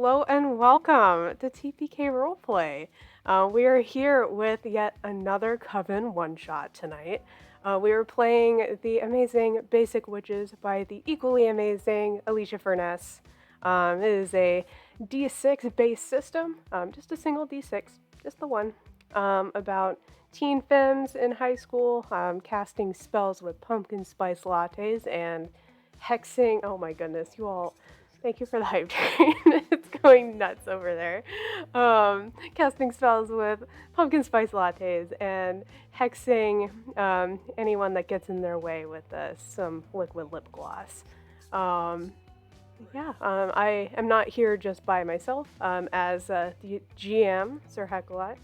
Hello and welcome to TPK Roleplay. We are here with yet another Coven one-shot tonight. We are playing the amazing Basic Witches by the equally amazing Alicia Furness. It is a D6 based system, just a single D6, just the one, about teen femmes in high school casting spells with pumpkin spice lattes and hexing. Oh my goodness, you all. Thank you for the hype train. It's going nuts over there. Casting spells with pumpkin spice lattes and hexing anyone that gets in their way with some liquid lip gloss. I am not here just by myself as the GM, Sir Heckelot,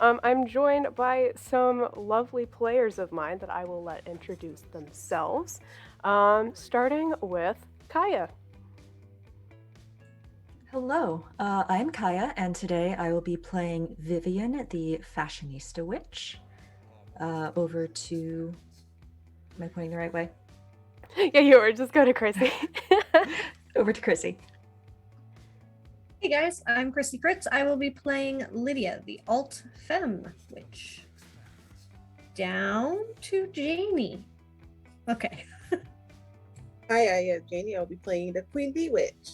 I'm joined by some lovely players of mine that I will let introduce themselves, starting with Kaya. Hello, I'm Kaya, and today I will be playing Vivian, the fashionista witch. Over to... Am I pointing the right way? Yeah, you were. Just go to Chrissy. Over to Chrissy. Hey guys, I'm Chrissy Fritz. I will be playing Lydia, the alt femme witch. Down to Janie. Okay. Hi, I am Janie. I'll be playing the Queen Bee Witch.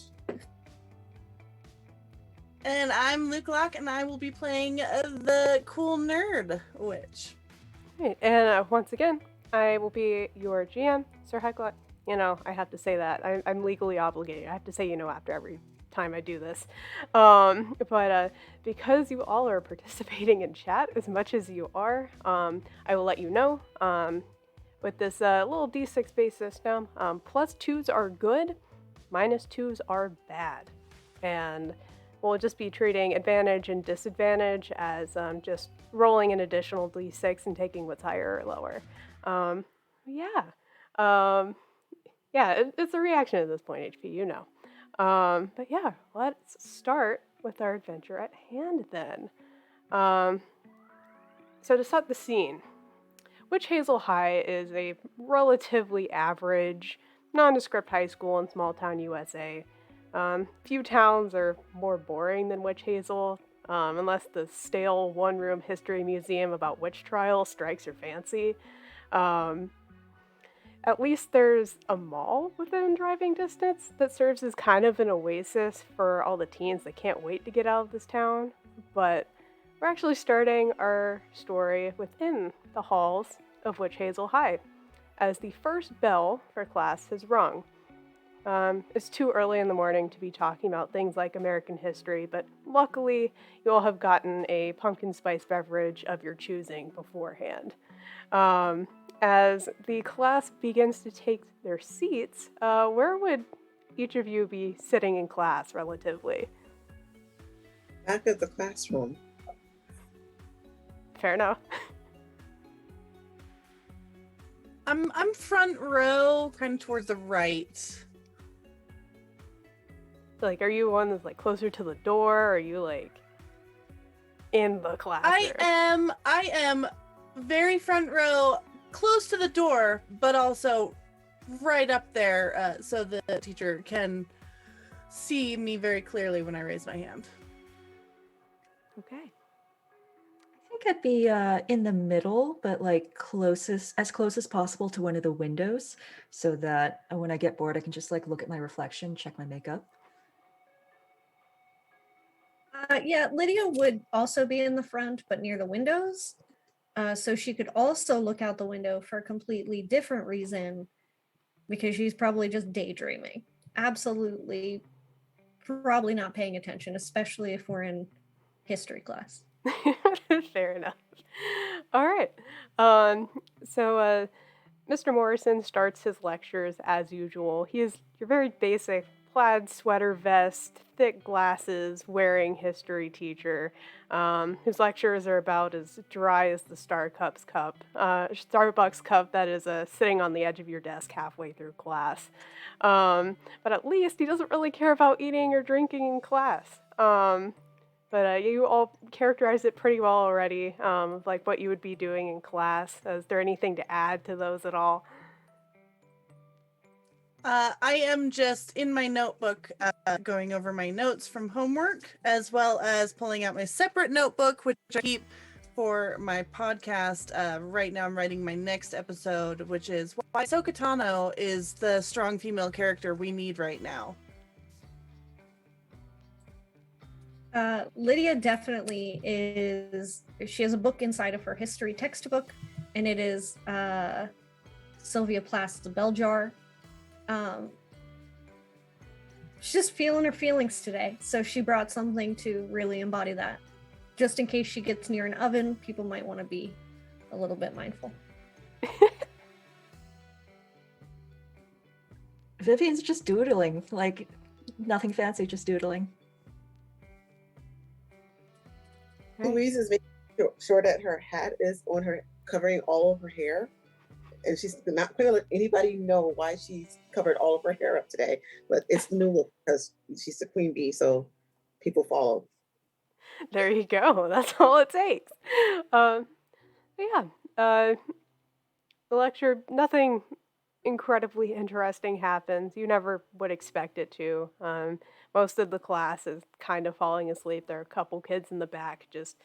And I'm Luke Locke, and I will be playing the cool nerd witch. Right, and once again, I will be your GM, Sir Heckelot. I have to say that. I'm legally obligated. I have to say, after every time I do this. But because you all are participating in chat as much as you are, I will let you know. With this little D6 base system, +2s are good, -2s are bad. And we'll just be treating advantage and disadvantage as just rolling an additional D6 and taking what's higher or lower. It's a reaction at this point, HP, But yeah, let's start with our adventure at hand then. So to set the scene, Witch Hazel High is a relatively average, nondescript high school in small-town USA. Few towns are more boring than Witch Hazel, unless the stale one-room history museum about witch trials strikes your fancy. At least there's a mall within driving distance that serves as kind of an oasis for all the teens that can't wait to get out of this town. But we're actually starting our story within the halls of Witch Hazel High, as the first bell for class has rung. It's too early in the morning to be talking about things like American history, but luckily you all have gotten a pumpkin spice beverage of your choosing beforehand. As the class begins to take their seats, where would each of you be sitting in class relatively? Back of the classroom. Fair enough. I'm front row, kind of towards the right. Like, are you one that's like closer to the door, or are you like in the classroom? I am very front row, close to the door, but also right up there, so the teacher can see me very clearly when I raise my hand. Okay. I think I'd be in the middle, but like as close as possible to one of the windows, so that when I get bored, I can just like look at my reflection, check my makeup. Lydia would also be in the front, but near the windows. So she could also look out the window for a completely different reason, because she's probably just daydreaming. Absolutely, probably not paying attention, especially if we're in history class. Fair enough. All right. So Mr. Morrison starts his lectures as usual. He is your very basic plaid sweater vest, thick glasses, wearing history teacher. His lectures are about as dry as the Starbucks cup that is sitting on the edge of your desk halfway through class. But at least he doesn't really care about eating or drinking in class. But you all characterize it pretty well already, like what you would be doing in class. Is there anything to add to those at all? I am just in my notebook going over my notes from homework, as well as pulling out my separate notebook, which I keep for my podcast. Right now I'm writing my next episode, which is why Ahsoka Tano is the strong female character we need right now. Lydia definitely is. She has a book inside of her history textbook, and it is Sylvia Plath's The Bell Jar. She's just feeling her feelings today, so she brought something to really embody that. Just in case she gets near an oven, people might want to be a little bit mindful. Vivian's just doodling, like nothing fancy, just doodling. Louise is making sure that her hat is on her, covering all of her hair. And she's not going to let anybody know why she's covered all of her hair up today. But it's the new look because she's the queen bee, so people follow. There you go. That's all it takes. But yeah, the lecture, nothing incredibly interesting happens. You never would expect it to. Most of the class is kind of falling asleep. There are a couple kids in the back, just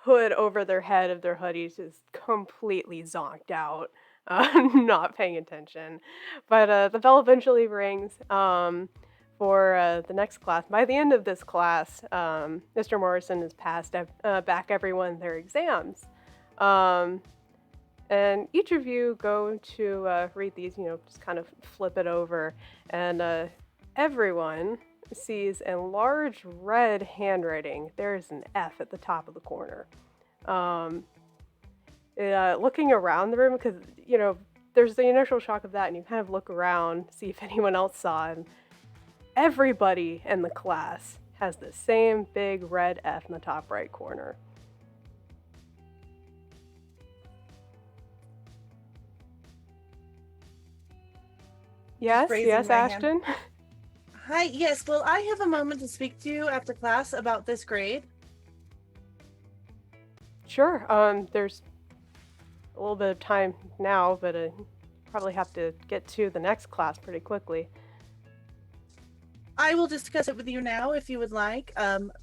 hood over their head of their hoodies, just completely zonked out, not paying attention. But the bell eventually rings for the next class. By the end of this class, Mr. Morrison has passed back everyone their exams. And each of you go to read these, just kind of flip it over, and everyone sees in large red handwriting, there's an F at the top of the corner. Looking around the room, because, there's the initial shock of that, and you kind of look around, see if anyone else saw it. And everybody in the class has the same big red F in the top right corner. Yes, Ashton. Hi, yes, well, I have a moment to speak to you after class about this grade. Sure, there's a little bit of time now, but probably have to get to the next class pretty quickly. I will discuss it with you now if you would like.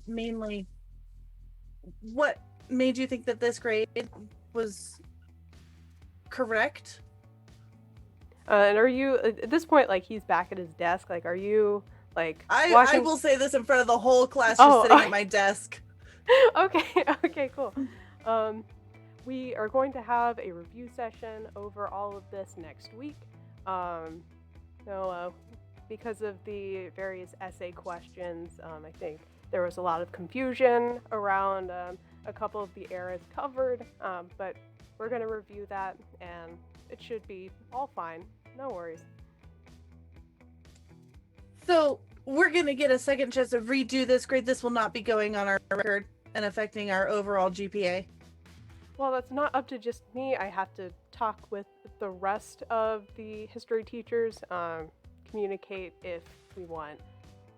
Mainly, what made you think that this grade was correct? And are you, at this point, like, he's back at his desk, like, are you, like, I will say this in front of the whole class, just sitting at my desk. Okay, cool. We are going to have a review session over all of this next week. Because of the various essay questions, I think there was a lot of confusion around a couple of the eras covered, but we're going to review that, and it should be all fine. No worries. So we're going to get a second chance to redo this grade. This will not be going on our record and affecting our overall GPA. Well, that's not up to just me. I have to talk with the rest of the history teachers, communicate if we want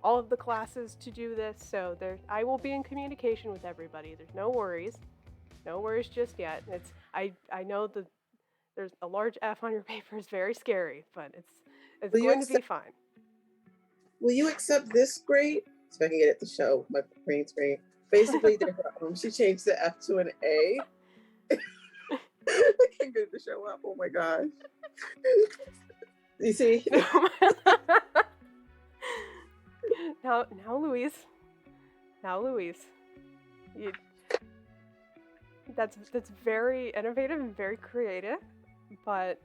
all of the classes to do this. So I will be in communication with everybody. There's no worries. No worries just yet. I know that there's a large F on your paper is very scary, but it's going to be fine. Will you accept this grade? So I can get it to show my green screen. Basically, she changed the F to an A. I can't get it to show up. Oh my gosh. You see? Now, Louise. That's very innovative and very creative, but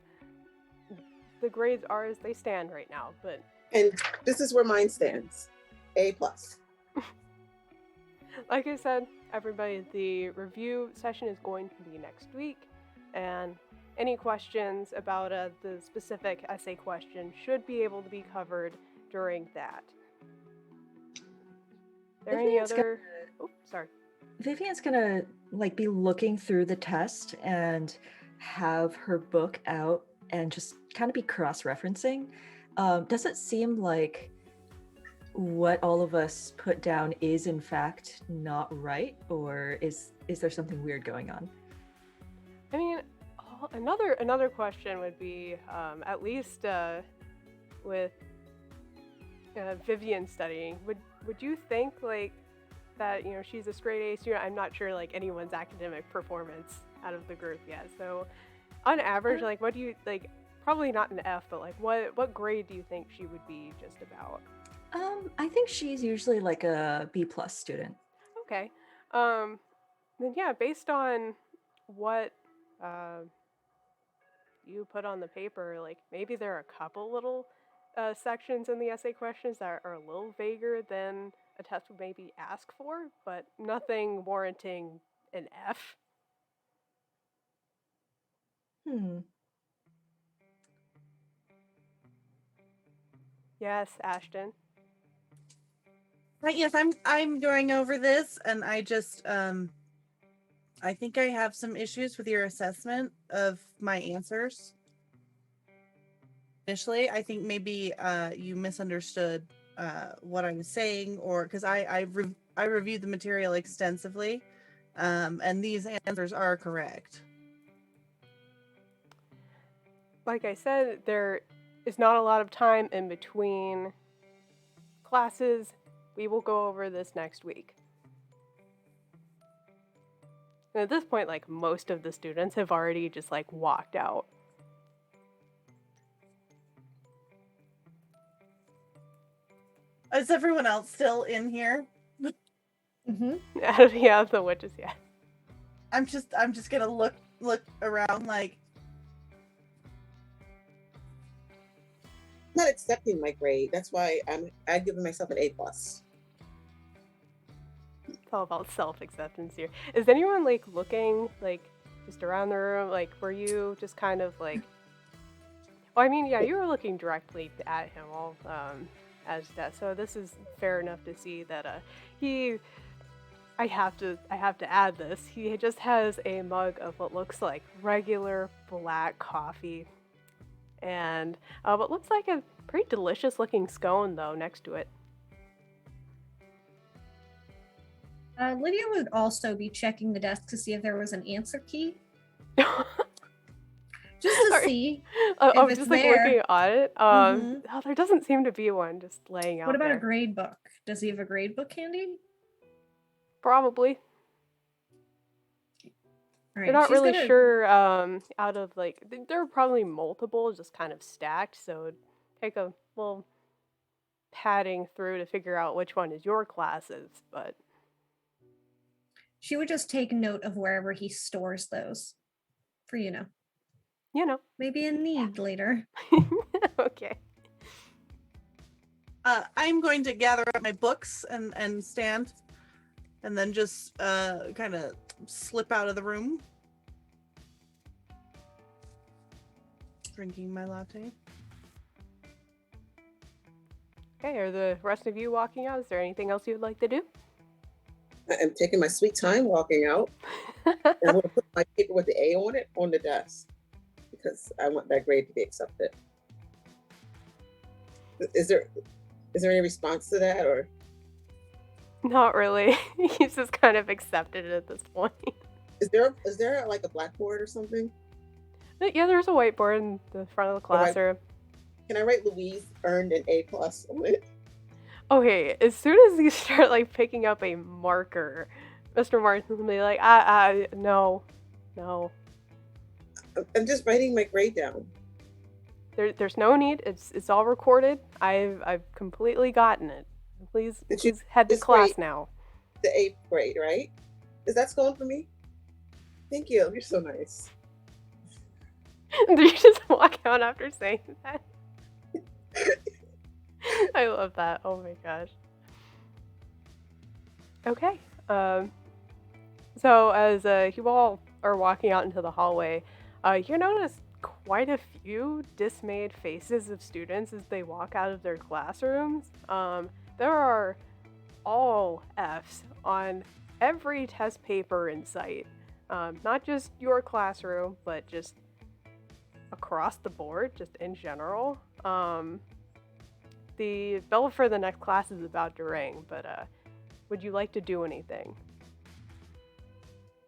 the grades are as they stand right now. And this is where mine stands. A+. Like I said, everybody, the review session is going to be next week, and any questions about the specific essay question should be able to be covered during that. Are there any other... Oh, sorry. Vivian's gonna be looking through the test and have her book out and just kind of be cross-referencing. Does it seem like what all of us put down is in fact not right, or is there something weird going on? I mean, another question would be at least with Vivian studying, would you think like that, she's a straight A student? I'm not sure like anyone's academic performance out of the group yet. So on average, like what do you like, probably not an F, but like what grade do you think she would be just about? I think she's usually like a B+ student. Okay. Then yeah, based on what you put on the paper, like maybe there are a couple little sections in the essay questions that are a little vaguer than a test would maybe ask for, but nothing warranting an F. Yes, Ashton. Right, yes, I'm going over this, and I just I think I have some issues with your assessment of my answers. Initially, I think maybe you misunderstood what I was saying, or because I reviewed the material extensively, and these answers are correct. Like I said, there is not a lot of time in between classes. We will go over this next week. And at this point, like most of the students have already just like walked out. Is everyone else still in here? Yeah, the witches, yeah. I'm just gonna look around like. Not accepting my grade. That's why I've given myself an A+. It's all about self-acceptance here. Is anyone like looking like just around the room? Like, were you just kind of like? Well, I mean, yeah, you were looking directly at him all as that. So this is fair enough to see that I have to add this. He just has a mug of what looks like regular black coffee, and what looks like a pretty delicious looking scone though next to it. Lydia would also be checking the desk to see if there was an answer key. Just to see if it's just there. like looking at it. Oh, there doesn't seem to be one just laying out. What about there. a grade book? Does he have a grade book handy? Probably. Right, They're not really sure out of like, there are probably multiple just kind of stacked, so it'd take a little padding through to figure out which one is your classes, but she would just take note of wherever he stores those for, maybe a need later. Okay. I'm going to gather up my books and stand, and then just kind of slip out of the room, drinking my latte. Okay, are the rest of you walking out? Is there anything else you'd like to do? I'm taking my sweet time walking out. And I'm going to put my paper with the A on it on the desk because I want that grade to be accepted. Is there any response to that, or? Not really. He's just kind of accepted it at this point. Is there like a blackboard or something? Yeah, there's a whiteboard in the front of the classroom. Can I write Louise earned an A+ on it? Okay, as soon as you start like picking up a marker, Mr. Martin's gonna be like, no. I'm just writing my grade down. There's no need. It's all recorded. I've completely gotten it. Please head to class now. The 8th grade, right? Is that going for me? Thank you. You're so nice. Do you just walk out after saying that? I love that. Oh my gosh. Okay. So as you all are walking out into the hallway, you notice quite a few dismayed faces of students as they walk out of their classrooms. There are all Fs on every test paper in sight. Not just your classroom, but just across the board, just in general. The bell for the next class is about to ring, but would you like to do anything?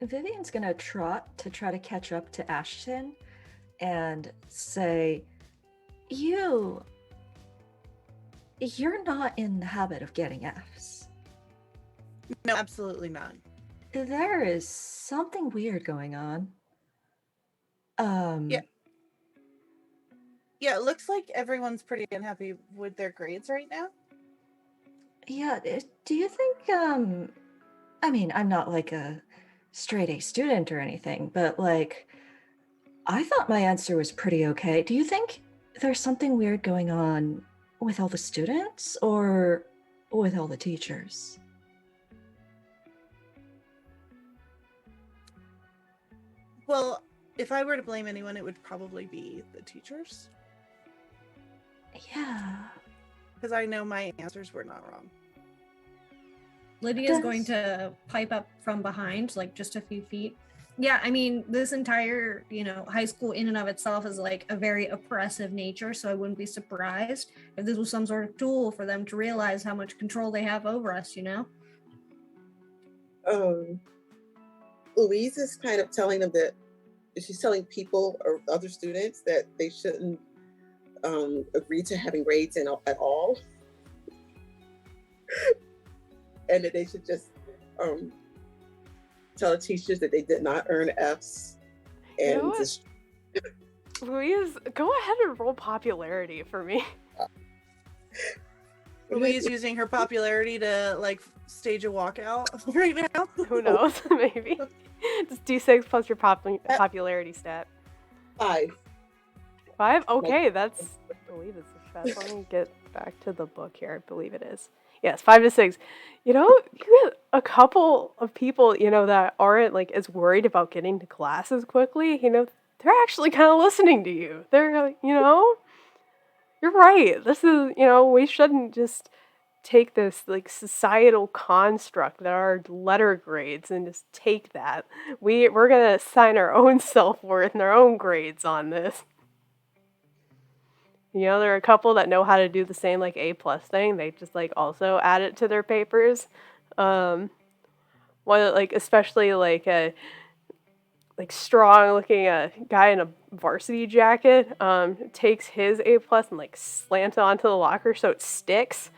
Vivian's gonna trot to try to catch up to Ashton and say, "You, you're not in the habit of getting Fs. No, absolutely not. There is something weird going on. Yeah. Yeah, it looks like everyone's pretty unhappy with their grades right now. Yeah, do you think, I mean, I'm not like a straight A student or anything, but like, I thought my answer was pretty okay. Do you think there's something weird going on with all the students or with all the teachers? Well, if I were to blame anyone, it would probably be the teachers. Yeah. Because I know my answers were not wrong. Lydia's going to pipe up from behind, like just a few feet. Yeah, I mean, this entire, high school in and of itself is like a very oppressive nature, so I wouldn't be surprised if this was some sort of tool for them to realize how much control they have over us, Louise is kind of telling them that she's telling people or other students that they shouldn't agree to having grades at all. And that they should just tell the teachers that they did not earn Fs. And You know what? Louise, go ahead and roll popularity for me. Louise using her popularity to like stage a walkout right now. Who knows? Maybe. Just D6 plus your popularity stat. 5. 5? Okay, that's. I believe it's a fast. Let me get back to the book here. I believe it is. Yes, 5 to 6. You get a couple of people, that aren't like as worried about getting to class as quickly. They're actually kind of listening to you. They're, you're right. This is, we shouldn't just take this like societal construct that are letter grades and just take that. We're gonna assign our own self-worth and our own grades on this. There are a couple that know how to do the same like A+ thing. They just like also add it to their papers. One like especially like a strong looking guy in a varsity jacket takes his A+ and like slants it onto the locker so it sticks.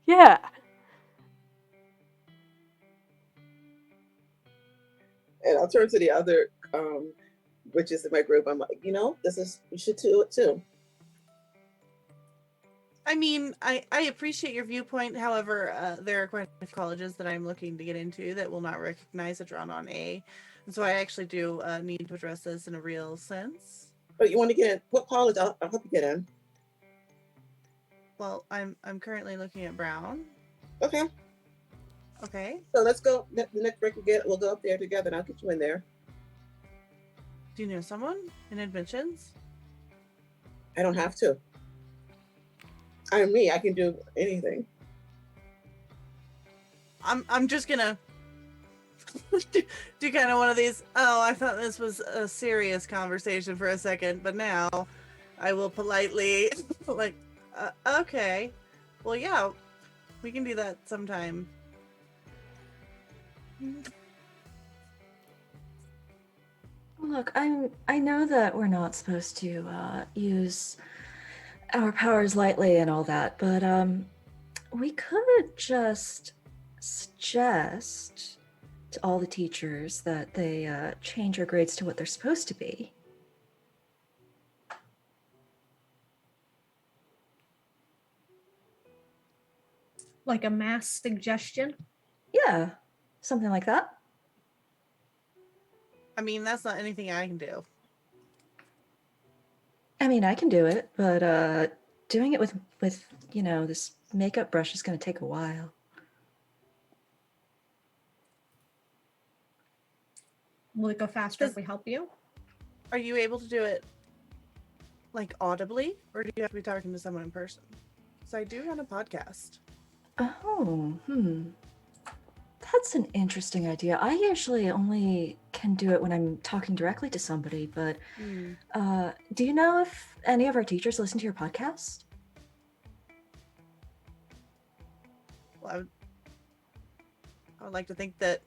Yeah. And I'll turn to the other witches in my group. I'm like, you should do it too. I mean, I appreciate your viewpoint. However, there are quite a few colleges that I'm looking to get into that will not recognize a drawn-on A. And so I actually do need to address this in a real sense. But you want to get in? What college? I'll help you get in. Well, I'm currently looking at Brown. Okay. Okay. So let's go. The next break we'll go up there together and I'll get you in there. Do you know someone in admissions? I don't have to. I'm me. I can do anything. I'm just gonna do kind of one of these. Oh, I thought this was a serious conversation for a second, but now I will politely like, okay, well, yeah, we can do that sometime. Look, I know that we're not supposed to use our powers lightly and all that, but we could just suggest to all the teachers that they change our grades to what they're supposed to be. Like a mass suggestion? Yeah, something like that. I mean, that's not anything I can do. I mean, I can do it, but doing it with this makeup brush is going to take a while. Will it go faster if we help you? Are you able to do it like audibly, or do you have to be talking to someone in person? Because I do run a podcast. Oh, that's an interesting idea. I usually only can do it when I'm talking directly to somebody, but do you know if any of our teachers listen to your podcast? Well, I would like to think that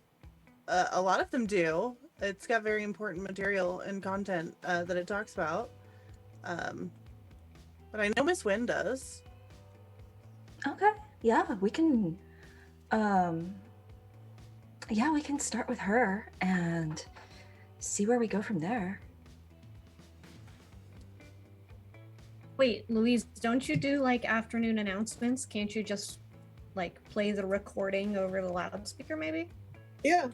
a lot of them do. It's got very important material and content that it talks about. But but I know Miss Wynn does. Okay. Yeah, we can we can start with her and see where we go from there. Wait, Louise, don't you do like afternoon announcements? Can't you just like play the recording over the loudspeaker maybe? Yeah,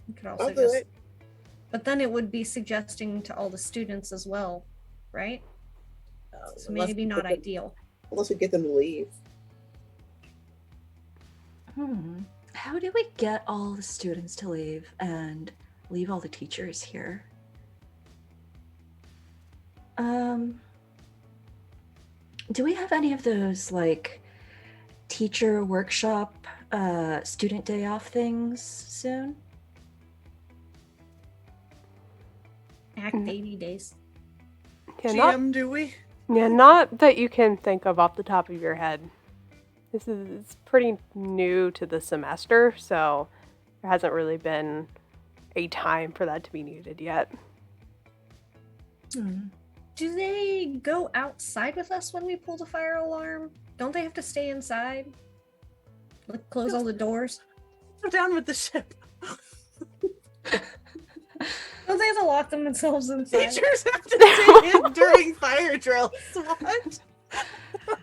You could also I'll do it. But then it would be suggesting to all the students as well, right? So Unless maybe we not get them- ideal. Unless we get them to leave. How do we get all the students to leave and leave all the teachers here? Do we have any of those like teacher workshop, student day off things soon? Act 80 days. Yeah, GM, do we? not that you can think of off the top of your head. It's pretty new to the semester, so there hasn't really been a time for that to be needed yet. Do they go outside with us when we pull the fire alarm? Don't they have to stay inside? Like close all the doors? Go down with the ship. Don't they have to lock themselves inside? Teachers have to stay in during fire drills. What?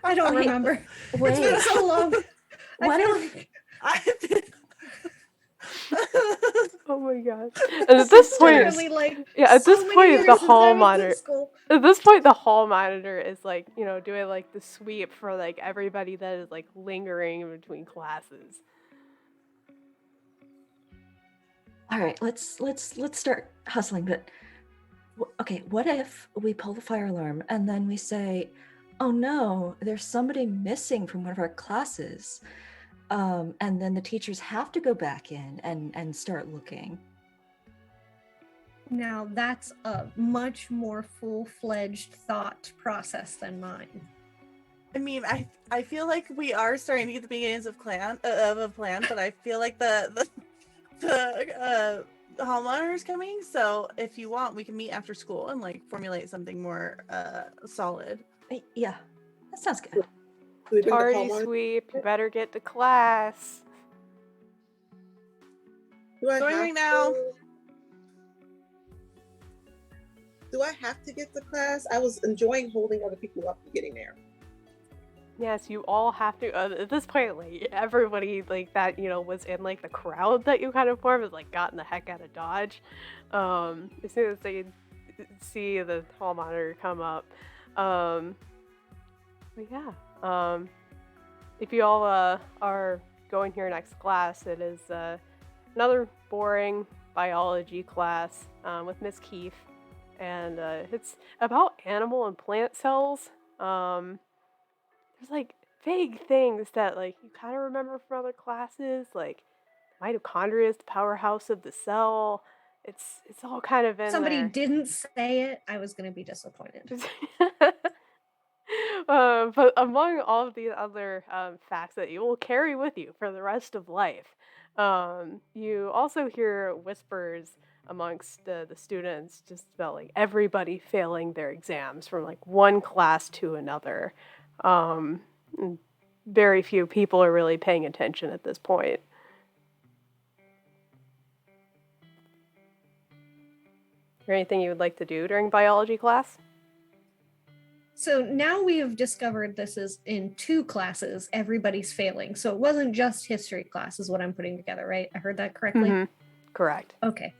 I don't Wait, remember. Wait, It's been so long. what I feel if like I've been... Oh my god! And at this point, literally like at so this many point, years the since I hall was in monitor. school. At this point, the hall monitor is like, doing like the sweep for like everybody that is like lingering in between classes. all right, let's start hustling, but okay, what if we pull the fire alarm and then we say, oh no, there's somebody missing from one of our classes, and then the teachers have to go back in and start looking. Now that's a much more full-fledged thought process than mine. I mean, I feel like we are starting to get the beginnings of a plan, but I feel like the hall monitor is coming. So if you want, we can meet after school and like formulate something more solid. Yeah, that sounds good. Do we bring the hall Tardy monitor? sweep, you better get to class. Do I Going have right now. Do I have to get to class? I was enjoying holding other people up and getting there. Yes, you all have to. At this point, like everybody like that, was in like the crowd that you kind of formed, has like gotten the heck out of Dodge. As soon as they see the hall monitor come up, but yeah. If you all are going here next class, it is another boring biology class with Miss Keefe, and it's about animal and plant cells. There's like vague things that like you kind of remember from other classes, like mitochondria is the powerhouse of the cell. It's all kind of in Somebody there. didn't say it, I was going to be disappointed. But among all of these other facts that you will carry with you for the rest of life, you also hear whispers amongst the students just about like everybody failing their exams from like one class to another. And very few people are really paying attention at this point. Is there anything you would like to do during biology class? So now we have discovered this is in 2 classes, everybody's failing. So it wasn't just history class is what I'm putting together, right? I heard that correctly? Mm-hmm. Correct. Okay.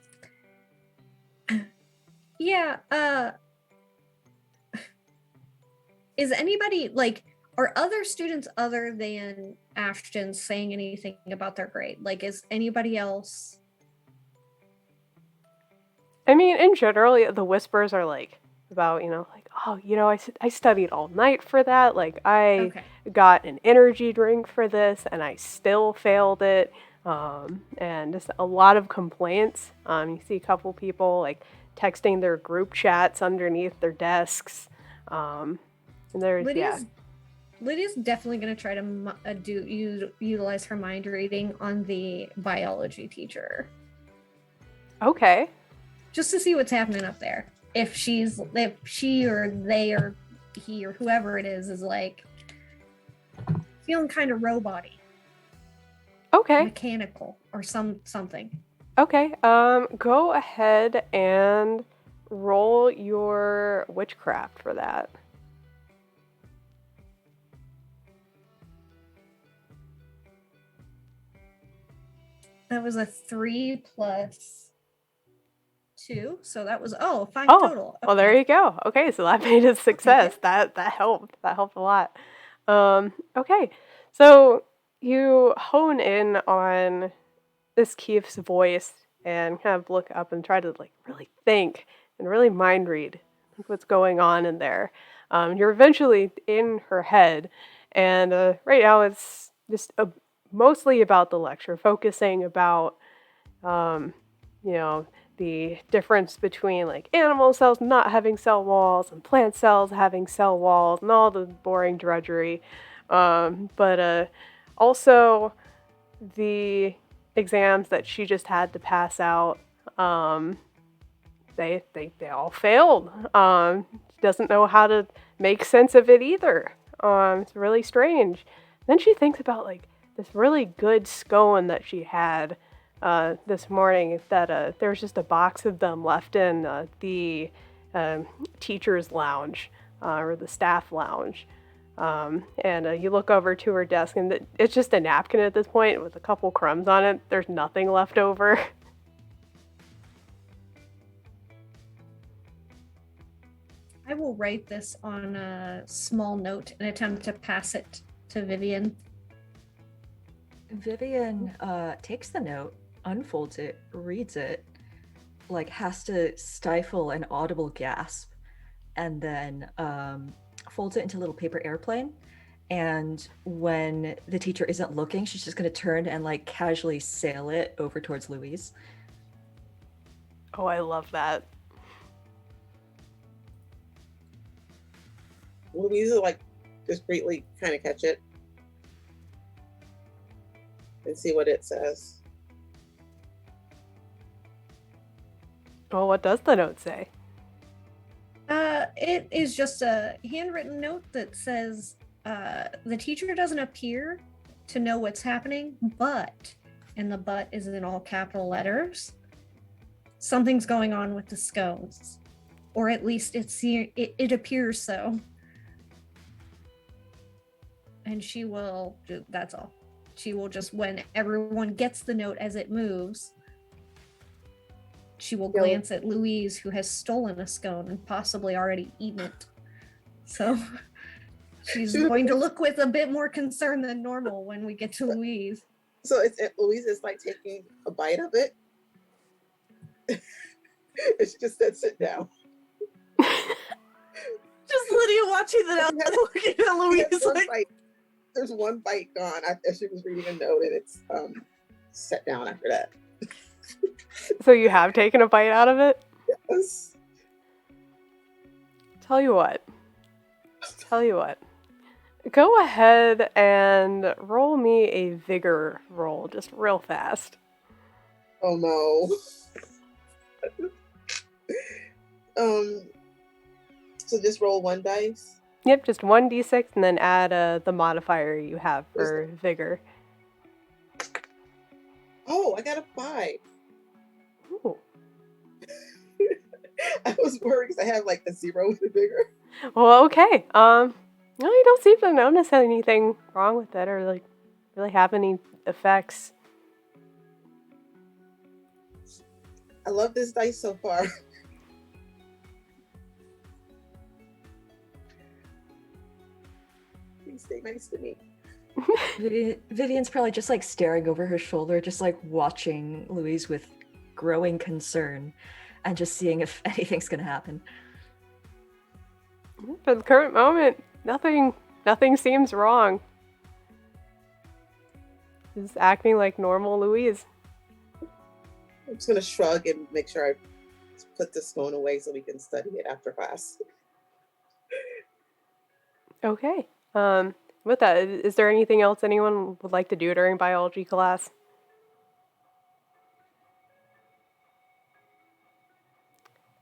Yeah, is anybody, like, are other students other than Ashton saying anything about their grade? Like, is anybody else? I mean, in general, the whispers are like about, like, oh, I studied all night for that. Like, I Okay. got an energy drink for this and I still failed it. And just a lot of complaints. You see a couple people like texting their group chats underneath their desks. And there's, Lydia's definitely going to try to utilize her mind reading on the biology teacher. Okay. Just to see what's happening up there. if she or they or he or whoever it is like feeling kind of robot-y, Okay. mechanical, or something. Okay. Go ahead and roll your witchcraft for that. That was a 3 plus 2, so that was 5 total. Well, there you go. Okay, so that made a success. That helped. That helped a lot. Okay, so you hone in on this Keith's voice and kind of look up and try to like really think and really mind read what's going on in there. You're eventually in her head, and right now it's just mostly about the lecture, focusing about you know, the difference between like animal cells not having cell walls and plant cells having cell walls and all the boring drudgery. But also the exams that she just had to pass out, they all failed. She doesn't know how to make sense of it either. It's really strange. Then she thinks about like this really good scone that she had this morning, that there was just a box of them left in the teacher's lounge or the staff lounge. And you look over to her desk, and it's just a napkin at this point with a couple crumbs on it. There's nothing left over. I will write this on a small note and attempt to pass it to Vivian. Vivian takes the note, unfolds it, reads it, like has to stifle an audible gasp, and then folds it into a little paper airplane. And when the teacher isn't looking, she's just going to turn and like casually sail it over towards Louise. Oh, I love that. Louise will like discreetly kind of catch it and see what it says. Well, what does the note say? It is just a handwritten note that says, the teacher doesn't appear to know what's happening, but, and the but is in all capital letters, something's going on with the scones. Or at least it appears so. And she will, that's all. She will just, when everyone gets the note as it moves, she will glance at Louise, who has stolen a scone and possibly already eaten it. So she's going to look with a bit more concern than normal when we get to Louise. So Louise is like taking a bite of it. And she just said, sit down. Just Lydia watching that, looking at Louise like... There's one bite gone after she was reading a note, and it's set down after that. So you have taken a bite out of it? Yes. Tell you what. Go ahead and roll me a vigor roll, just real fast. Oh no. So just roll one dice? Yep, just 1d6 and then add the modifier you have for vigor. Oh, I got a 5. Ooh. I was worried because I have like a 0 with the vigor. Well, okay. No, you don't seem to notice anything wrong with it or like really have any effects. I love this dice so far. Please stay nice to me. Vivian's probably just like staring over her shoulder, just like watching Louise with growing concern and just seeing if anything's gonna happen. For the current moment, nothing seems wrong. Just acting like normal Louise. I'm just gonna shrug and make sure I put this phone away so we can study it after class. Okay. With that, is there anything else anyone would like to do during biology class?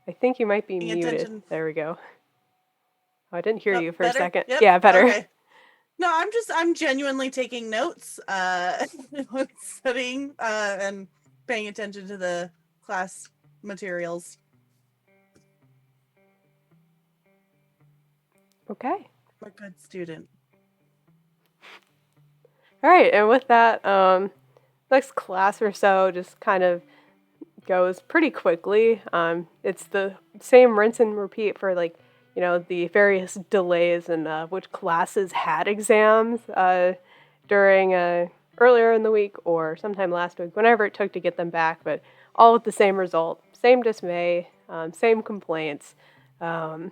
I think you might be Paying muted. attention. There we go. Oh, I didn't hear you for better? a second. Yep. Yeah, better. Okay. No, I'm genuinely taking notes, studying, and paying attention to the class materials. Okay. I'm a good student. All right, and with that, next class or so just kind of goes pretty quickly. It's the same rinse and repeat for like, the various delays and which classes had exams during earlier in the week or sometime last week, whenever it took to get them back, but all with the same result, same dismay, same complaints, kind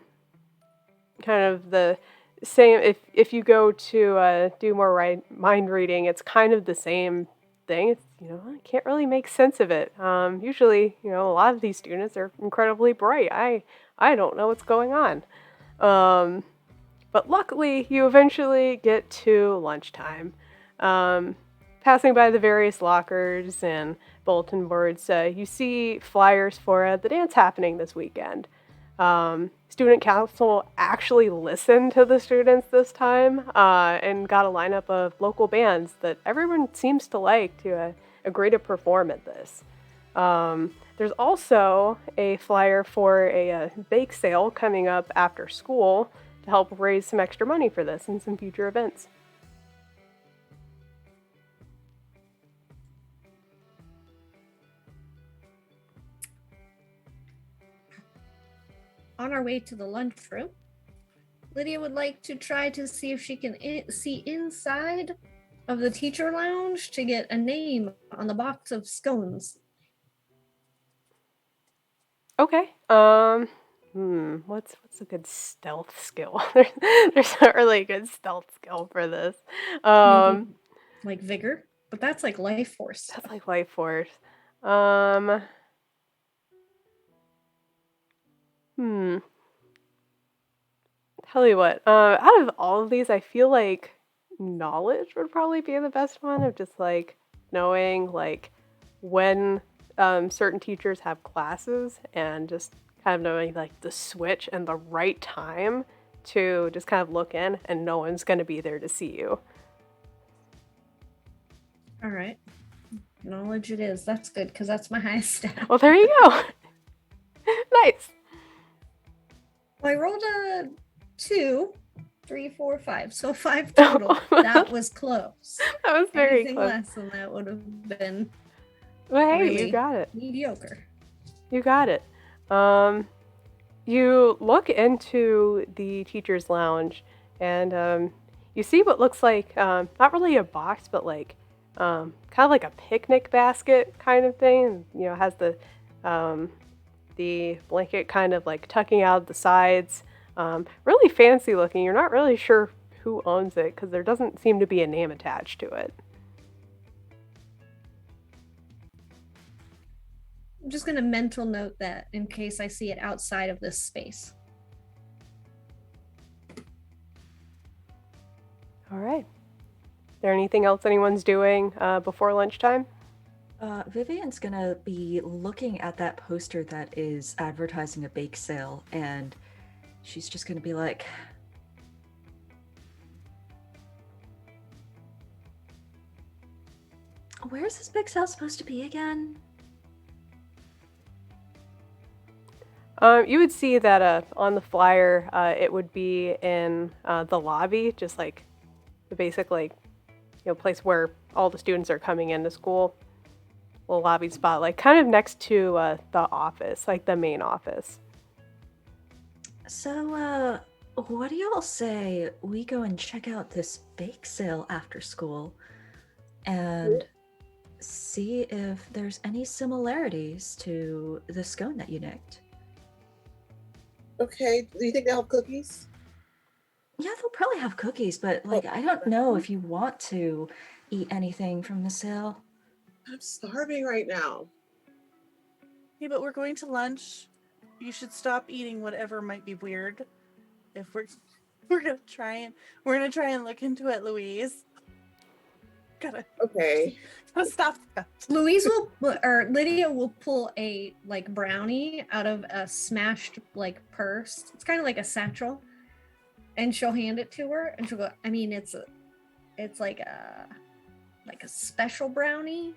of the same. If you go to do more mind reading, it's kind of the same thing. It's, I can't really make sense of it. Usually, a lot of these students are incredibly bright. I don't know what's going on. But luckily, you eventually get to lunchtime. Passing by the various lockers and bulletin boards, you see flyers for the dance happening this weekend. Student council actually listened to the students this time and got a lineup of local bands that everyone seems to like to agree to perform at this. There's also a flyer for a bake sale coming up after school to help raise some extra money for this and some future events. On our way to the lunchroom, Lydia would like to try to see if she can see inside of the teacher lounge to get a name on the box of scones. Okay. What's a good stealth skill? There's not really a good stealth skill for this. Maybe like vigor, but that's like life force. That's like life force. Tell you what, out of all of these, I feel like knowledge would probably be the best one, of just like knowing like when certain teachers have classes and just kind of knowing like the switch and the right time to just kind of look in and no one's going to be there to see you. All right. Knowledge it is. That's good because that's my highest stat. Well, there you go. Nice. Well, I rolled a 2, 3, 4, 5. So 5 total. That was close. That was very Anything close. less than that would have been Well, hey, really you got it. mediocre. You got it. You look into the teacher's lounge and you see what looks like not really a box, but like kind of like a picnic basket kind of thing. It has the blanket kind of like tucking out the sides. Really fancy looking. You're not really sure who owns it because there doesn't seem to be a name attached to it. I'm just going to mental note that in case I see it outside of this space. All right. Is there anything else anyone's doing before lunchtime? Vivian's gonna be looking at that poster that is advertising a bake sale, and she's just gonna be like, where's this bake sale supposed to be again? You would see that on the flyer, it would be in the lobby, just like the basic place where all the students are coming into school. Little lobby spot, like kind of next to the office, like the main office. So, what do y'all say we go and check out this bake sale after school and see if there's any similarities to the scone that you nicked? Okay. Do you think they'll have cookies? Yeah, they'll probably have cookies, but I don't know if you want to eat anything from the sale. I'm starving right now. Hey, but we're going to lunch. You should stop eating whatever might be weird. If we're gonna try and look into it, Louise. Okay. Gotta stop that. Lydia will pull a like brownie out of a smashed like purse. It's kind of like a satchel, and she'll hand it to her, and she'll go. I mean, it's like a special brownie,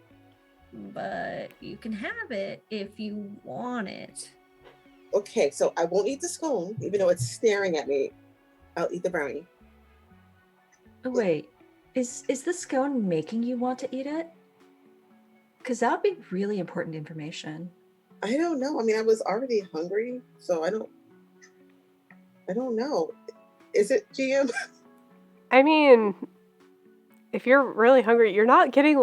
but you can have it if you want it. Okay, so I won't eat the scone, even though it's staring at me. I'll eat the brownie. Wait, is the scone making you want to eat it? Because that would be really important information. I don't know. I mean, I was already hungry, so I don't know. Is it GM? I mean, if you're really hungry, you're not getting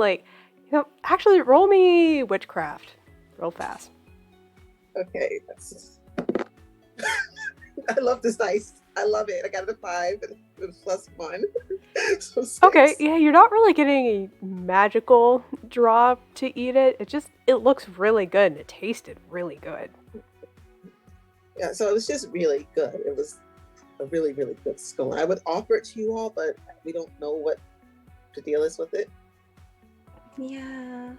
actually roll me witchcraft real fast. Okay, that's I love this dice. I love it. I got it a 5 and it was +1. So 6. Okay, yeah, you're not really getting a magical draw to eat it. It looks really good and it tasted really good. Yeah, so it was just really good. It was a really, really good scone. I would offer it to you all, but we don't know what the deal is with it. Yeah.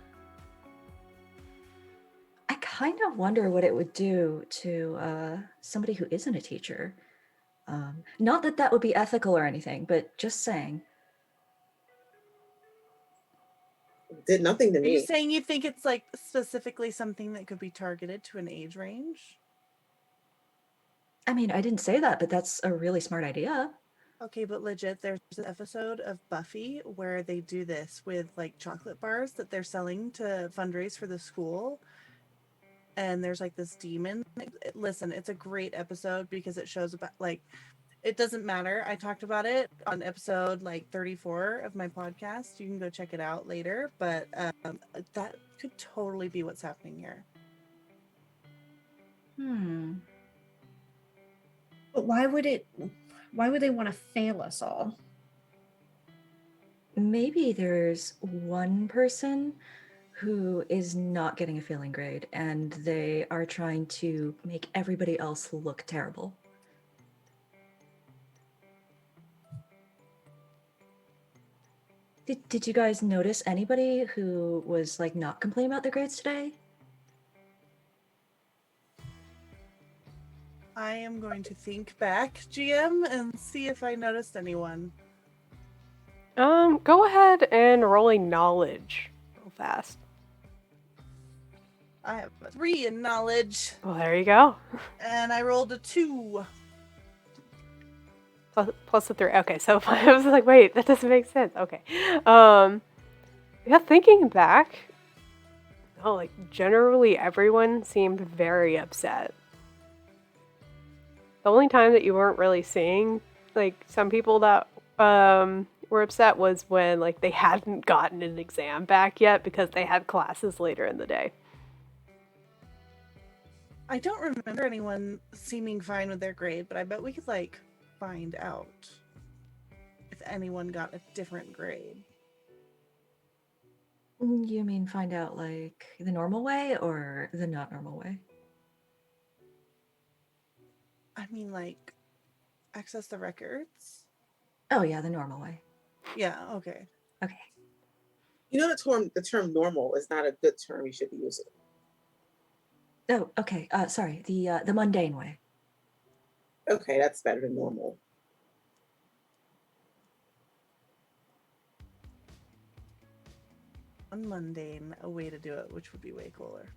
I kind of wonder what it would do to somebody who isn't a teacher. Not that that would be ethical or anything, but just saying. It did nothing to Are me. you saying you think it's like specifically something that could be targeted to an age range? I mean, I didn't say that, but that's a really smart idea. Okay, but legit, there's an episode of Buffy where they do this with like chocolate bars that they're selling to fundraise for the school. And there's like this demon. Listen, it's a great episode because it shows about like, it doesn't matter. I talked about it on episode like 34 of my podcast. You can go check it out later, but that could totally be what's happening here. But why would they want to fail us all? Maybe there's one person who is not getting a failing grade and they are trying to make everybody else look terrible. Did you guys notice anybody who was like not complaining about their grades today? I am going to think back, GM, and see if I noticed anyone. Go ahead and roll a knowledge real fast. I have a 3 in knowledge. Well, there you go. And I rolled a 2. Plus the 3. Okay, so I was like, wait, that doesn't make sense. Okay. Yeah, thinking back, generally everyone seemed very upset. The only time that you weren't really seeing, some people that were upset was when, they hadn't gotten an exam back yet because they had classes later in the day. I don't remember anyone seeming fine with their grade, but I bet we could, find out if anyone got a different grade. You mean find out, the normal way or the not normal way? I mean, access the records? Oh, yeah, the normal way. Yeah, okay. Okay. You know, the term normal is not a good term you should be using. Oh, okay. Sorry, the mundane way. Okay, that's better than normal. Unmundane, a way to do it, which would be way cooler.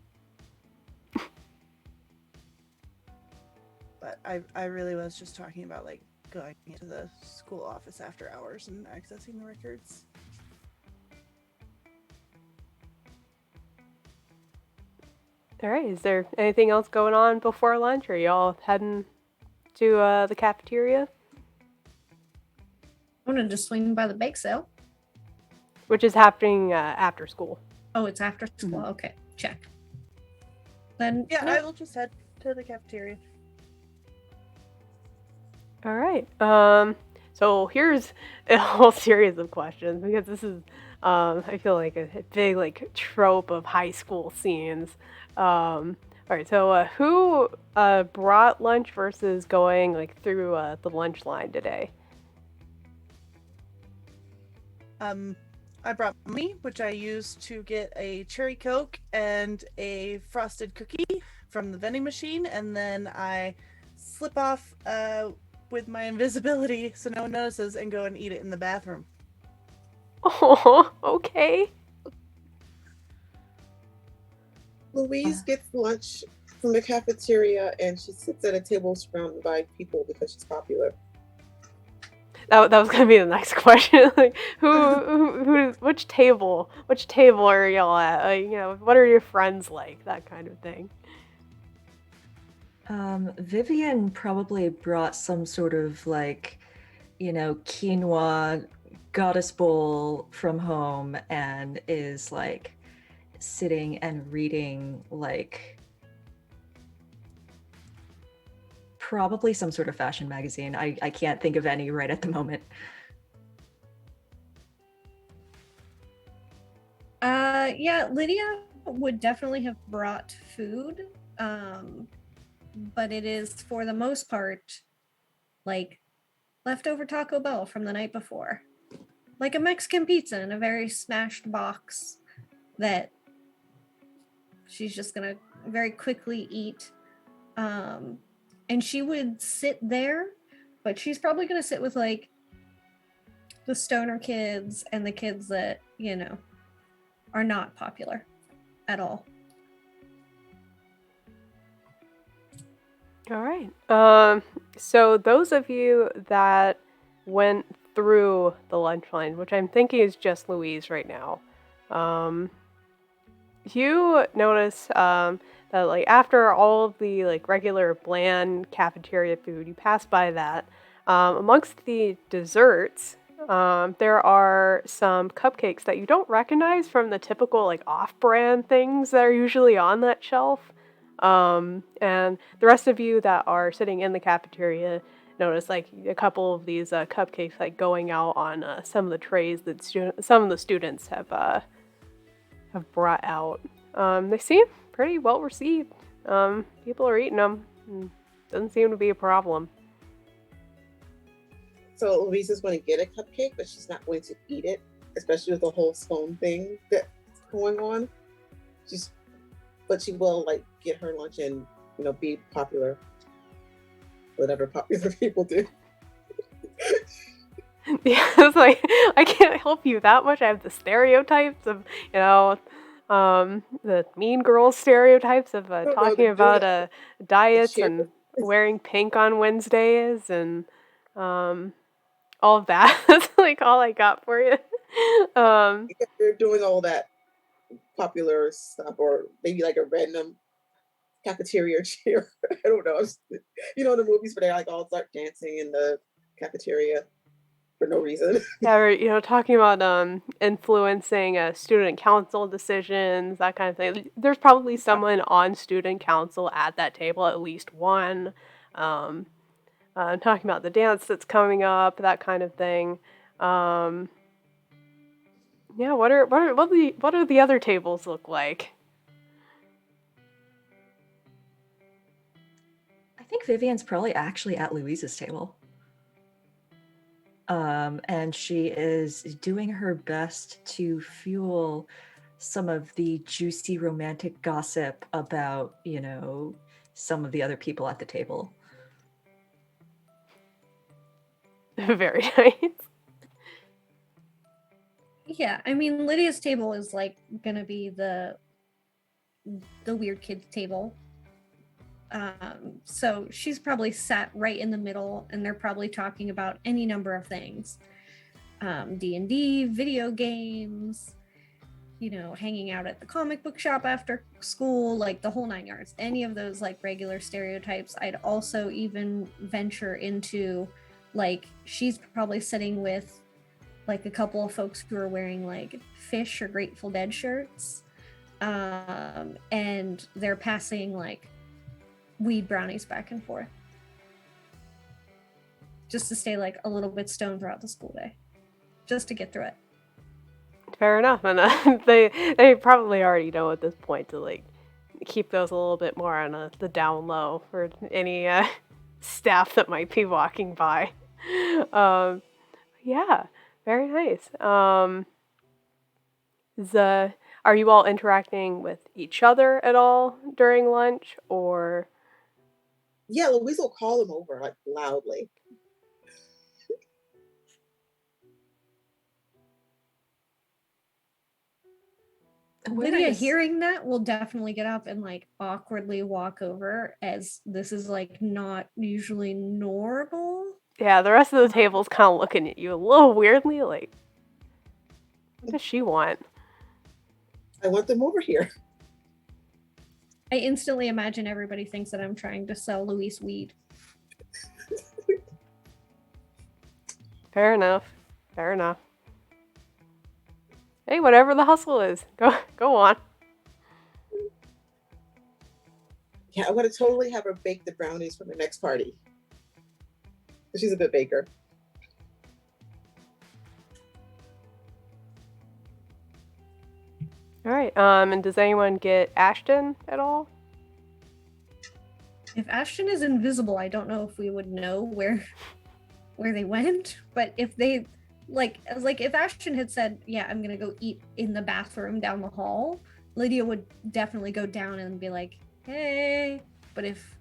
But I really was just talking about going into the school office after hours and accessing the records. All right, is there anything else going on before lunch? Are y'all heading to the cafeteria? I wanted to swing by the bake sale. Which is happening after school. Oh, it's after school. Mm-hmm. Okay, check. Then Yeah, I will just head to the cafeteria. All right. So here's a whole series of questions because this is, I feel like a big trope of high school scenes. All right. So who brought lunch versus going through the lunch line today? I brought money, which I used to get a cherry Coke and a frosted cookie from the vending machine, and then I slip off with my invisibility so no one notices and go and eat it in the bathroom. Oh, okay. Louise gets lunch from the cafeteria and she sits at a table surrounded by people because she's popular. That was gonna be the next question. Like, which table are y'all at? What are your friends like? That kind of thing. Vivian probably brought some sort of quinoa goddess bowl from home and is like sitting and reading probably some sort of fashion magazine. I can't think of any right at the moment. Yeah, Lydia would definitely have brought food, but it is for the most part like leftover Taco Bell from the night before, like a Mexican pizza in a very smashed box that she's just gonna very quickly eat. And she would sit there, but she's probably gonna sit with like the stoner kids and the kids that are not popular at all. All right. So those of you that went through the lunch line, which I'm thinking is just Louise right now, you notice that like after all of the like regular bland cafeteria food, you pass by that. Amongst the desserts, there are some cupcakes that you don't recognize from the typical like off-brand things that are usually on that shelf. And the rest of you that are sitting in the cafeteria notice like a couple of these cupcakes like going out on some of the trays that some of the students have brought out. They seem pretty well received. People are eating them. Doesn't seem to be a problem. So Louise is going to get a cupcake, but she's not going to eat it, especially with the whole scone thing that's going on. But she will like get her lunch and be popular, whatever popular people do. Yeah, it's like I can't help you that much. I have the stereotypes of the mean girl stereotypes of talking about diets and wearing pink on Wednesdays and all of that. That's like all I got for you. You're doing all that popular stuff, or maybe like a random cafeteria cheer. I don't know. The movies where they like all start dancing in the cafeteria for no reason. Yeah, we're talking about influencing student council decisions, that kind of thing. There's probably someone on student council at that table, at least one. Talking about the dance that's coming up, that kind of thing. Yeah, what do the other tables look like? I think Vivian's probably actually at Louise's table. And she is doing her best to fuel some of the juicy romantic gossip about, some of the other people at the table. Very nice. Yeah, I mean, Lydia's table is like gonna be the weird kids table. So she's probably sat right in the middle, and they're probably talking about any number of things. D&D, video games, hanging out at the comic book shop after school, like the whole 9 yards. Any of those like regular stereotypes. I'd also even venture into like she's probably sitting with like a couple of folks who are wearing like Fish or Grateful Dead shirts, and they're passing like weed brownies back and forth just to stay like a little bit stoned throughout the school day, just to get through it. Fair enough, and they probably already know at this point to like keep those a little bit more on the down low for any staff that might be walking by. Yeah, very nice. Are you all interacting with each other at all during lunch, or? Yeah, Louise will call them over like loudly. Lydia, hearing that, will definitely get up and like awkwardly walk over, as this is like not usually normal. Yeah, the rest of the table's kind of looking at you a little weirdly, like, what does she want? I want them over here. I instantly imagine everybody thinks that I'm trying to sell Louise weed. Fair enough. Fair enough. Hey, whatever the hustle is, go on. Yeah, I want to totally have her bake the brownies for the next party. She's a good baker. All right. And does anyone get Ashton at all? If Ashton is invisible, I don't know if we would know where they went. But if they if Ashton had said, "Yeah, I'm gonna go eat in the bathroom down the hall," Lydia would definitely go down and be like, "Hey." But if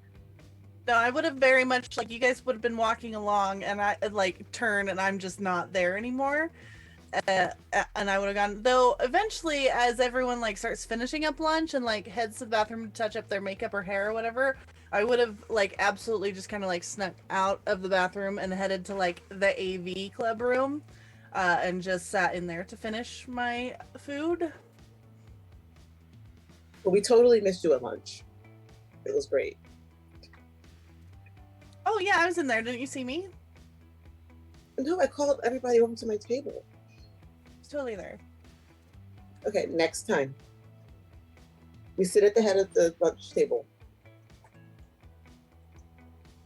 No, I would have very much, like, you guys would have been walking along and I like turn and I'm just not there anymore. And I would have gone, though eventually as everyone like starts finishing up lunch and like heads to the bathroom to touch up their makeup or hair or whatever, I would have like absolutely just kind of like snuck out of the bathroom and headed to like the AV club room and just sat in there to finish my food. But we totally missed you at lunch. It was great. Oh yeah, I was in there. Didn't you see me? No, I called everybody over to my table. I was totally there. Okay, next time. We sit at the head of the lunch table.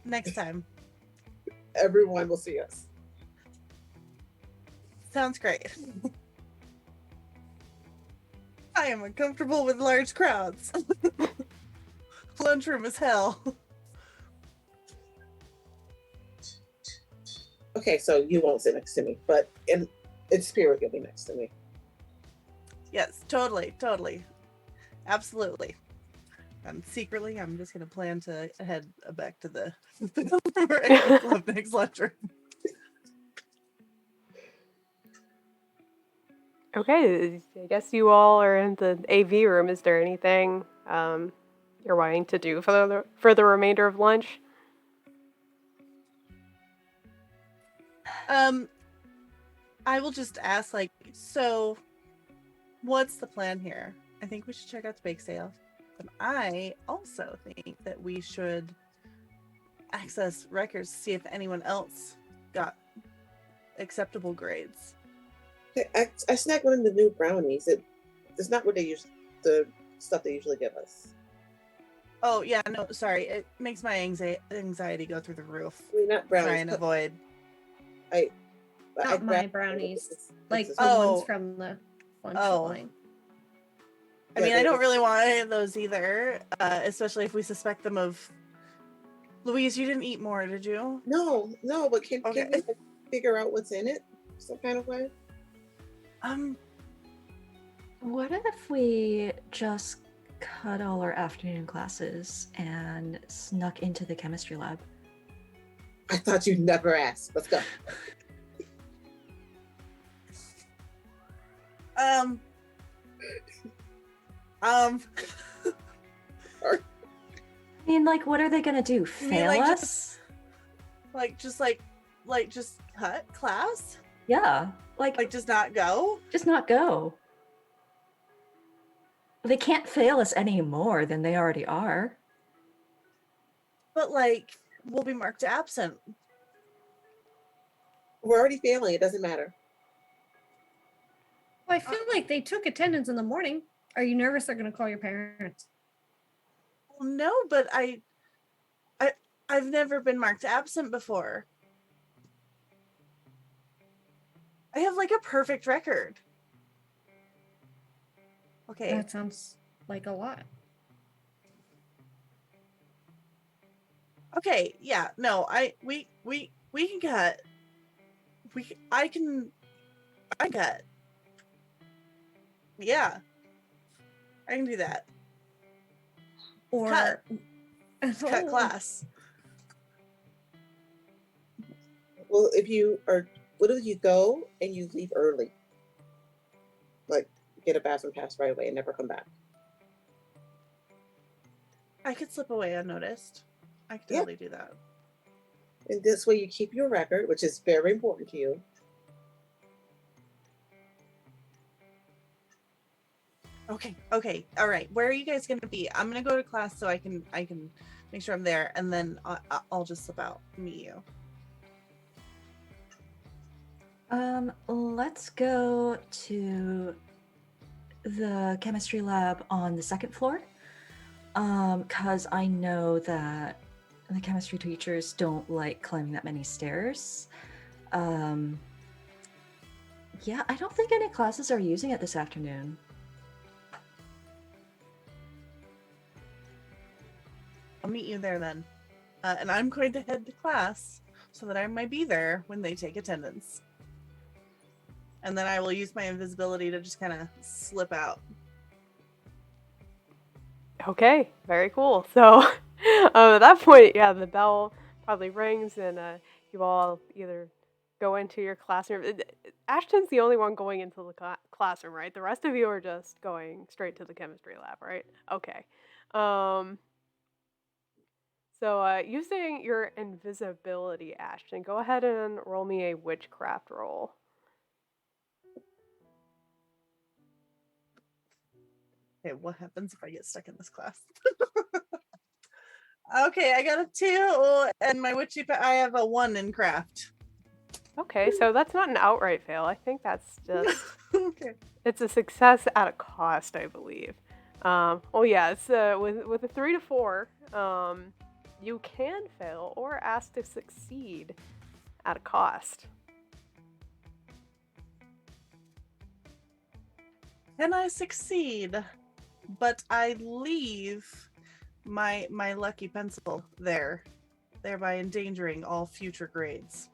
Next time. Everyone will see us. Sounds great. I am uncomfortable with large crowds. Lunchroom is hell. Okay, so you won't sit next to me, but in spirit, you'll be next to me. Yes, totally. Absolutely. And secretly, I'm just going to plan to head back to the club next lunchroom. Okay, I guess you all are in the AV room. Is there anything you're wanting to do for the remainder of lunch? I will just ask, like, so what's the plan here? I think we should check out the bake sale. But I also think that we should access records to see if anyone else got acceptable grades. I snagged one of the new brownies. It's not what they use, the stuff they usually give us. Oh yeah, no, sorry. It makes my anxiety go through the roof. I mean, not brownies. Try and avoid. Not my brownies, like the ones from the lunch line. I mean, I don't really want any of those either, especially if we suspect them of. Louise, you didn't eat more, did you? No, but can we figure out what's in it some kind of way? What if we just cut all our afternoon classes and snuck into the chemistry lab? I thought you'd never ask. Let's go. I mean, like, what are they gonna do? Fail us? Just cut class? Yeah. Like just not go? Just not go. They can't fail us any more than they already are. But like, we'll be marked absent. We're already failing. It doesn't matter. Well, I feel like they took attendance in the morning. Are you nervous they're going to call your parents? Well, no, but I've never been marked absent before. I have like a perfect record. Okay. That sounds like a lot. Okay, yeah, no, we can cut. I cut. Yeah. I can do that. Or Cut class. Well, what if you go and you leave early? Like, get a bathroom pass right away and never come back. I could slip away unnoticed. I could totally do that. And this way you keep your record, which is very important to you. Okay. All right. Where are you guys going to be? I'm going to go to class so I can make sure I'm there, and then I'll just slip out and meet you. Let's go to the chemistry lab on the second floor. Because I know that the chemistry teachers don't like climbing that many stairs. Yeah, I don't think any classes are using it this afternoon. I'll meet you there then. And I'm going to head to class so that I might be there when they take attendance. And then I will use my invisibility to just kind of slip out. Okay, very cool. So at that point, yeah, the bell probably rings and you all either go into your classroom. Ashton's the only one going into the classroom, right? The rest of you are just going straight to the chemistry lab, right? Okay. So using your invisibility, Ashton, go ahead and roll me a witchcraft roll. Okay, what happens if I get stuck in this class? Okay, I got a 2, and my witchy, I have a 1 in craft. Okay, so that's not an outright fail. I think that's just Okay. It's a success at a cost, I believe. Oh yeah, it's with a 3 to 4. You can fail or ask to succeed at a cost. Can I succeed? But I leave my lucky pencil there, thereby endangering all future grades.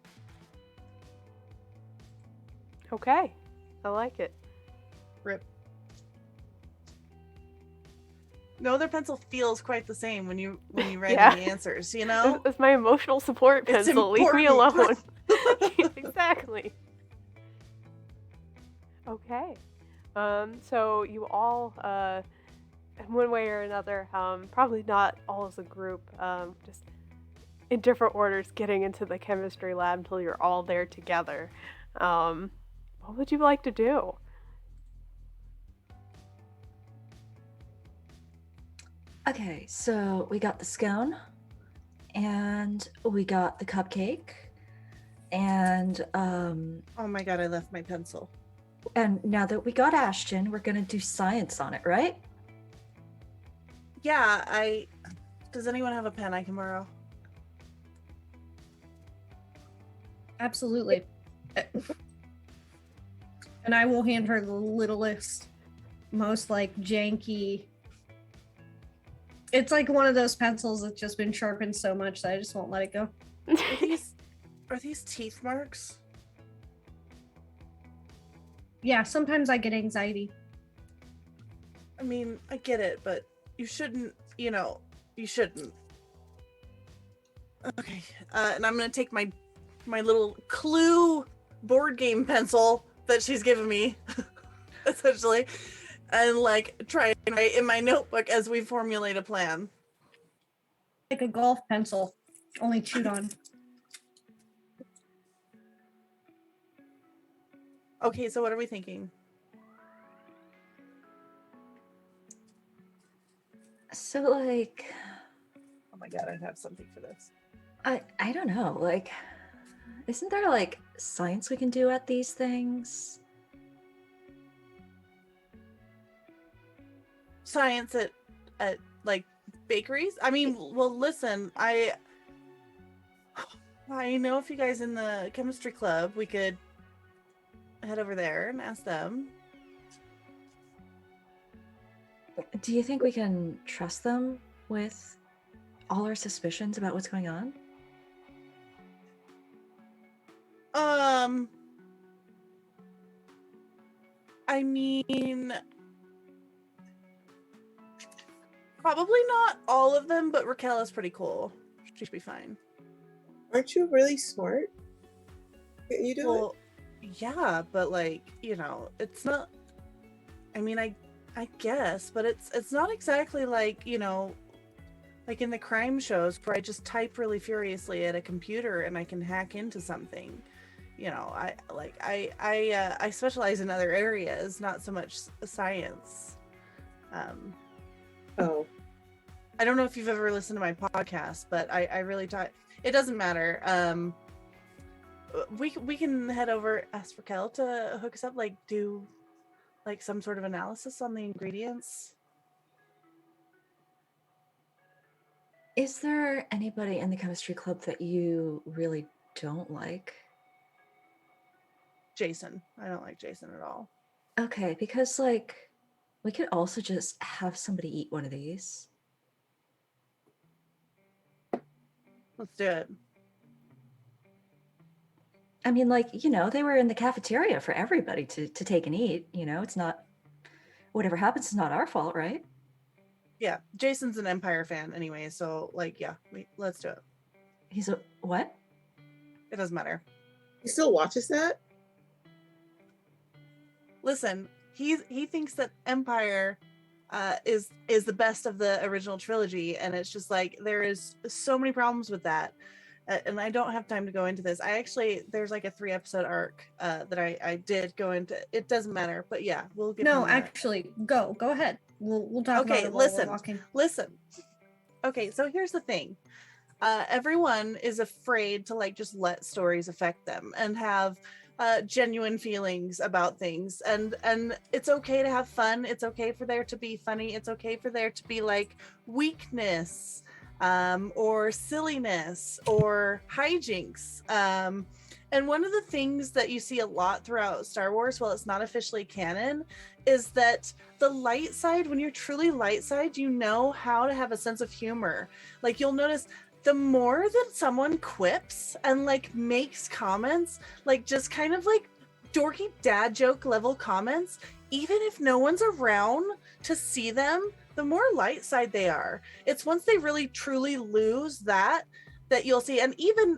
Okay, I like it. Rip. No other pencil feels quite the same when you write Yeah. the answers, you know? It's my emotional support It's pencil. Leave me important. alone. Exactly. Okay. So you all, in one way or another, probably not all as a group, just in different orders, getting into the chemistry lab until you're all there together. What would you like to do? Okay, so we got the scone, and we got the cupcake, and Oh my god, I left my pencil. and now that we got Ashton, we're gonna do science on it, right? Yeah, does anyone have a pen I can borrow? Absolutely. And I will hand her the littlest, most like janky. It's like one of those pencils that's just been sharpened so much that I just won't let it go. Are these teeth marks? Yeah, sometimes I get anxiety. I mean, I get it, but you shouldn't, you shouldn't. Okay, and I'm gonna take my little Clue board game pencil that she's given me, essentially, and like try and write in my notebook as we formulate a plan. Like a golf pencil, only chewed on. Okay, so what are we thinking? So like, Oh my god, I'd have something for this. I don't know, like, isn't there like science we can do at these things? Science at like bakeries? I mean, well, listen, I know if you guys in the chemistry club, we could head over there and ask them. Do you think we can trust them with all our suspicions about what's going on? I mean, probably not all of them, but Raquel is pretty cool. She should be fine. Aren't you really smart? Can you do Well, yeah, but like, you know, it's not. I mean, I guess, but it's not exactly like, you know, like in the crime shows where I just type really furiously at a computer and I can hack into something. You know, I specialize in other areas, not so much science. Oh, I don't know if you've ever listened to my podcast, but I really talk. It doesn't matter. We can head over, ask Raquel to hook us up, like do like some sort of analysis on the ingredients. Is there anybody in the chemistry club that you really don't like? Jason. I don't like Jason at all. Okay, because like we could also just have somebody eat one of these. Let's do it. I mean, like, you know, they were in the cafeteria for everybody to take and eat. You know, it's not, whatever happens is not our fault, right? Yeah, Jason's an Empire fan anyway, so like, yeah, let's do it. He's a what? It doesn't matter. he still watches that? Listen, he thinks that Empire is the best of the original trilogy, and it's just like there is so many problems with that. And I don't have time to go into this. There's like a 3-episode arc that I did go into. It doesn't matter, but yeah, we'll get. No, actually, go ahead. We'll talk about it while we're walking. Listen. Okay, so here's the thing. Everyone is afraid to like just let stories affect them and have genuine feelings about things, and it's okay to have fun. It's okay for there to be funny. It's okay for there to be like weakness. Or silliness or hijinks. And one of the things that you see a lot throughout Star Wars, while it's not officially canon, is that the light side, when you're truly light side, you know how to have a sense of humor. Like you'll notice the more that someone quips and like makes comments, like just kind of like dorky dad joke level comments, even if no one's around to see them, the more light side they are. It's once they really truly lose that you'll see. And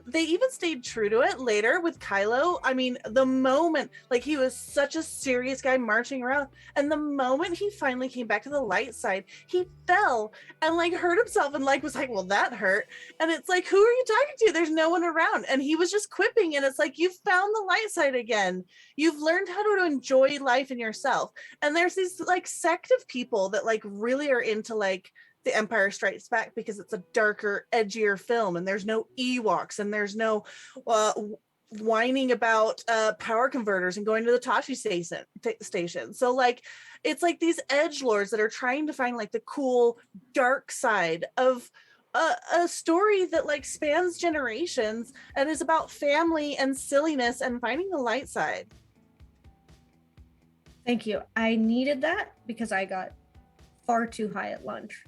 they even stayed true to it later with Kylo. I mean, the moment, like he was such a serious guy marching around, and the moment he finally came back to the light side, he fell and like hurt himself and like was like, well, that hurt. And it's like, who are you talking to? There's no one around. And he was just quipping, and it's like, you've found the light side again. You've learned how to enjoy life in yourself. And there's these like sect of people that like really are into like The Empire Strikes Back because it's a darker, edgier film, and there's no Ewoks, and there's no whining about power converters and going to the Tashi station. So like, it's like these edgelords that are trying to find like the cool dark side of a story that like spans generations and is about family and silliness and finding the light side. Thank you. I needed that because I got far too high at lunch.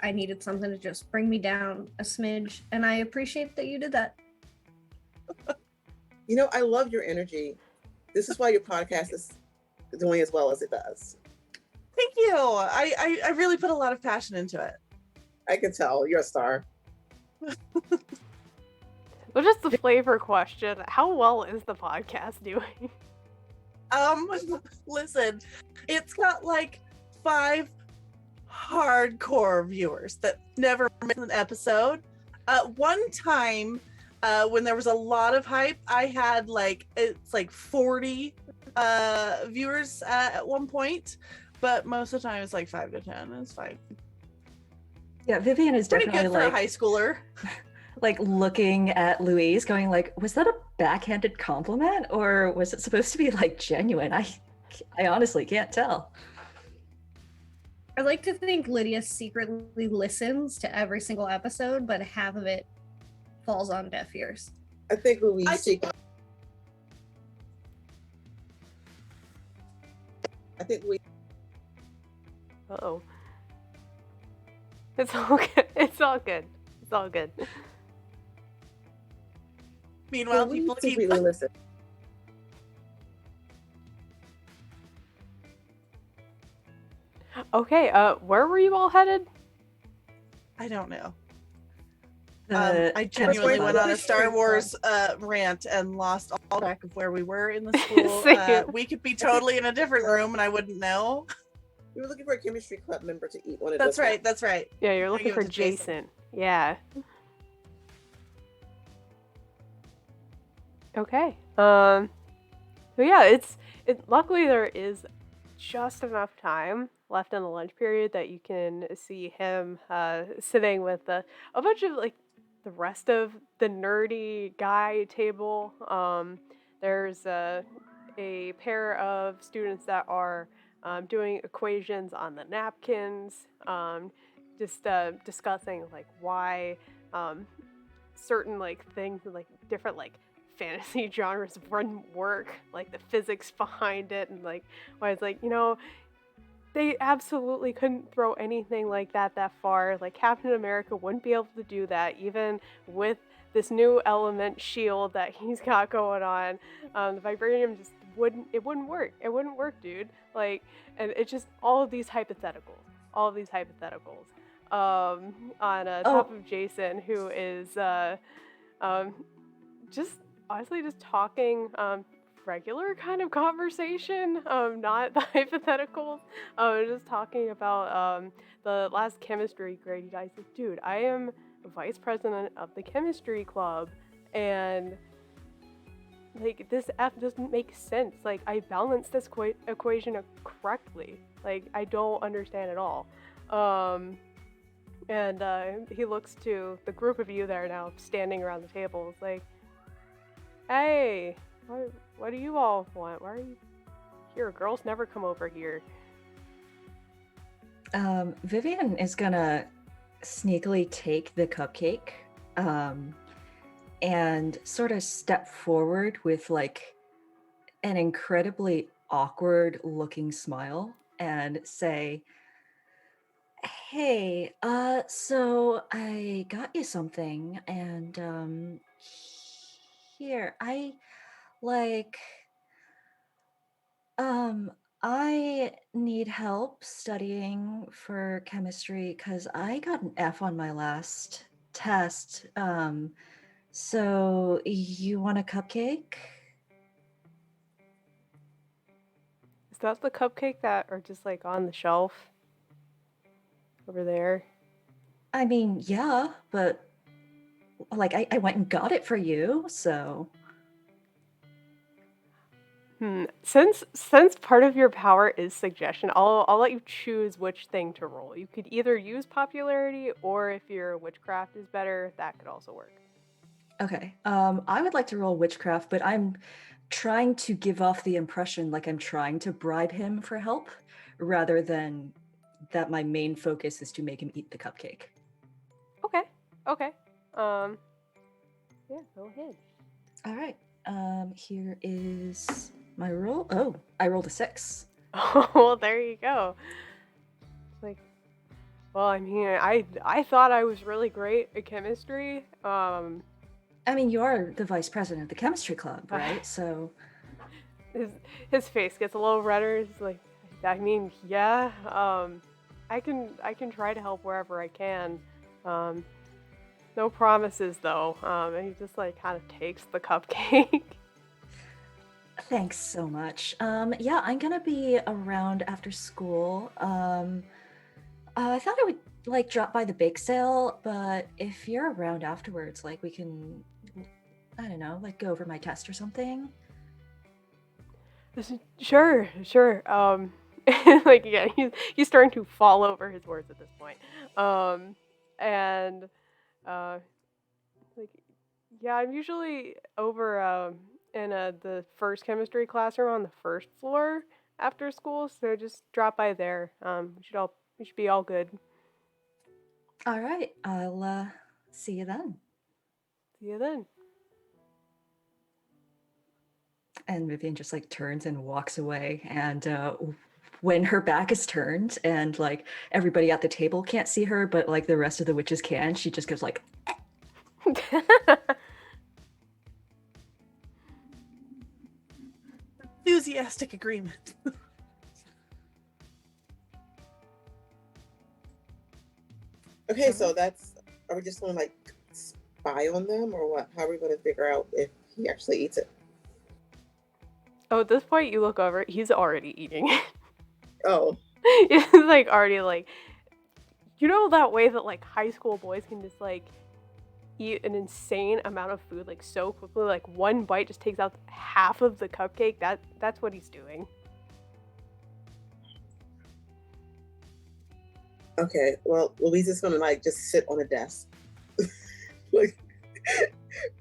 I needed something to just bring me down a smidge, and I appreciate that you did that. You know, I love your energy. This is why your podcast is doing as well as it does. Thank you. I really put a lot of passion into it. I can tell you're a star. Well, just the flavor question. How well is the podcast doing? Listen, it's got like 5 hardcore viewers that never missed an episode. One time, when there was a lot of hype, I had like, it's like 40 viewers at one point, but most of the time it's like 5 to 10. It's fine. Yeah, Vivian is Pretty definitely good for like a high schooler. like looking at Louise going like, was that a backhanded compliment or was it supposed to be like genuine? I honestly can't tell. I like to think Lydia secretly listens to every single episode, but half of it falls on deaf ears. I think Louise. I think we. Uh-oh. It's all good. It's all good. It's all good. Meanwhile, Louise people keep secretly listen. Okay, where were you all headed? I don't know. The I chemistry genuinely went club. on a Star Chemistry Wars rant and lost all track of where we were in the school. Same. We could be totally in a different room and I wouldn't know. We were looking for a chemistry club member to eat one of That's those. right. That's right. Yeah, you're I looking give for it to Jason. Jason. Yeah. Okay. So yeah, luckily there is just enough time left in the lunch period that you can see him sitting with a bunch of like the rest of the nerdy guy table. There's a pair of students that are doing equations on the napkins, just discussing like why certain like things like different like fantasy genres wouldn't work, like the physics behind it, and like why it's like, they absolutely couldn't throw anything like that far. Like Captain America wouldn't be able to do that, even with this new element shield that he's got going on. The vibranium just wouldn't work. It wouldn't work, dude. Like, and it's just all of these hypotheticals, on top Oh, of Jason, who is um, just honestly just talking regular kind of conversation, not the hypotheticals. Just talking about the last chemistry grade. You guys, like, dude, I am vice president of the chemistry club, and like this F doesn't make sense. Like I balanced this equation correctly. Like I don't understand at all. Um, and he looks to the group of you there now standing around the table. It's like, hey, what do you all want? Why are you here? Girls never come over here. Vivian is gonna sneakily take the cupcake and sort of step forward with like an incredibly awkward looking smile and say, hey, so I got you something, and here, like um I need help studying for chemistry because I got an F on my last test. So you want a cupcake? Is that the cupcake that are just like on the shelf over there? I mean, yeah, but like I went and got it for you, so Since part of your power is suggestion, I'll let you choose which thing to roll. You could either use popularity, or if your witchcraft is better, that could also work. okay. I would like to roll witchcraft, but I'm trying to give off the impression like I'm trying to bribe him for help rather than that my main focus is to make him eat the cupcake. Okay. Yeah, go ahead. All right. Here is my roll. Oh, I rolled a 6. Oh, well, there you go. Like, well, I mean, I thought I was really great at chemistry. I mean, you're the vice president of the chemistry club, right? So his face gets a little redder. He's like, I mean, yeah. I can try to help wherever I can. No promises though. And he just like kind of takes the cupcake. thanks so much. Yeah, I'm gonna be around after school. I thought I would like drop by the bake sale, but if you're around afterwards, like we can, I don't know, like go over my test or something. Sure. Like yeah, he's starting to fall over his words at this point. And like yeah, I'm usually over in the first chemistry classroom on the first floor after school, so just drop by there. We should be all good. All right, I'll see you then. See you then. And Vivian just like turns and walks away. And when her back is turned and like everybody at the table can't see her, but like the rest of the witches can, she just goes like, Enthusiastic agreement. Okay, Mhm. so are we just gonna like spy on them or what? How are we gonna figure out if he actually eats it? Oh, at this point, you look over. He's already eating it. Oh, He's like already like, you know that way that like high school boys can just like eat an insane amount of food like so quickly. Like one bite just takes out half of the cupcake. That's what he's doing. okay. Well, Louise is gonna like just sit on a desk, like,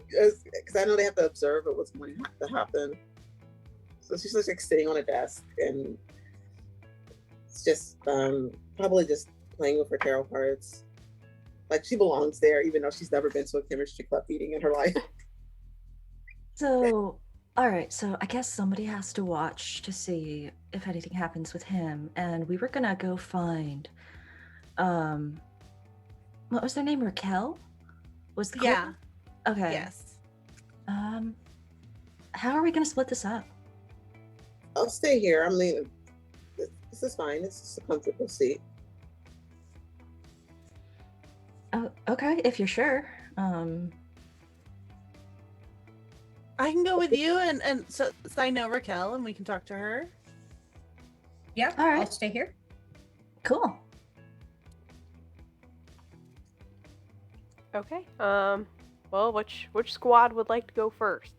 because I know they have to observe what's going to happen. So she's just like sitting on a desk and it's just probably just playing with her tarot cards. Like she belongs there, even though she's never been to a chemistry club meeting in her life. So, all right, so I guess somebody has to watch to see if anything happens with him. And we were gonna go find, um, what was their name? Raquel? Was the Yeah. cult? Okay. Yes. How are we gonna split this up? I'll stay here. I mean, this is fine. It's just a comfortable seat. Oh, okay, if you're sure. I can go with you, and so I know Raquel, and we can talk to her. Yeah, All right. I'll stay here. Cool. Okay. Well, which squad would like to go first?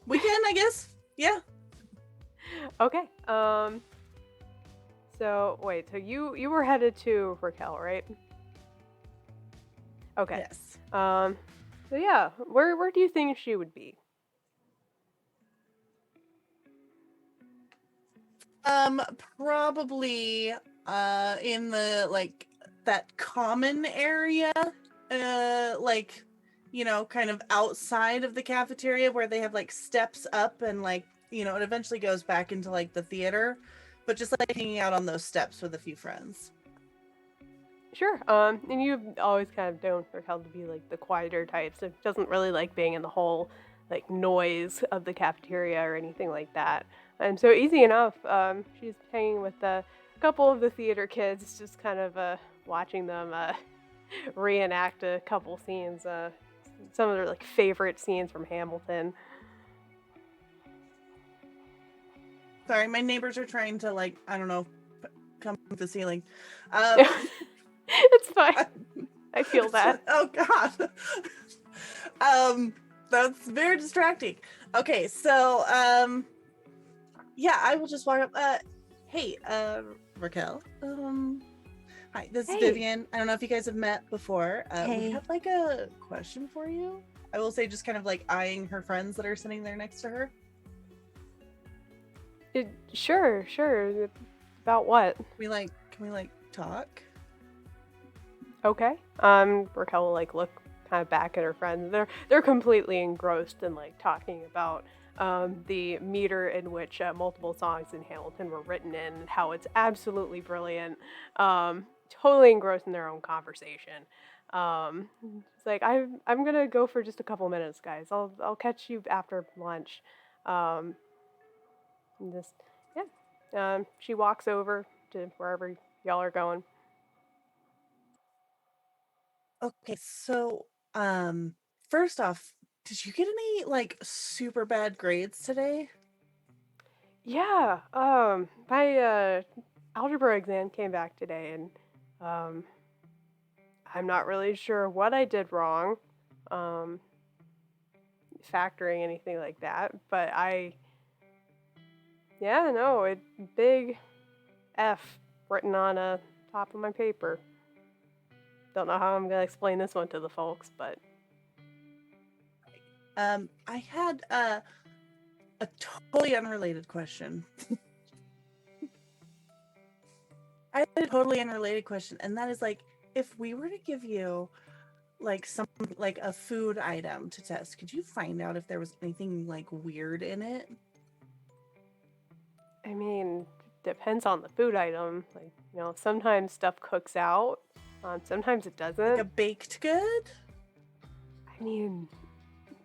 We can, I guess. Yeah. Okay. So wait. So you were headed to Raquel, right? Okay. Yes. So yeah, where do you think she would be? Probably in the like that common area, like, you know, kind of outside of the cafeteria where they have like steps up and like, you know, it eventually goes back into like the theater, but just like hanging out on those steps with a few friends. Sure. And you've always kind of known Raquel to be like the quieter type, so doesn't really like being in the whole like noise of the cafeteria or anything like that. And so easy enough. She's hanging with a couple of the theater kids, just kind of watching them reenact a couple scenes. Some of their like favorite scenes from Hamilton. Sorry, my neighbors are trying to like, I don't know, come to the ceiling. It's fine. I feel that. Oh God. That's very distracting. Okay, so yeah, I will just walk up. Hey, Raquel. Hi, this is Hey. Vivian. I don't know if you guys have met before. Hey. We have like a question for you. I will say, just kind of like eyeing her friends that are sitting there next to her. Sure. About what? Can we like talk? Okay. Raquel will like look kind of back at her friends. They're completely engrossed in like talking about the meter in which multiple songs in Hamilton were written in, and how it's absolutely brilliant. Totally engrossed in their own conversation. It's like I'm gonna go for just a couple minutes, guys. I'll catch you after lunch. And just yeah. She walks over to wherever y'all are going. Okay, so first off, did you get any like super bad grades today? Yeah, my algebra exam came back today, and I'm not really sure what I did wrong, um, factoring anything like that, but yeah, no, it big F written on a top of my paper. Don't know how I'm gonna explain this one to the folks, but I had a totally unrelated question. I had a totally unrelated question, and that is like, if we were to give you like some like a food item to test, could you find out if there was anything like weird in it? I mean, depends on the food item. Like, you know, sometimes stuff cooks out, sometimes it doesn't. Like a baked good? I mean,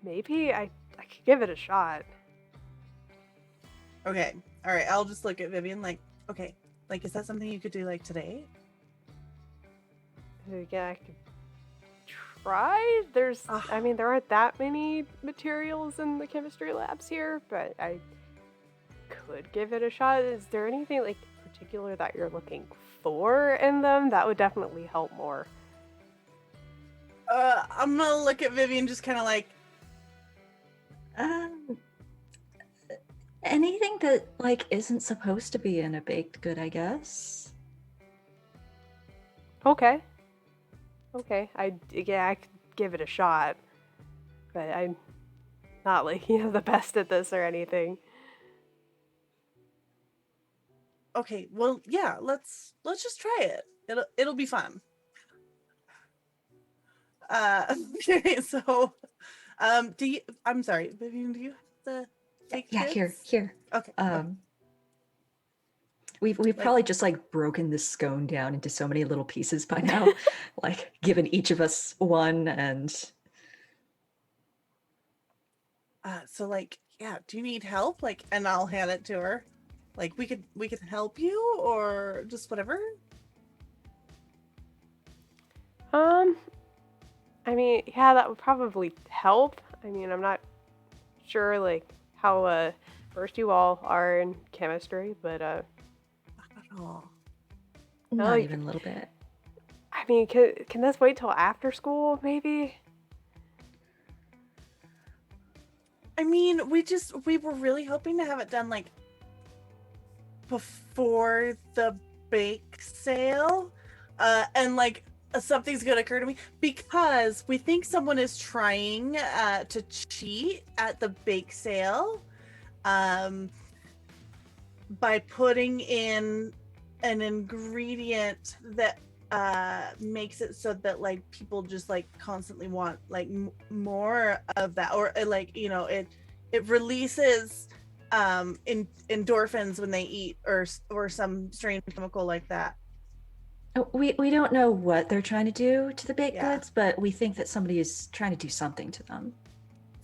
maybe I could give it a shot. Okay. All right, I'll just look at Vivian like, okay, like, is that something you could do like today? Yeah, I could try. There's, Ah. I mean, there aren't that many materials in the chemistry labs here, but I could give it a shot. Is there anything like particular that you're looking for in them? That would definitely help more. I'm gonna look at Vivian just kind of like, Anything that like isn't supposed to be in a baked good, I guess. Okay. I could give it a shot, but I'm not like the best at this or anything. okay, well, yeah, let's just try it. It'll be fun. Okay, so, I'm sorry, Vivian, do you have the fake Yeah, goods? here. Okay. We've probably just like broken this scone down into so many little pieces by now, like given each of us one, and So like, yeah, do you need help? Like, and I'll hand it to her. Like, we could help you or just whatever. I mean, yeah, that would probably help. I mean, I'm not sure like how versed you all are in chemistry, but Not at all. not like- even a little bit. I mean, can this wait till after school, maybe? I mean, we were really hoping to have it done like before the bake sale. And like something's gonna occur to me because we think someone is trying to cheat at the bake sale by putting in an ingredient that makes it so that like people just like constantly want like more of that, or like it releases endorphins when they eat, or some strange chemical like that. We don't know what they're trying to do to the baked Yeah. goods, but we think that somebody is trying to do something to them.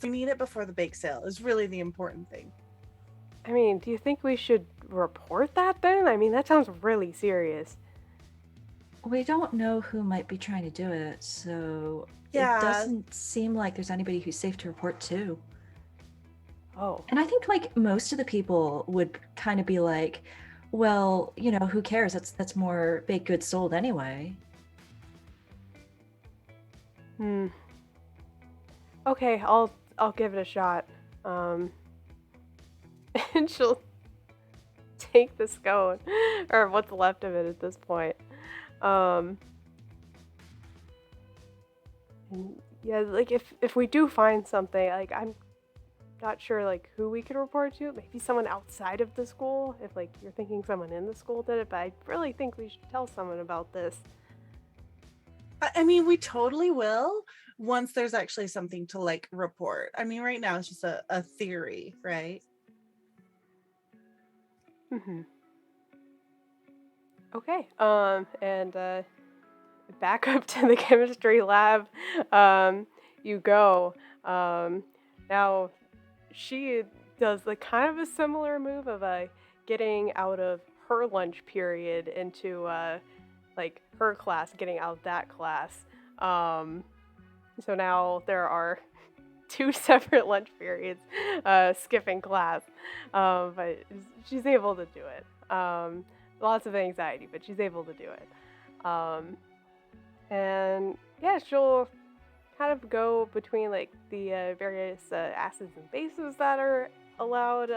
We need it before the bake sale is really the important thing. I mean, do you think we should report that then? I mean, that sounds really serious. We don't know who might be trying to do it, so Yeah. it doesn't seem like there's anybody who's safe to report to. Oh. And I think like most of the people would kind of be like, well, who cares? That's more baked goods sold anyway. Okay, I'll give it a shot. And she'll take the scone, or what's left of it at this point. And yeah, like if we do find something, like I'm not sure like who we could report to. Maybe someone outside of the school, if like you're thinking someone in the school did it, but I really think we should tell someone about this. I mean, we totally will once there's actually something to like report. I mean, right now it's just a theory, right? Okay. And back up to the chemistry lab. You go. Now she does the kind of a similar move of getting out of her lunch period into like her class, getting out of that class. So now there are 2 separate lunch periods, skipping class. But she's able to do it. Lots of anxiety, but she's able to do it. And yeah, she'll kind of go between like the various acids and bases that are allowed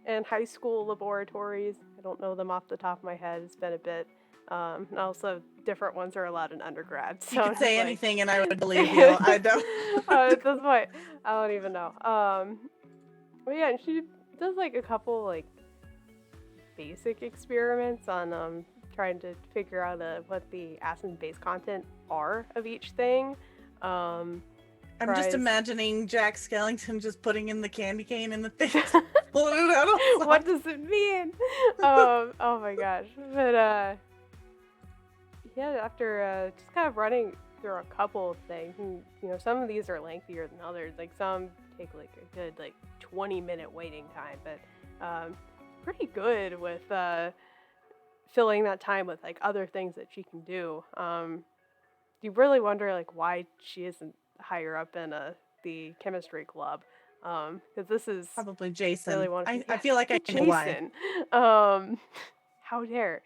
in high school laboratories. I don't know them off the top of my head. It's been a bit. And also different ones are allowed in undergrad. So You could say like, anything and I would believe you. I don't. at this point, I don't even know. But yeah, and she does like a couple like basic experiments on trying to figure out what the acid and base content are of each thing. I'm just tries- imagining Jack Skellington just putting in the candy cane in the thing, pulling it out. What does it mean? Oh my gosh. But yeah, after just kind of running through a couple of things, and some of these are lengthier than others. Like some take like a good like 20-minute waiting time, but pretty good with filling that time with like other things that she can do. You really wonder like why she isn't higher up in the chemistry club, because this is Probably Jason. really one. I feel like I know why. Jason. How dare.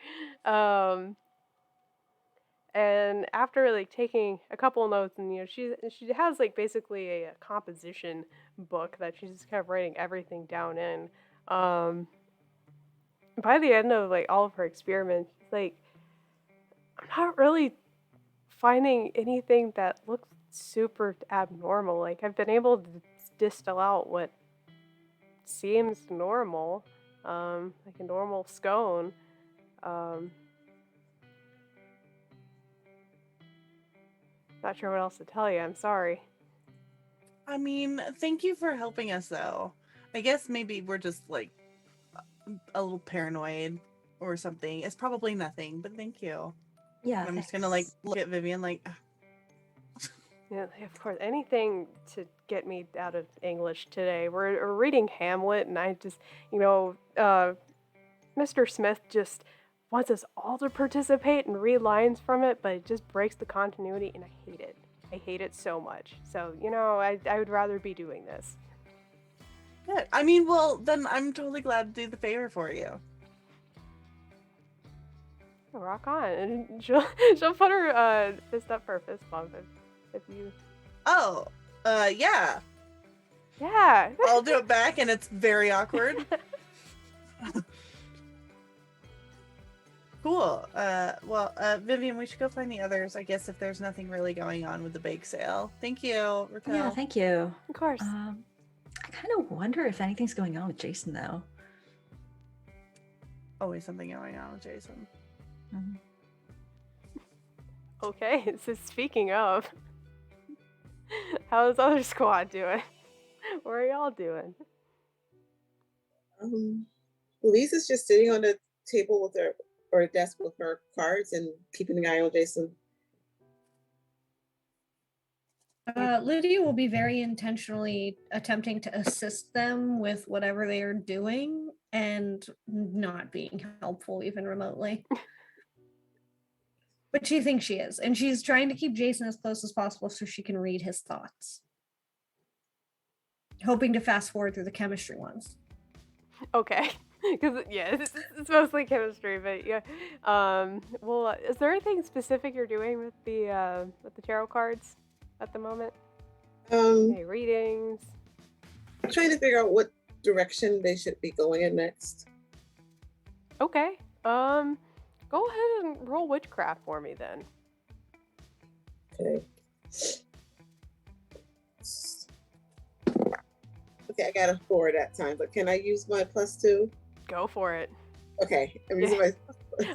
And after like taking a couple of notes, and she has like basically a composition book that she's just kind of writing everything down in. By the end of like all of her experiments, like I'm not really finding anything that looks super abnormal. Like I've been able to distill out what seems normal, like a normal scone. Not sure what else to tell you. I'm sorry. I mean, thank you for helping us, though. I guess maybe we're just like a little paranoid or something. It's probably nothing, but thank you. Yeah, I'm just gonna like look at Vivian like. Yeah, of course. Anything to get me out of English today. We're reading Hamlet, and I just, Mr. Smith just wants us all to participate and read lines from it, but it just breaks the continuity, and I hate it. I hate it so much. So, I would rather be doing this. Good. I mean, well, then I'm totally glad to do the favor for you. Rock on. And she'll put her fist up for a fist bump if you... Oh, yeah. Yeah. I'll do it back, and it's very awkward. Cool. Well, Vivian, we should go find the others, I guess, if there's nothing really going on with the bake sale. Thank you, Raquel. Yeah, thank you. Of course. I kind of wonder if anything's going on with Jason, though. Always something going on with Jason. Mm-hmm. Okay, so speaking of, how's other squad doing? What are y'all doing? Louise is just sitting on the table with her, or desk with her cards and keeping an eye on Jason. Lydia will be very intentionally attempting to assist them with whatever they are doing and not being helpful even remotely. But she thinks she is, and she's trying to keep Jason as close as possible so she can read his thoughts. Hoping to fast forward through the chemistry ones. Okay. Because, yeah, it's mostly chemistry, but yeah. Well, is there anything specific you're doing with the tarot cards at the moment? Any readings? I'm trying to figure out what direction they should be going in next. Okay. Go ahead and roll witchcraft for me then. Okay. Okay, I got a 4 that time, but can I use my +2? Go for it. Okay, I'm using my...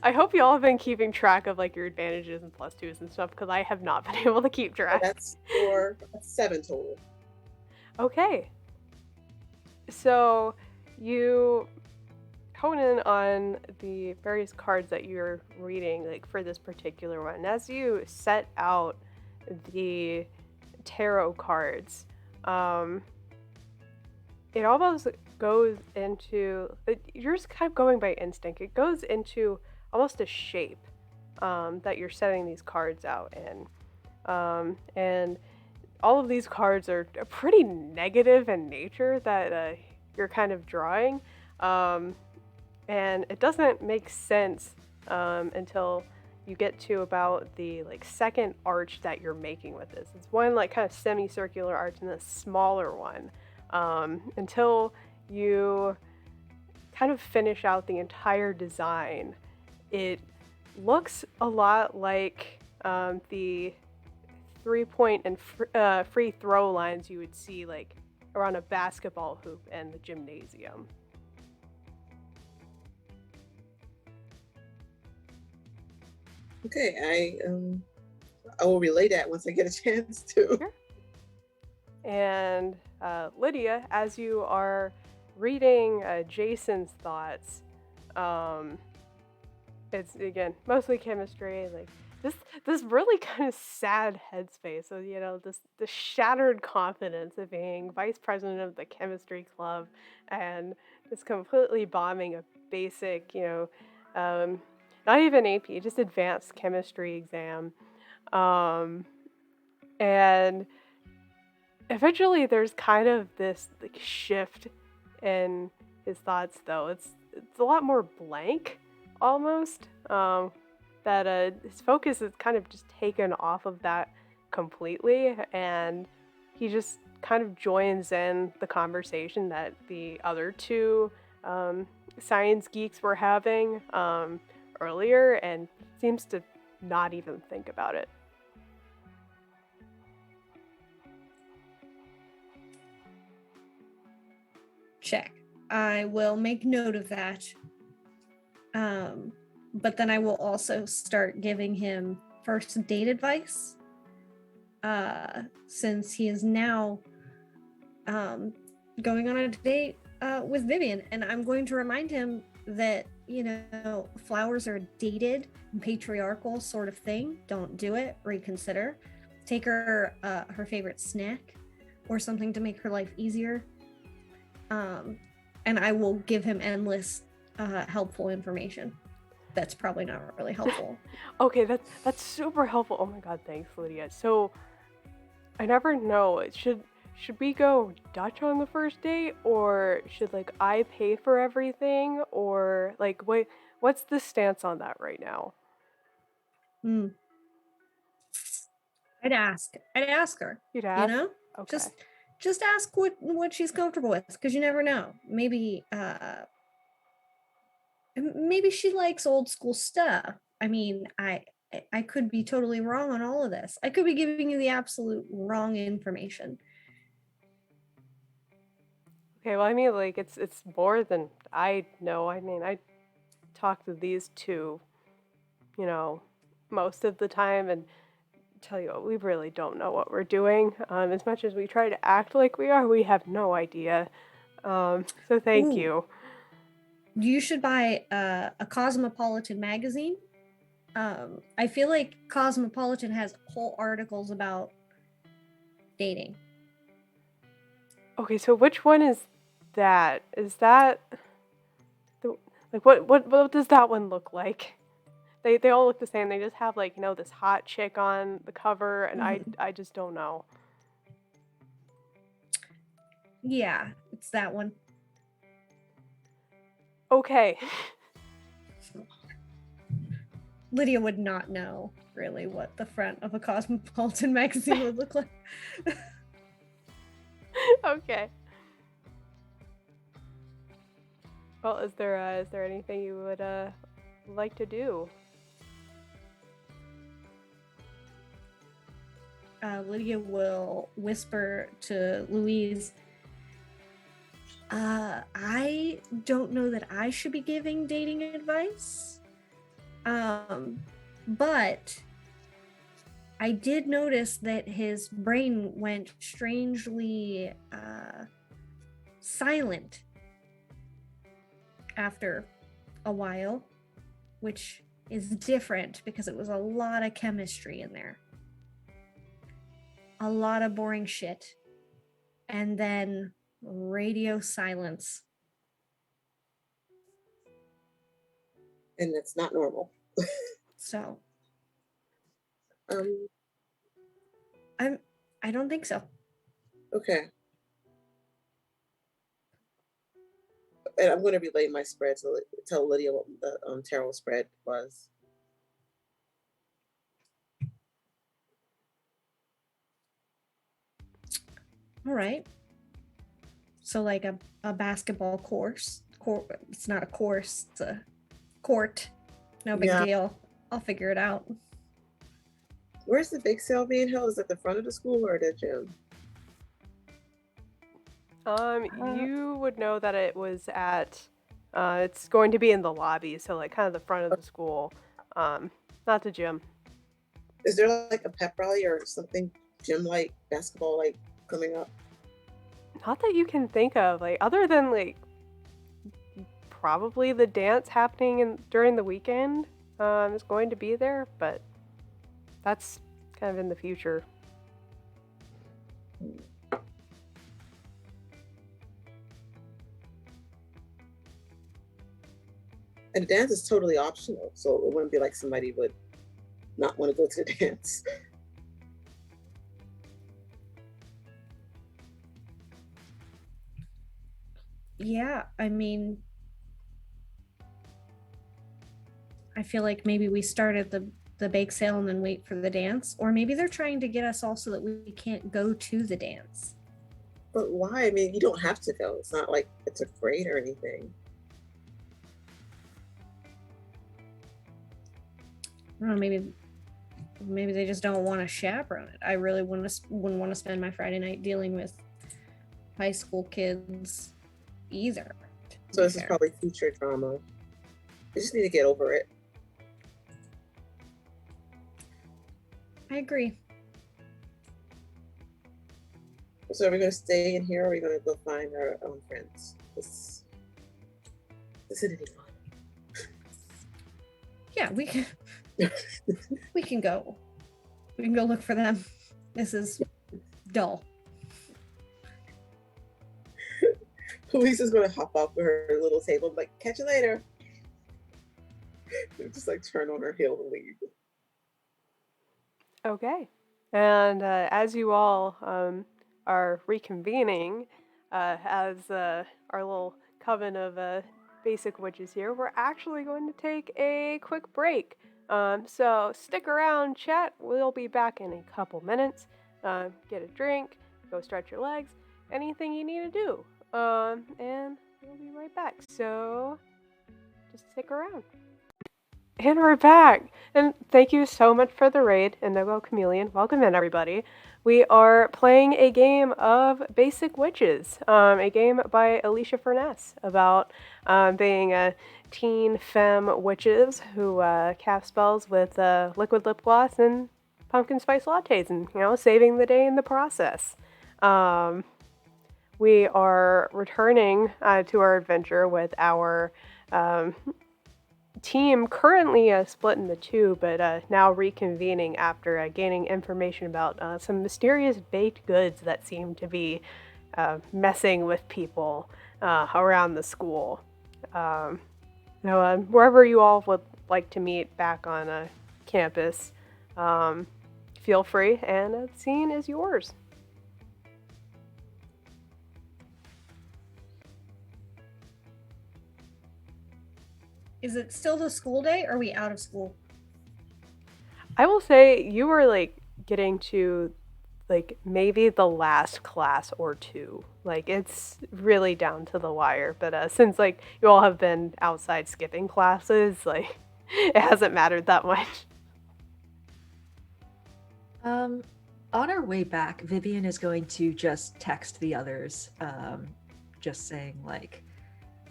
I hope you all have been keeping track of like your advantages and +2s and stuff, because I have not been able to keep track. That's 4, that's 7 total. Okay. So you hone in on the various cards that you're reading, like for this particular one. And as you set out the tarot cards, it almost goes into, you're just kind of going by instinct. It goes into almost a shape that you're setting these cards out in. And all of these cards are pretty negative in nature that you're kind of drawing. And it doesn't make sense until you get to about the like second arch that you're making with this. It's one like kind of semicircular arch and a smaller one. Until you kind of finish out the entire design, it looks a lot like the 3-point and free throw lines you would see like around a basketball hoop in the gymnasium. Okay, I will relay that once I get a chance to. Sure. And Lydia, as you are reading Jason's thoughts, it's again mostly chemistry, like this really kind of sad headspace. So this shattered confidence of being vice president of the chemistry club, and just completely bombing a basic, um, not even AP, just advanced chemistry exam, um, and eventually there's kind of this like shift in his thoughts. Though it's a lot more blank, almost. That his focus is kind of just taken off of that completely, and he just kind of joins in the conversation that the other two science geeks were having earlier, and seems to not even think about it. Check. I will make note of that. But then I will also start giving him first date advice. Since he is now going on a date with Vivian, and I'm going to remind him that flowers are a dated and patriarchal sort of thing. Don't do it. Reconsider. Take her her favorite snack or something to make her life easier. And I will give him endless helpful information. That's probably not really helpful. Okay, that's super helpful. Oh my god, thanks, Lydia. So I never know. Should we go Dutch on the first date, or should like I pay for everything, or like what's the stance on that right now? I'd ask her. You'd ask? Okay. Just ask what she's comfortable with, because you never know. Maybe she likes old school stuff. I mean, I could be totally wrong on all of this. I could be giving you the absolute wrong information. Okay, well, I mean, like, it's more than I know. I mean, I talk to these two, most of the time, and tell you what, we really don't know what we're doing. As much as we try to act like we are, we have no idea. So thank you. You should buy a Cosmopolitan magazine. I feel like Cosmopolitan has whole articles about dating. Okay, so which one is that? Is that what does that one look like? They all look the same. They just have like, this hot chick on the cover, and I just don't know. Yeah, it's that one. Okay. Lydia would not know really what the front of a Cosmopolitan magazine would look like. Okay. Well, is there anything you would like to do? Lydia will whisper to Louise, I don't know that I should be giving dating advice, but I did notice that his brain went strangely silent after a while, which is different because it was a lot of chemistry in there. A lot of boring shit. And then radio silence. And that's not normal. So. I don't think so. Okay. And I'm going to relay my spread to tell Lydia what the tarot spread was. All right. So like a basketball course. It's not a course, it's a court. No big deal. I'll figure it out. Where's the bake sale being held? Is it the front of the school or the gym? You would know that it was at, it's going to be in the lobby, so like kind of the front of the school, not the gym. Is there like a pep rally or something gym-like, basketball-like coming up? Not that you can think of, like, other than like probably the dance happening during the weekend is going to be there, but that's kind of in the future. And the dance is totally optional, so it wouldn't be like somebody would not want to go to the dance. Yeah, I mean, I feel like maybe we started the bake sale and then wait for the dance, or maybe they're trying to get us all so that we can't go to the dance. But why? I mean, you don't have to go. It's not like it's a grade or anything. I don't know, maybe they just don't want to chaperone it. I really wouldn't want to spend my Friday night dealing with high school kids either. So this is probably future drama. You just need to get over it. I agree. So are we going to stay in here, or are we going to go find our own friends? This isn't any fun. Yeah, we can. We can go. We can go look for them. This is dull. Police is going to hop off of her little table, like, catch you later. Just like turn on her heel and leave. Okay. And as you all are reconvening, as our little coven of basic witches here, we're actually going to take a quick break. So stick around, chat. We'll be back in a couple minutes. Get a drink, go stretch your legs, anything you need to do. And we'll be right back. So just stick around. And we're back! And thank you so much for the raid, Indigo Chameleon. Welcome in, everybody. We are playing a game of Basic Witches, a game by Alicia Furness about being teen femme witches who cast spells with liquid lip gloss and pumpkin spice lattes and, saving the day in the process. We are returning to our adventure with our team currently split into two, but now reconvening after gaining information about some mysterious baked goods that seem to be messing with people around the school. Wherever you all would like to meet back on campus, feel free, and the scene is yours. Is it still the school day, or are we out of school? I will say you were getting to maybe the last class or two. It's really down to the wire. But since you all have been outside skipping classes, it hasn't mattered that much. On our way back, Vivian is going to just text the others, just saying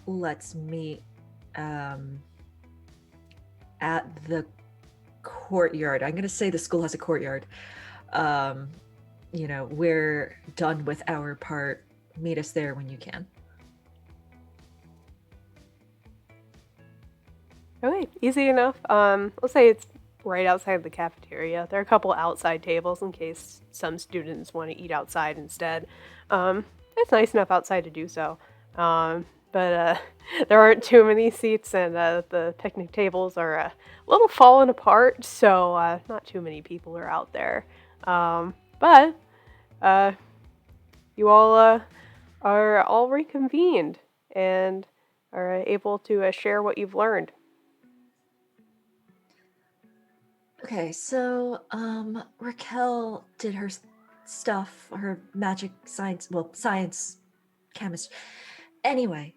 let's meet at the courtyard. I'm going to say the school has a courtyard. We're done with our part. Meet us there when you can. Okay, easy enough. Let's say it's right outside the cafeteria. There are a couple outside tables in case some students want to eat outside instead. It's nice enough outside to do so. But there aren't too many seats, and the picnic tables are a little fallen apart, so not too many people are out there. But you all are all reconvened and are able to share what you've learned. Okay, so Raquel did her stuff, her magic science, chemistry. Anyway,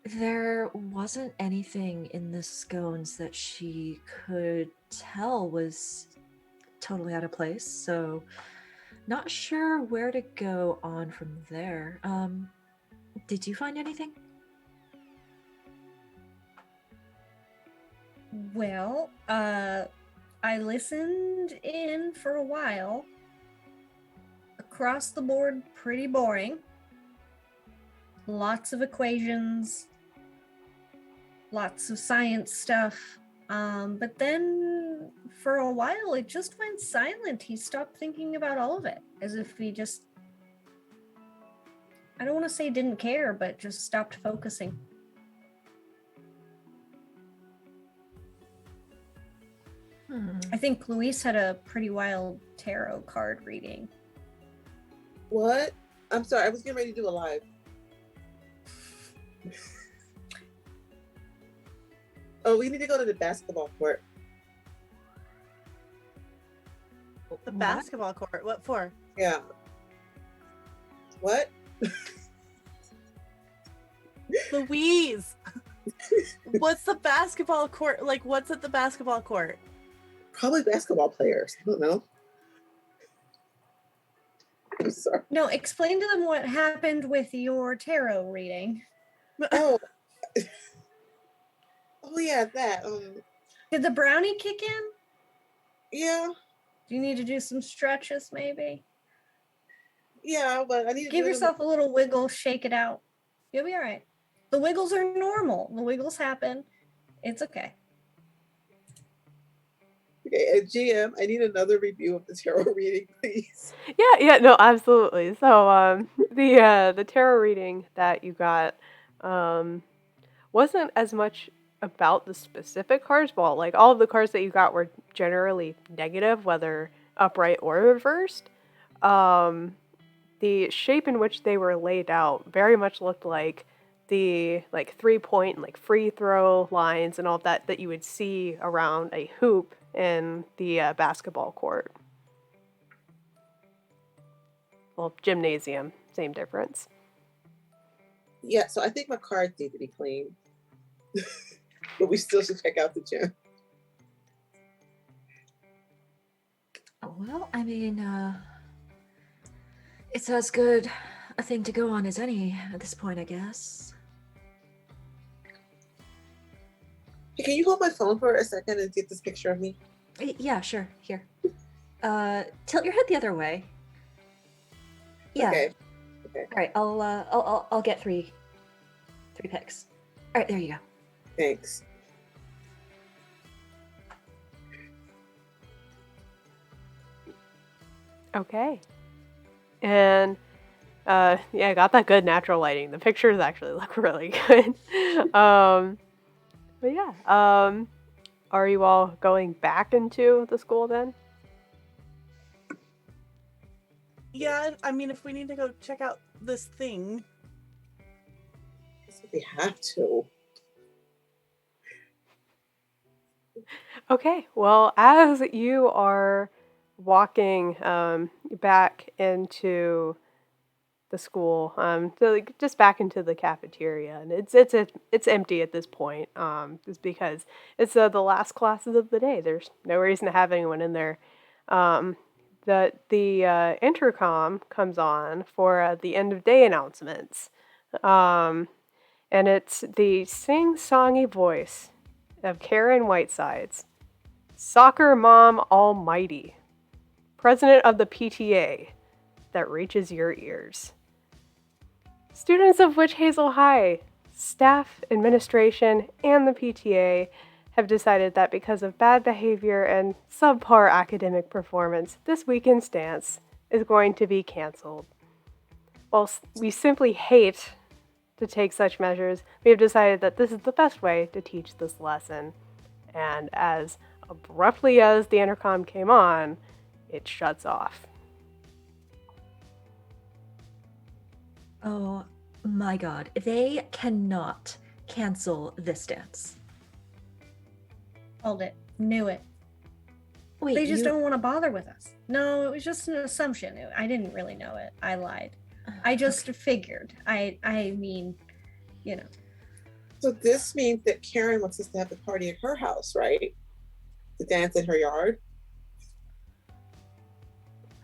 there wasn't anything in the scones that she could tell was totally out of place, so not sure where to go on from there. Did you find anything? Well, I listened in for a while. Across the board, pretty boring. Lots of equations, lots of science stuff. But then then for a while, it just went silent. He stopped thinking about all of it, as if he just, I don't want to say didn't care, but just stopped focusing. I think Luis had a pretty wild tarot card reading. What? I'm sorry, I was getting ready to do a live. Oh, we need to go to the basketball court. The basketball court. What for? Yeah. What? Louise! What's the basketball court? Like, what's at the basketball court? Probably basketball players. I don't know. I'm sorry. No, explain to them what happened with your tarot reading. Oh. Oh yeah, that. Did the brownie kick in? Yeah. Do you need to do some stretches, maybe? Yeah, but I need to Give yourself a little wiggle, shake it out. You'll be all right. The wiggles are normal. The wiggles happen. It's okay. Okay, GM, I need another review of the tarot reading, please. Yeah, no, absolutely. So, the tarot reading that you got, wasn't as much about the specific cards. Well, like all of the cards that you got were generally negative, whether upright or reversed. The shape in which they were laid out very much looked like the 3-point and free throw lines and all of that you would see around a hoop in the basketball court. Well, gymnasium, same difference. Yeah, so I think my cards need to be cleaned. But we still should check out the gym. Well, I mean, it's as good a thing to go on as any at this point, I guess. Hey, can you hold my phone for a second and get this picture of me? Yeah, sure. Here. Tilt your head the other way. Yeah. Okay. All right. I'll get three pics. All right. There you go. Thanks. Okay. And yeah, got that good natural lighting. The pictures actually look really good. But yeah, are you all going back into the school then? Yeah, I mean, if we need to go check out this thing. I guess we have to. Okay, well, as you are walking back into the school, so just back into the cafeteria, and it's empty at this point, just because it's the last classes of the day. There's no reason to have anyone in there. The intercom comes on for the end of day announcements, and it's the sing-songy voice of Karen Whitesides, soccer mom almighty, president of the PTA, that reaches your ears. Students of Witch Hazel High, staff, administration, and the PTA have decided that because of bad behavior and subpar academic performance, this weekend's dance is going to be canceled. While we simply hate to take such measures, we have decided that this is the best way to teach this lesson. And as abruptly as the intercom came on, it shuts off. Oh my god, they cannot cancel this dance. Hold it. Knew it. Wait, They just don't want to bother with us. No, it was just an assumption. I didn't really know it. I lied. I just figured. I mean, you know. So this means that Karen wants us to have the party at her house, right? To dance in her yard?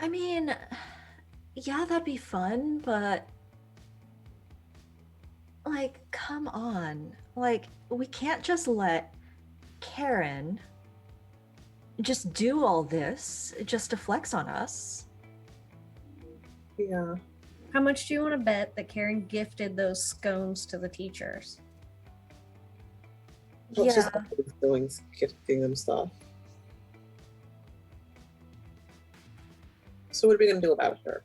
I mean, yeah, that'd be fun, but like, come on. Like, we can't just let Karen just do all this just to flex on us. Yeah. How much do you want to bet that Karen gifted those scones to the teachers? Well, she's Yeah. always doing gifting them stuff. So what are we gonna do about her?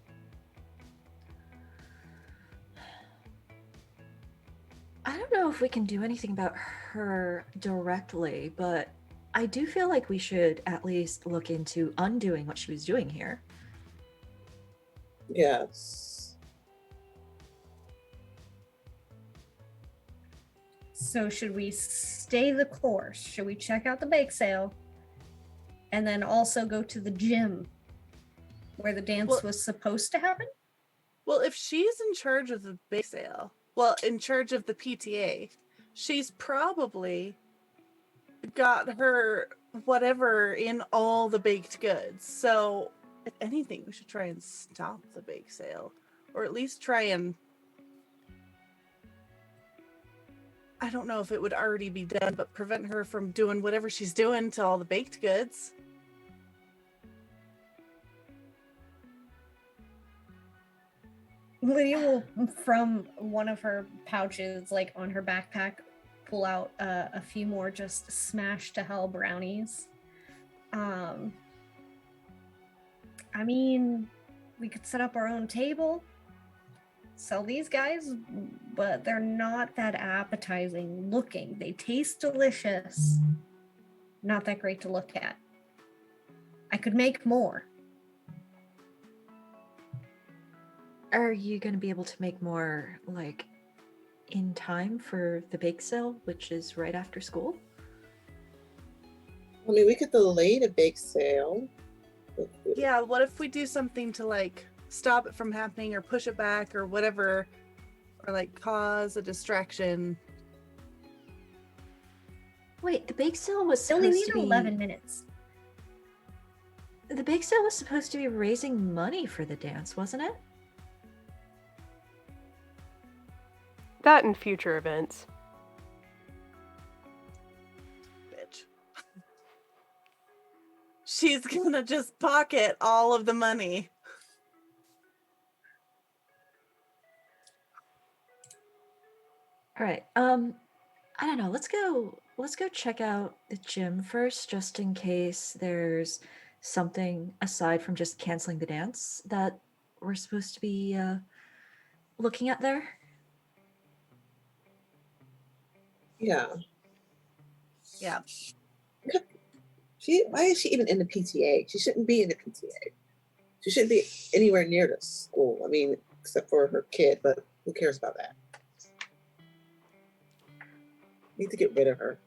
I don't know if we can do anything about her directly, but I do feel like we should at least look into undoing what she was doing here. Yes. So should we stay the course? Should we check out the bake sale? And then also go to the gym where the dance was supposed to happen? Well, if she's in charge of the bake sale, well, in charge of the PTA, she's probably got her whatever in all the baked goods. So, if anything, we should try and stop the bake sale. Or at least try and... I don't know if it would already be done, but prevent her from doing whatever she's doing to all the baked goods. Lydia will, from one of her pouches, like on her backpack, pull out a few more just smashed to hell brownies. I mean, we could set up our own table, sell these guys, but they're not that appetizing looking. They taste delicious, not that great to look at. I could make more. Are you going to be able to make more, like, in time for the bake sale, which is right after school? I mean, we could delay the bake sale. Yeah, what if we do something to, like, stop it from happening or push it back or whatever, or, like, cause a distraction? Wait, the bake sale was They only supposed need to be... 11 minutes. The bake sale was supposed to be raising money for the dance, wasn't it? That and future events. Bitch. She's gonna just pocket all of the money. All right. I don't know. Let's go check out the gym first, just in case there's something aside from just canceling the dance that we're supposed to be looking at there. Yeah. Yeah. Why is she even in the PTA? She shouldn't be in the PTA. She shouldn't be anywhere near the school. I mean, except for her kid, but who cares about that? Need to get rid of her.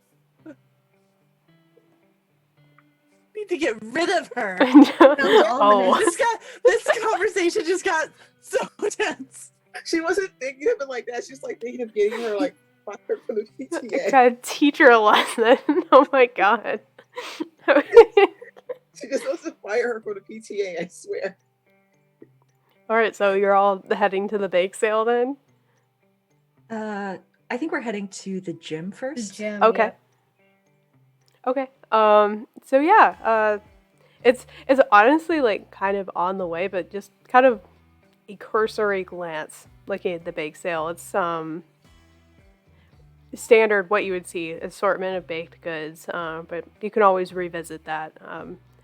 Need to get rid of her. Oh. This conversation just got so tense. She wasn't thinking of it like that. She's like thinking of getting her like fired from the PTA. Gotta teach her a lesson. Oh my god. She just wants to fire her from the PTA, I swear. Alright, so you're all heading to the bake sale then? I think we're heading to the gym first. The gym, Okay. yeah. Okay. So yeah, it's honestly like kind of on the way, but just kind of a cursory glance looking at the bake sale. It's standard what you would see, assortment of baked goods, but you can always revisit that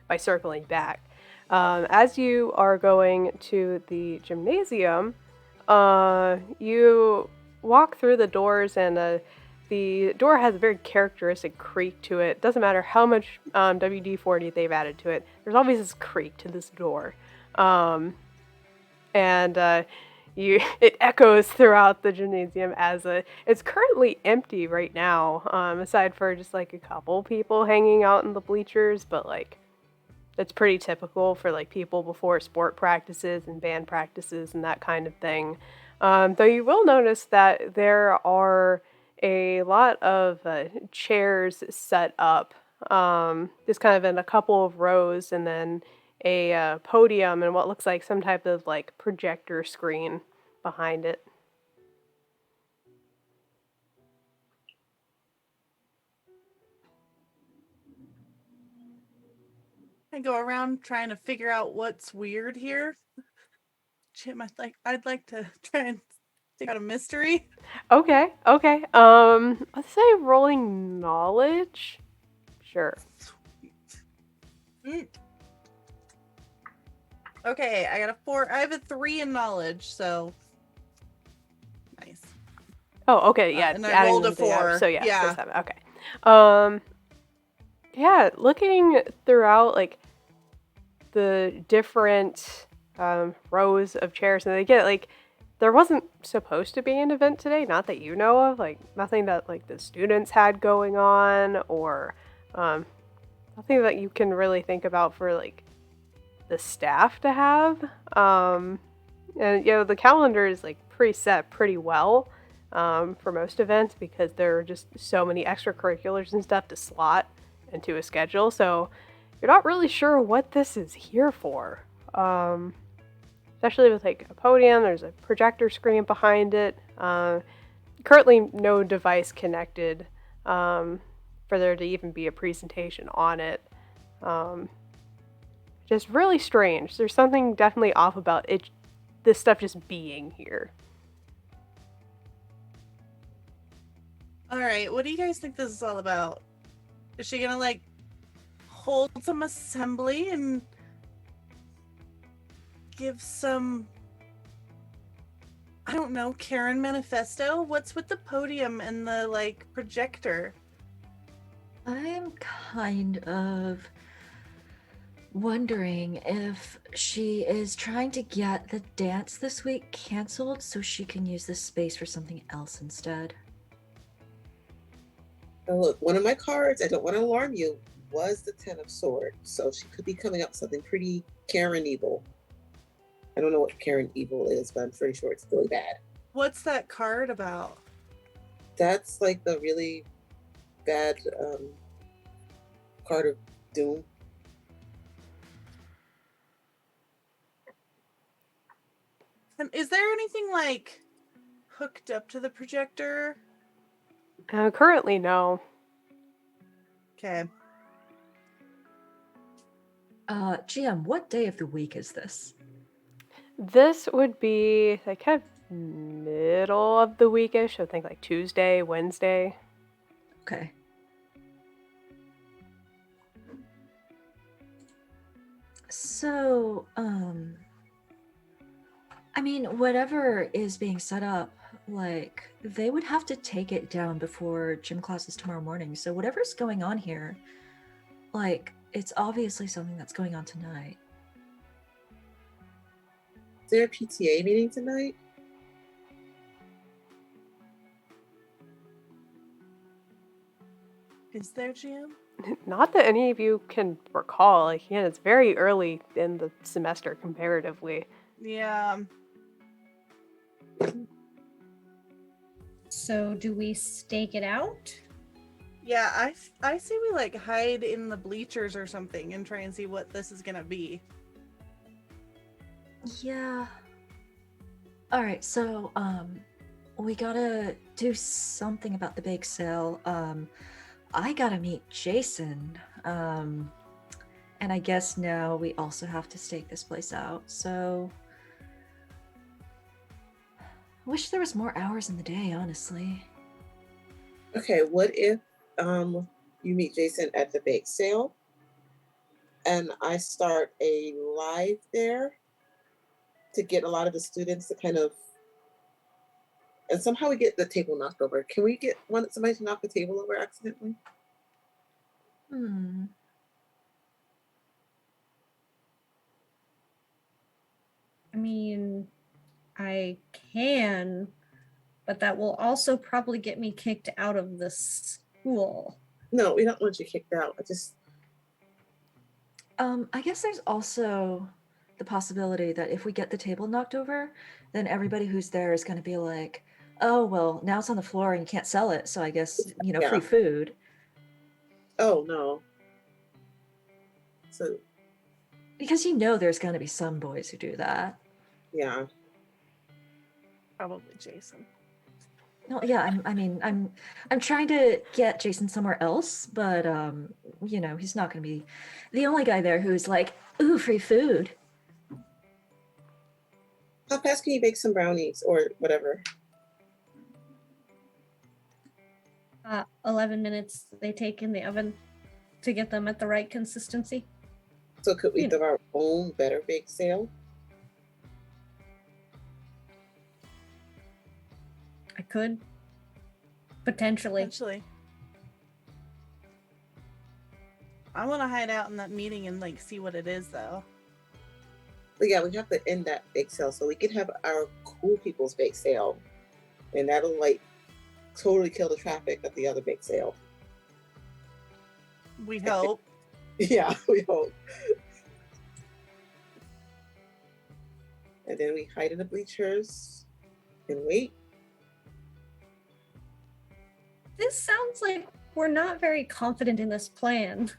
by circling back. As you are going to the gymnasium, you walk through the doors, and the door has a very characteristic creak to it. Doesn't matter how much WD-40 they've added to it, there's always this creak to this door. It echoes throughout the gymnasium as it's currently empty right now, aside for just like a couple people hanging out in the bleachers, but like that's pretty typical for like people before sport practices and band practices and that kind of thing. Though you will notice that there are a lot of chairs set up, just kind of in a couple of rows, and then a podium and what looks like some type of like projector screen behind it. I go around trying to figure out what's weird here. Jim, I'd like to try and figure out a mystery. Okay. Let's say rolling knowledge. Sure. Sweet. Okay, I got a 4. I have a 3 in knowledge, so nice. Oh, okay, yeah. And I adding rolled a them together. 4. So yeah, Yeah. so 7. Okay. Yeah, looking throughout like the different rows of chairs, and they get like there wasn't supposed to be an event today, not that you know of, like nothing that like the students had going on, or nothing that you can really think about for like the staff to have. And the calendar is like preset pretty well for most events because there are just so many extracurriculars and stuff to slot into a schedule. So you're not really sure what this is here for. Especially with like a podium, there's a projector screen behind it. Currently, no device connected for there to even be a presentation on it. Just really strange. There's something definitely off about it. This stuff just being here. All right, what do you guys think this is all about? Is she gonna like hold some assembly and give some, I don't know, Karen manifesto? What's with the podium and the like projector? I'm kind of wondering if she is trying to get the dance this week canceled so she can use this space for something else instead. Oh, look, one of my cards, I don't want to alarm you, was the 10 of Swords. So she could be coming up with something pretty Karen evil. I don't know what Karen evil is, but I'm pretty sure it's really bad. What's that card about? That's like the really bad card of doom. And is there anything like hooked up to the projector? Currently, no. Okay. GM, what day of the week is this? This would be like kind of middle of the weekish. I think like Tuesday, Wednesday. Okay. So, I mean, whatever is being set up, like, they would have to take it down before gym classes tomorrow morning. So whatever's going on here, like, it's obviously something that's going on tonight. Is there a PTA meeting tonight? Is there, GM? Not that any of you can recall. Like, yeah, it's very early in the semester comparatively. Yeah. So do we stake it out? Yeah, I say we like hide in the bleachers or something and try and see what this is gonna be. Yeah. All right, so we gotta do something about the bake sale. I gotta meet Jason. And I guess now we also have to stake this place out. So I wish there was more hours in the day, honestly. Okay, what if you meet Jason at the bake sale and I start a live there to get a lot of the students to kind of, and somehow we get the table knocked over. Can we get somebody to knock the table over accidentally? I mean, I can, but that will also probably get me kicked out of the school. No, we don't want you kicked out. I guess there's also the possibility that if we get the table knocked over, then everybody who's there is going to be like, oh, well, now it's on the floor and you can't sell it. So I guess, Yeah. free food. Oh, no. So, Because there's going to be some boys who do that. yeah. Probably Jason. No, yeah, I'm trying to get Jason somewhere else, but he's not going to be the only guy there who's like, ooh, free food. How fast can you bake some brownies or whatever? 11 minutes they take in the oven to get them at the right consistency. So could we do our own better bake sale? I could. Potentially. I want to hide out in that meeting and like see what it is, though. But yeah, we have to end that bake sale so we can have our cool people's bake sale, and that'll like totally kill the traffic at the other bake sale. We hope. Yeah, we hope. And then we hide in the bleachers and wait. This sounds like we're not very confident in this plan.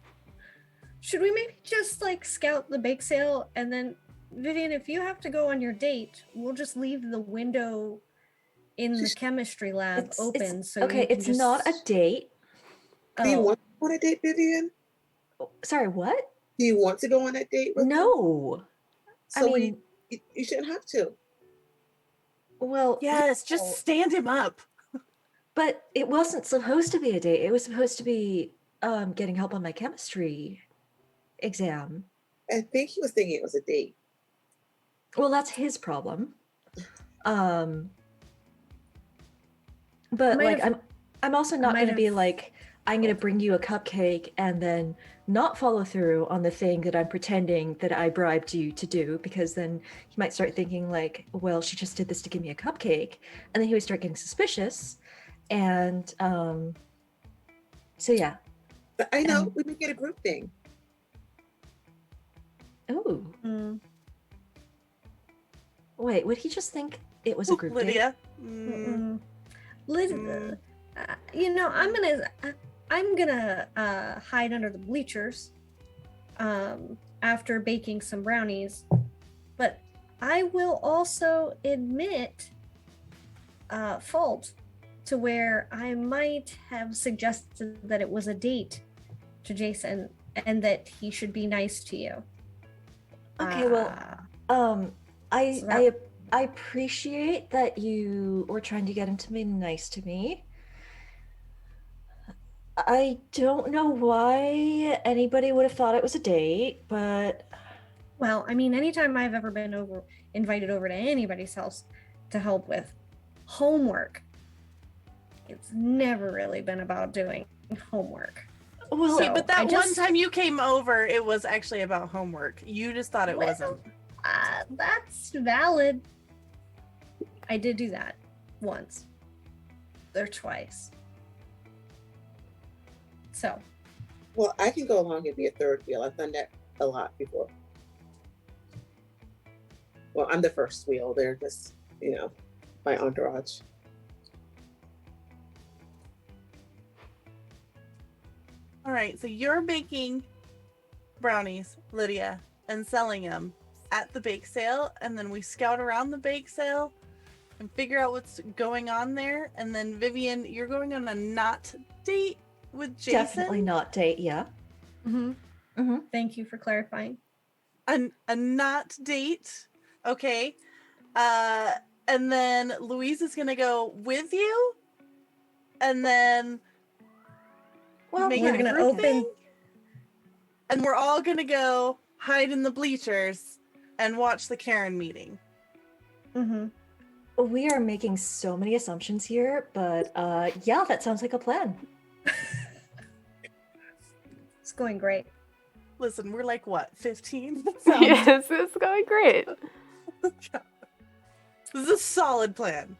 Should we maybe just like scout the bake sale, and then Vivian, if you have to go on your date, we'll just leave the window in the chemistry lab open. So okay, it's not a date. Do you want to go on a date, Vivian? Sorry, what? Do you want to go on that date with No. So I mean, you shouldn't have to. Well, yes, just stand him up. But it wasn't supposed to be a date. It was supposed to be getting help on my chemistry exam. I think he was thinking it was a date. Well, that's his problem. But like I'm also not going to be like, I'm going to bring you a cupcake and then not follow through on the thing that I'm pretending that I bribed you to do, because then he might start thinking like, well, she just did this to give me a cupcake, and then he would start getting suspicious. And so yeah. I know, we make it a group thing. Oh. Wait, would he just think it was a group Lydia? Lydia, you know, I'm gonna hide under the bleachers after baking some brownies, but I will also admit fault to where I might have suggested that it was a date to Jason and that he should be nice to you. Okay, well, I appreciate that you were trying to get him to be nice to me. I don't know why anybody would have thought it was a date, but... Well, I mean, anytime I've ever been invited over to anybody's house to help with homework, it's never really been about doing homework. Well, so, but that one time you came over, it was actually about homework. You just thought it wasn't. That's valid. I did do that once or twice. So. Well, I can go along and be a third wheel. I've done that a lot before. Well, I'm the first wheel. They're just, you know, my entourage. All right, so you're baking brownies, Lydia, and selling them at the bake sale, and then we scout around the bake sale and figure out what's going on there. And then Vivian, you're going on a not date with Jason? Definitely not date, yeah. Thank you for clarifying. A not date, okay. And then Louise is gonna go with you, and then we're gonna open, and we're all gonna go hide in the bleachers and watch the Karen meeting. We are making so many assumptions here, but yeah, that sounds like a plan. It's going great. Listen, we're like what, 15? Yes, it's going great. This is a solid plan.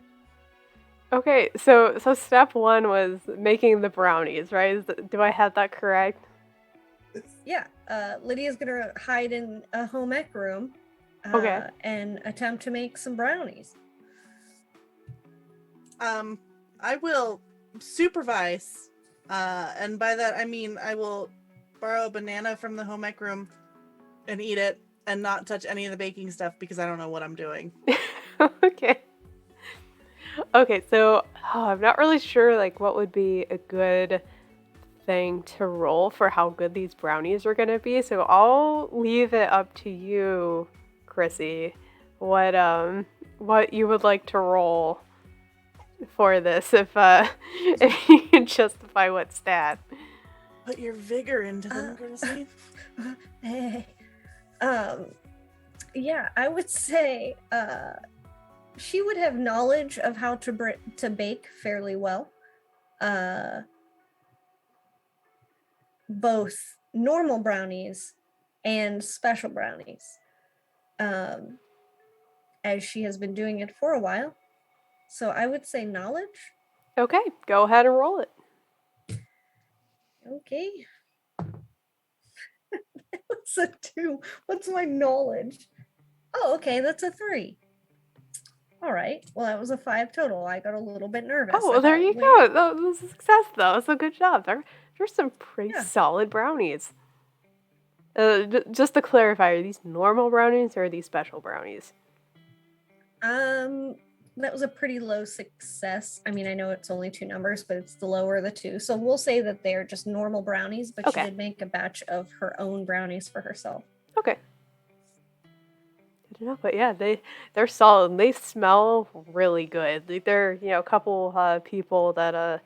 Okay, so step one was making the brownies, right? Do I have that correct? Yeah, Lydia's gonna hide in a home ec room and attempt to make some brownies. I will supervise, and by that I mean I will borrow a banana from the home ec room and eat it and not touch any of the baking stuff because I don't know what I'm doing. Okay, so I'm not really sure like what would be a good thing to roll for how good these brownies are gonna be. So I'll leave it up to you, Chrissy, what you would like to roll for this, if you can justify what stat. Put your vigor into them, Chrissy. Yeah, I would say she would have knowledge of how to bake fairly well. Both normal brownies and special brownies. As she has been doing it for a while. So I would say knowledge. Okay, go ahead and roll it. Okay. That's a 2. What's my knowledge? Oh, okay, that's a 3. All right. Well, that was a 5 total. I got a little bit nervous. Oh, well, there you go. That was a success, though. So good job. There's some pretty solid brownies. Just to clarify, are these normal brownies or are these special brownies? That was a pretty low success. I mean, I know it's only 2 numbers, but it's the lower of the 2. So we'll say that they're just normal brownies, but she did make a batch of her own brownies for herself. Okay. I don't know, but yeah, they're solid. They smell really good. Like, they're, a couple people that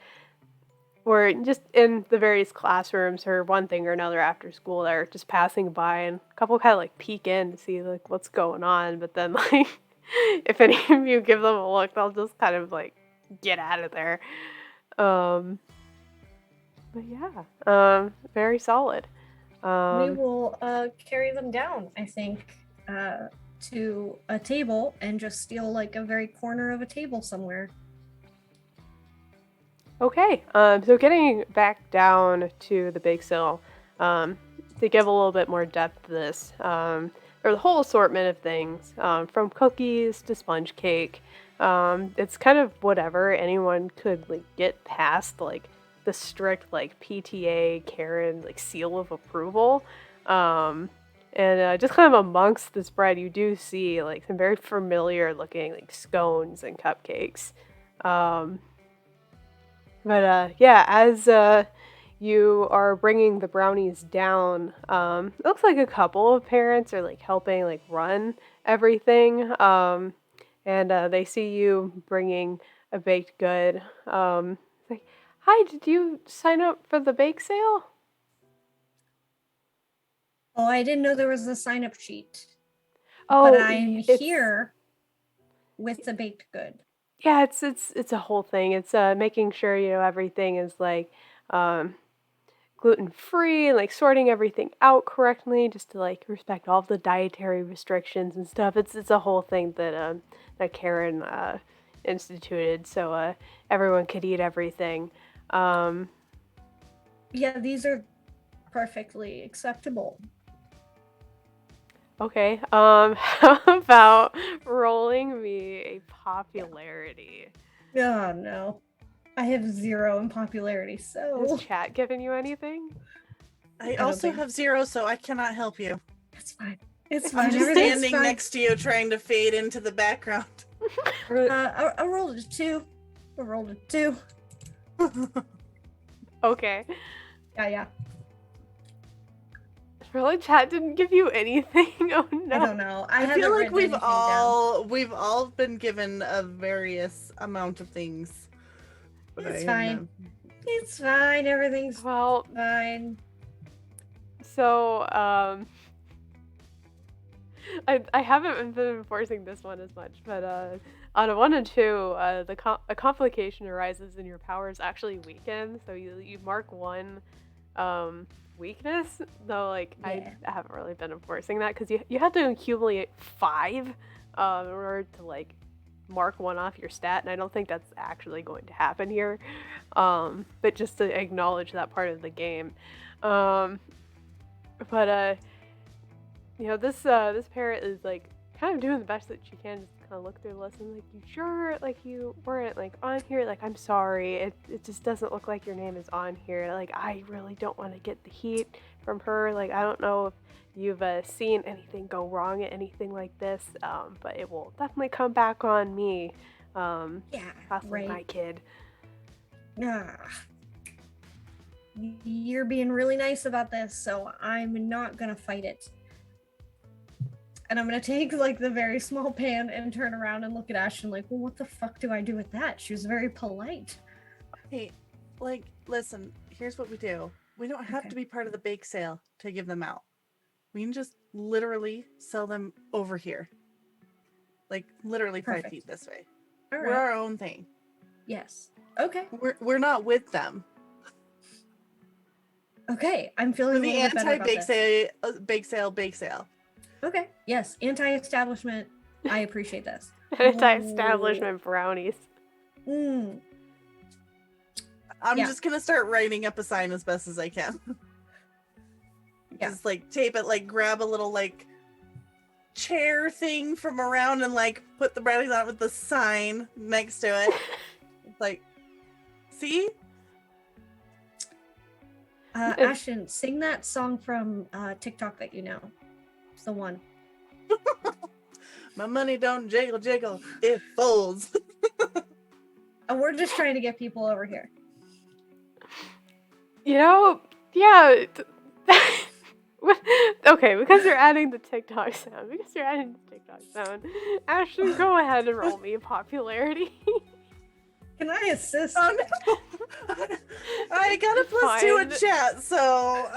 were just in the various classrooms or one thing or another after school that are just passing by, and a couple kind of like peek in to see like what's going on, but then like if any of you give them a look, they'll just kind of like get out of there. But yeah, very solid. We will carry them down, I think, to a table and just steal like a very corner of a table somewhere. Okay, so getting back down to the bake sale, to give a little bit more depth to this, there's a whole assortment of things, from cookies to sponge cake. It's kind of whatever anyone could like get past like the strict like PTA Karen like seal of approval. And just kind of amongst the spread, you do see like some very familiar looking like scones and cupcakes. But yeah, as you are bringing the brownies down, it looks like a couple of parents are like helping like run everything. And they see you bringing a baked good. It's like, hi, did you sign up for the bake sale? Oh, I didn't know there was a sign-up sheet. Oh, but I'm here with the baked good. Yeah, it's a whole thing. It's making sure everything is like gluten free and like sorting everything out correctly, just to like respect all of the dietary restrictions and stuff. It's a whole thing that that Karen instituted, so everyone could eat everything. Yeah, these are perfectly acceptable. Okay. How about rolling me a popularity? Oh no. I have 0 in popularity, so. Has chat given you anything? I also have 0, so I cannot help you. That's fine. It's fine. I'm just standing next to you trying to fade into the background. I rolled a 2. I rolled a 2. Okay. Yeah. Really, chat didn't give you anything? Oh no. I don't know. I feel like we've all been given a various amount of things. It's fine. It's fine. Everything's fine. So I haven't been enforcing this one as much, but on a 1 and 2, a complication arises and your powers actually weaken. So you mark 1 weakness, though. Like I haven't really been enforcing that because you have to accumulate 5 in order to like mark 1 off your stat, and I don't think that's actually going to happen here. But just to acknowledge that part of the game. But this parent is like kind of doing the best that she can, just kind of look through the list and like, you sure like you weren't like on here? Like, I'm sorry, it just doesn't look like your name is on here. Like, I really don't want to get the heat from her. Like, I don't know if you've seen anything go wrong at anything like this, but it will definitely come back on me. Possibly my kid. You're being really nice about this, so I'm not gonna fight it. And I'm gonna take like the very small pan and turn around and look at Ashton like, well, what the fuck do I do with that? She was very polite. Hey, like, listen, here's what we do. We don't have to be part of the bake sale to give them out. We can just literally sell them over here. Like literally 5 Perfect. feet this way. All We're right. our own thing. Yes. Okay. We're not with them. Okay. I'm feeling We're a the little bit better about anti-bake this. sale, bake sale. Okay. Yes. Anti-establishment. I appreciate this. Anti-establishment brownies. Mm. I'm Yeah. just gonna start writing up a sign as best as I can. Yeah. Just like tape it, like grab a little like chair thing from around and like put the brownies on it with the sign next to it. It's like, see? Ashton, sing that song from TikTok that you know. It's the one. My money don't jiggle jiggle, it folds. And we're just trying to get people over here. You know, yeah. Okay, because you're adding the TikTok sound. Ashton, go ahead and roll me a popularity. Can I assist? Oh no! I got a +2 in chat, so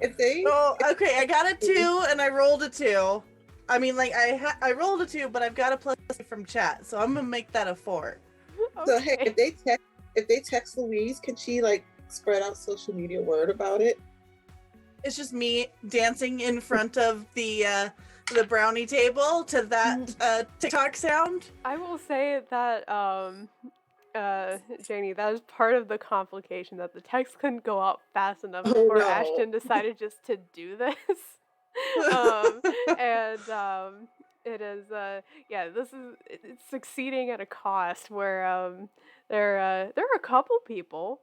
If they oh, okay, I got a 2 and I rolled a 2. I mean, like I rolled a 2, but I've got a +2 from chat, so I'm gonna make that a 4. So hey, if they text Louise, can she like spread out social media word about it? It's just me dancing in front of the brownie table to that TikTok sound. I will say that Janie, that is part of the complication that the text couldn't go out fast enough Oh, before no. Ashton decided just to do this. It is it's succeeding at a cost where there are a couple people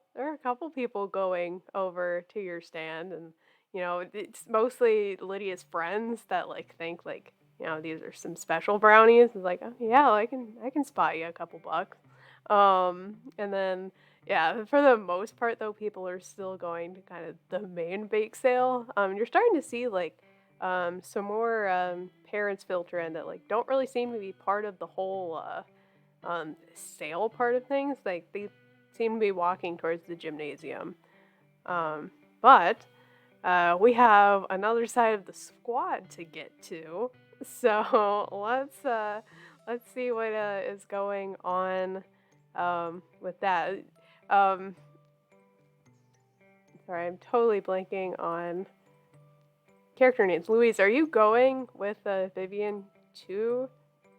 going over to your stand, and you know it's mostly Lydia's friends that like think like, you know, these are some special brownies. It's like, oh yeah, I can spot you a couple bucks. And then yeah, for the most part though, people are still going to kind of the main bake sale. You're starting to see like some more parents filter in that like don't really seem to be part of the whole sale part of things. Like they seem to be walking towards the gymnasium. But we have another side of the squad to get to. So let's see what is going on with that. Sorry, I'm totally blanking on character names. Louise, are you going with Vivian to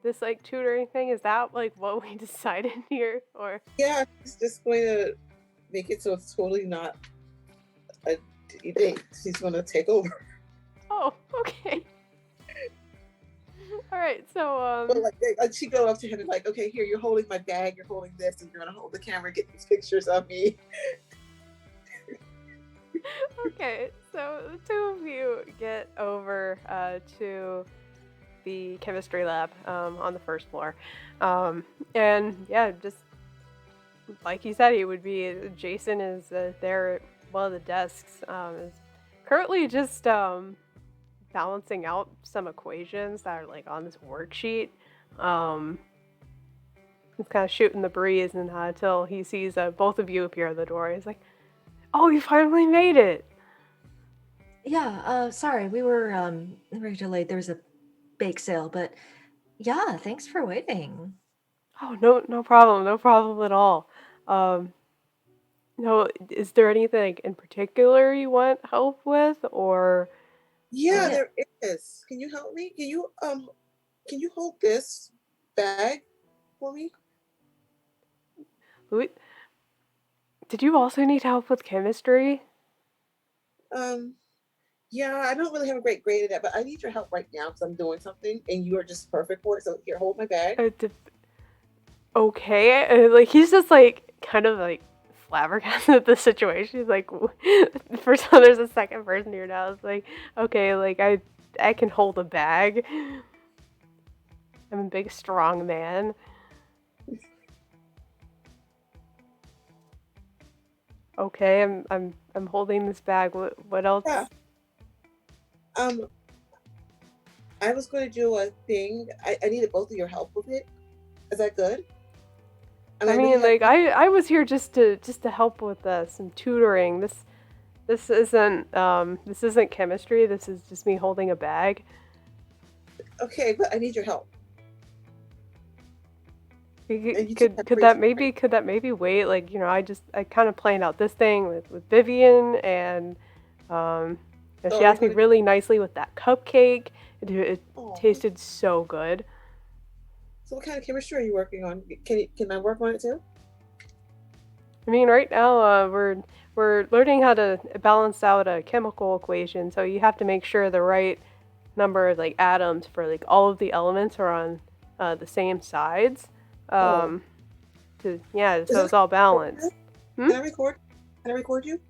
this like tutoring thing? Is that like what we decided here, or? Yeah, it's just going to make it so it's totally not a date. She's going to take over. Oh, okay. All right, so But like she go up to him and like, okay, here, you're holding my bag, you're holding this, and you're gonna hold the camera, get these pictures of me. Okay, so the two of you get over to the chemistry lab on the first floor, and yeah, just like you said, he would be. Jason is there at one of the desks. Is currently just balancing out some equations that are like on this worksheet. He's kind of shooting the breeze until he sees both of you appear at the door. He's like, "Oh, you finally made it!" Yeah, sorry, we were delayed. There was a bake sale, but yeah, thanks for waiting. Oh, no problem at all. No, is there anything in particular you want help with, or? Yeah, there is. Can you help me? Can you hold this bag for me? Louis, did you also need help with chemistry? Yeah, I don't really have a great grade in that, but I need your help right now because I'm doing something and you are just perfect for it. So here, hold my bag. Okay, like he's just like kind of like flabbergasted at the situation. He's like, first of all, there's a second person here now. It's like, okay, like I can hold a bag. I'm a big, strong man. Okay, I'm holding this bag. What else? Yeah. I was going to do a thing. I needed both of your help with it. Is that good? I mean, like I was here just to help with some tutoring. This This isn't chemistry. This is just me holding a bag. Okay, but I need your help. Could that maybe wait? Like, I kind of planned out this thing with Vivian, and she asked me really nicely with that cupcake. It tasted so good. So what kind of chemistry are you working on? Can I work on it too? I mean, right now we're learning how to balance out a chemical equation. So you have to make sure the right number of like atoms for like all of the elements are on the same sides. So it's all balanced. Can I record? Can I record you?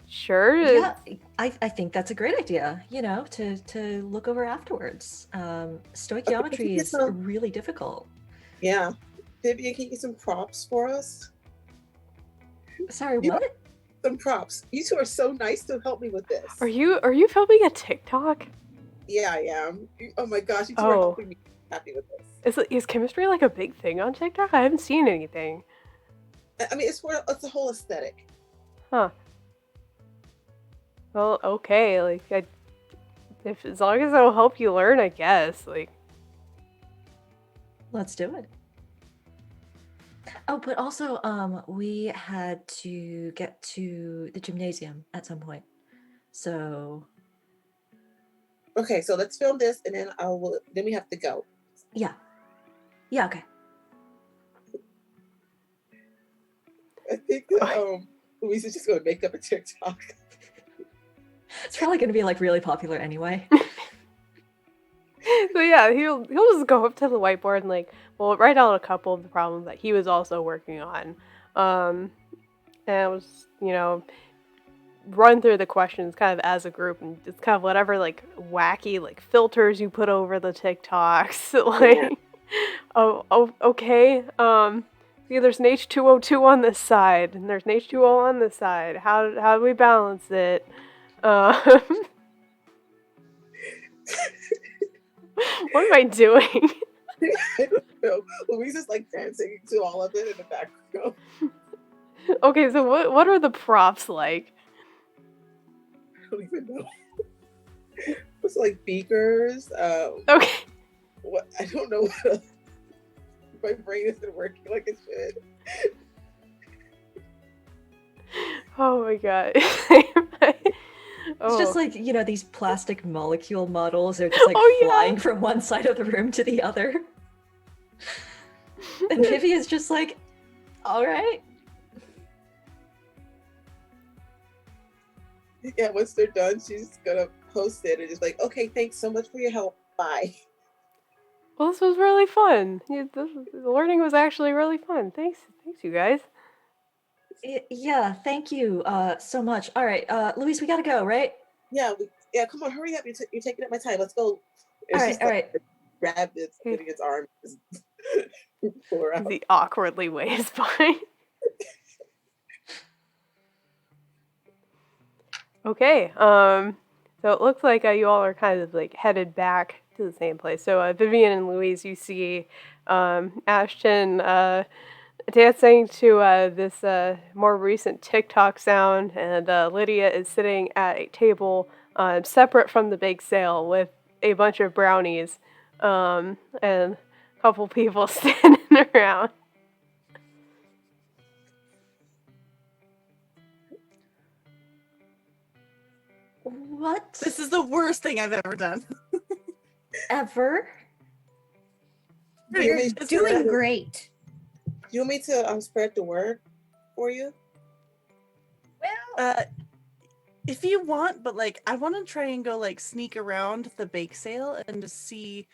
Sure. Yeah, I think that's a great idea, to look over afterwards. Stoichiometry is really difficult. Yeah. Vivian, can you get some props for us? Sorry, what? Some props. You two are so nice to help me with this. Are you filming a TikTok? Yeah, I am. Oh my gosh, you two are helping me. Happy with this. Is chemistry like a big thing on TikTok? I haven't seen anything. I mean, it's a whole aesthetic. Huh. Well, okay. Like, as long as it'll help you learn, I guess. Like, let's do it. Oh, but also, we had to get to the gymnasium at some point. So. Okay, so let's film this, and then then we have to go. Yeah. Yeah. Okay. I think Louise is just going to make up a TikTok. It's probably going to be like really popular anyway. So yeah, he'll just go up to the whiteboard and write down a couple of the problems that he was also working on, and it was run through the questions kind of as a group and just kind of whatever wacky filters you put over the TikToks okay see, there's an H2O2 on this side and there's an H2O on this side. How do we balance it? What am I doing? I don't know. Louise is dancing to all of it in the background. Okay, so what are the props like? I don't even know. It's beakers. Okay. What I don't know what else. My brain isn't working like it should. Oh my god. It's just these plastic molecule models are just flying from one side of the room to the other. And Vivian's just all right. Yeah, once they're done, she's gonna post it and just okay, thanks so much for your help. Bye. Well, this was really fun. The learning was actually really fun. Thanks you guys. Yeah, thank you so much. All right, Louise, we gotta go, right? Yeah, come on, hurry up. You're taking up my time. Let's go. All right. Grab this, Vivian's arm. Pull her out. The awkwardly waves by. Okay, so it looks like you all are kind of headed back to the same place. So Vivian and Louise, you see Ashton dancing to this more recent TikTok sound, and Lydia is sitting at a table separate from the bake sale with a bunch of brownies and a couple people standing around. What? This is the worst thing I've ever done. Ever? You're doing great. You want me to spread the word for you? Well, if you want, but I want to try and go sneak around the bake sale and just see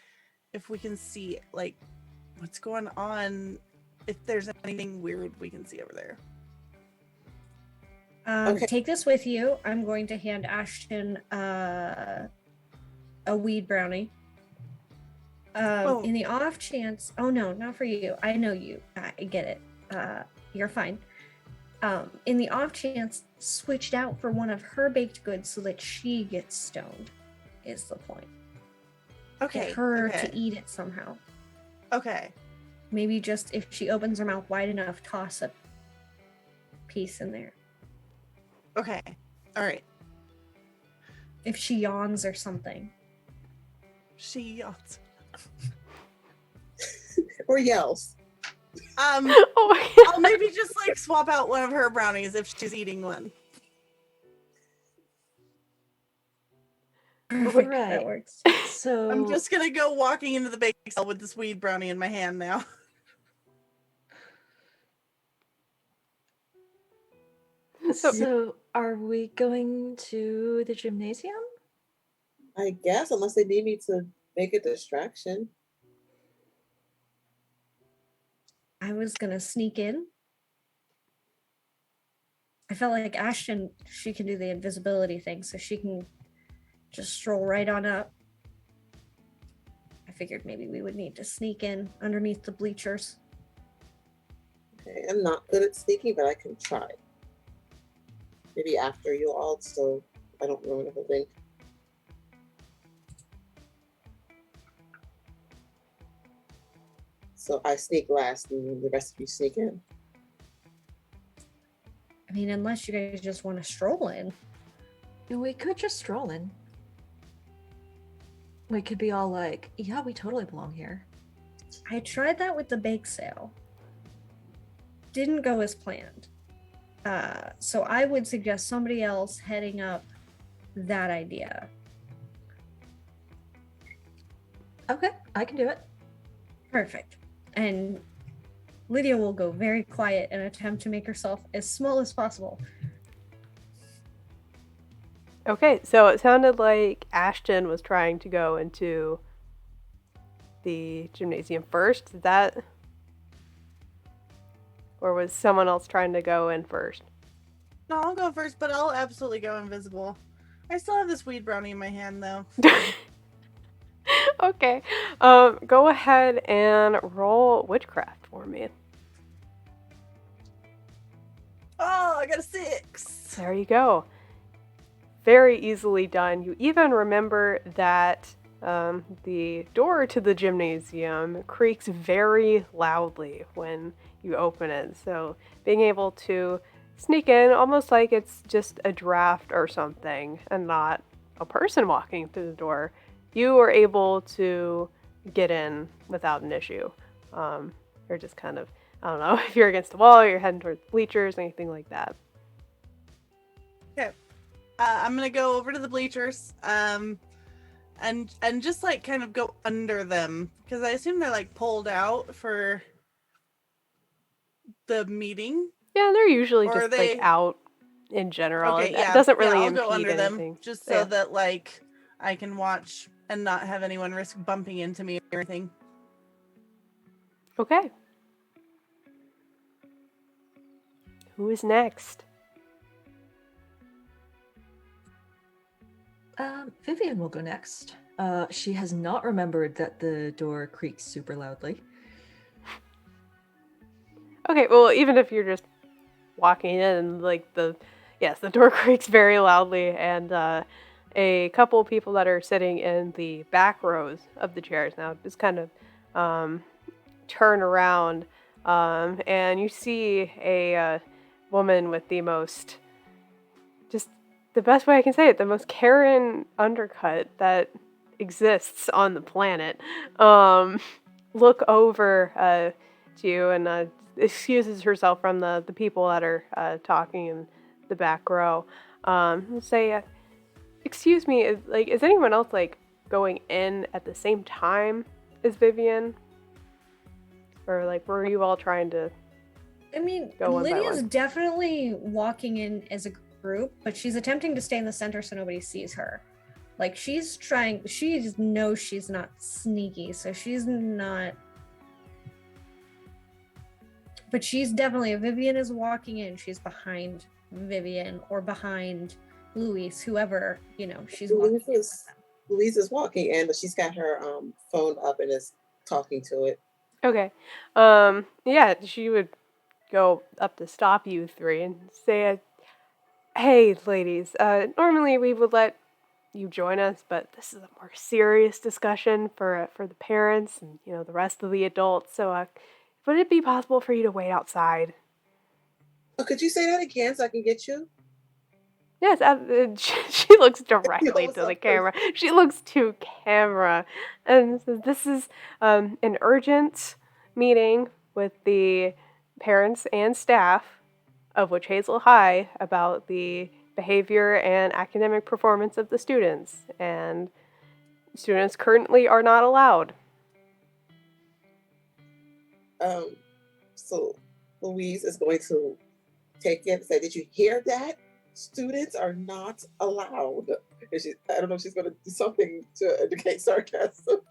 if we can see what's going on. If there's anything weird we can see over there. Okay. Take this with you. I'm going to hand Ashton a weed brownie. In the off chance, oh no, not for you. I know you. I get it. You're fine. In the off chance, switched out for one of her baked goods so that she gets stoned, is the point. Okay. Get her to eat it somehow. Okay. Maybe just if she opens her mouth wide enough, toss a piece in there. Okay. All right. If she yawns or something. She yawns. Or yells. Oh my God. I'll maybe just like swap out one of her brownies if she's eating one. Perfect. Right. That works. So I'm just gonna go walking into the bake sale with the sweet brownie in my hand now. So are we going to the gymnasium? I guess, unless they need me to make a distraction. I was gonna sneak in. I felt like Ashton, she can do the invisibility thing, so she can just stroll right on up. I figured maybe we would need to sneak in underneath the bleachers. Okay, I'm not good at sneaking, but I can try. Maybe after you all, so I don't ruin the whole thing. So I sneak last, and the rest of you sneak in. I mean, unless you guys just want to stroll in. We could just stroll in. We could be all like, yeah, we totally belong here. I tried that with the bake sale. Didn't go as planned. So I would suggest somebody else heading up that idea. Okay, I can do it. Perfect. And Lydia will go very quiet and attempt to make herself as small as possible. Okay, so it sounded like Ashton was trying to go into the gymnasium first. Is that... Or was someone else trying to go in first? No, I'll go first, but I'll absolutely go invisible. I still have this weed brownie in my hand, though. Okay. Go ahead and roll witchcraft for me. Oh, I got a 6. There you go. Very easily done. You even remember that the door to the gymnasium creaks very loudly when you open it. So being able to sneak in almost like it's just a draft or something and not a person walking through the door, you are able to get in without an issue. You're just kind of, I don't know, if you're against the wall, you're heading towards bleachers, anything like that. Okay. I'm gonna go over to the bleachers, and just like kind of go under them, because I assume they're like pulled out for the meeting. Yeah, they're usually Or just are they... like out in general. Okay, It yeah. doesn't really I'll impede go under anything. them, just so Yeah. that like I can watch and not have anyone risk bumping into me or anything. Okay. Who is next? Vivian will go next. She has not remembered that the door creaks super loudly. Okay, well, even if you're just walking in, like the door creaks very loudly, and a couple of people that are sitting in the back rows of the chairs now just kind of turn around, and you see a woman with the most, just the best way I can say it, the most Karen undercut that exists on the planet, look over to you and excuses herself from the people that are talking in the back row. Say, excuse me, is anyone else like going in at the same time as Vivian? Or like, were you all trying to... I mean, Go one by Lydia's one. definitely walking in as a group, but she's attempting to stay in the center so nobody sees her. Like, she knows she's not sneaky, so she's not... But she's definitely, if Vivian is walking in, she's behind Vivian or behind Louise, whoever, she's walking in with them. Louise is walking in, but she's got her phone up and is talking to it. Okay. Yeah, she would go up to stop you three and say, hey, ladies, normally we would let you join us, but this is a more serious discussion for the parents and, the rest of the adults. So would it be possible for you to wait outside? Oh, could you say that again so I can get you? Yes, she looks You directly know, to the so camera. She looks to camera and says, "This is an urgent meeting with the parents and staff of Witch Hazel High about the behavior and academic performance of the students, and students currently are not allowed." um, so Louise is going to take it and say, "Did you hear that? Students are not allowed." And I don't know if she's going to do something to indicate sarcasm.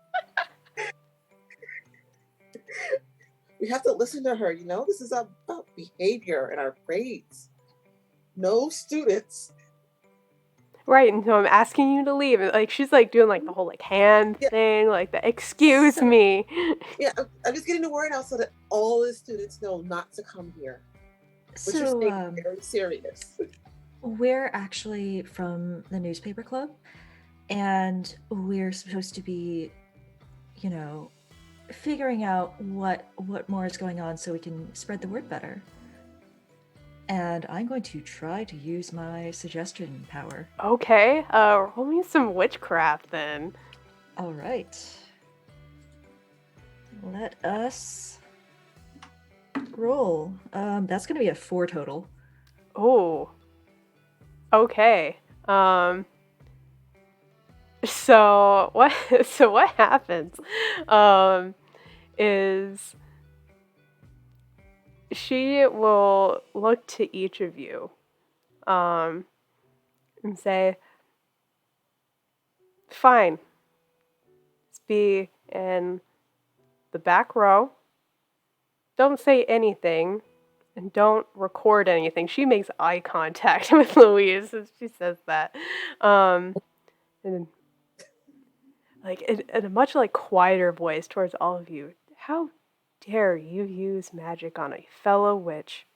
We have to listen to her, you know? This is about behavior and our grades. No students. Right, and so I'm asking you to leave. And, like, she's like doing like the whole like hand Yeah, thing, like the excuse So, me. yeah, I'm just getting the word out so that all the students know not to come here. What you're so saying is very serious. we're actually from the newspaper club, and we're supposed to be, you know, figuring out what more is going on so we can spread the word better. And I'm going to try to use my suggestion power. Okay, roll me some witchcraft then. All right. Let us roll. That's going to be a 4 total. Oh. Okay. So what what happens is she will look to each of you and say, "Fine. Let's be in the back row. Don't say anything and don't record anything." She makes eye contact with Louise as she says that. And like in a much like quieter voice towards all of you. "How dare you use magic on a fellow witch?"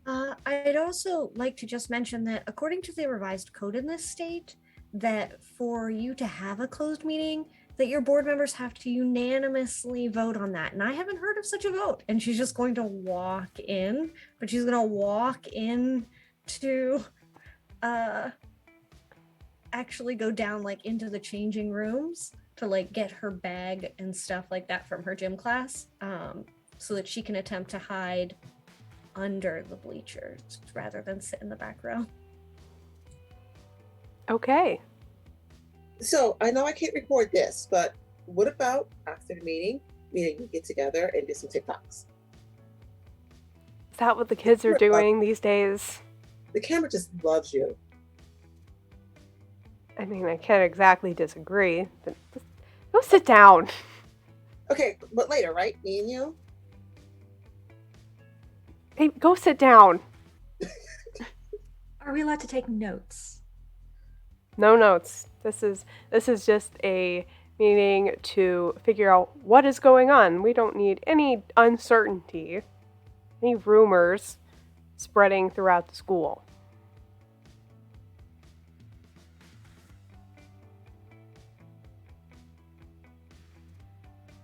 I'd also like to just mention that according to the revised code in this state, that for you to have a closed meeting, that your board members have to unanimously vote on that. And I haven't heard of such a vote. And she's just going to walk in, but she's going to walk in to actually go down like into the changing rooms to like get her bag and stuff like that from her gym class, so that she can attempt to hide under the bleachers rather than sit in the back row. Okay. So I know I can't record this, but what about after the meeting, you get together and do some TikToks? Is that what the kids are doing these days? The camera just loves you. I mean, I can't exactly disagree. But just go sit down. Okay, but later, right? Me and you? Hey, go sit down. Are we allowed to take notes? No notes. This is just a meeting to figure out what is going on. We don't need any uncertainty, any rumors spreading throughout the school.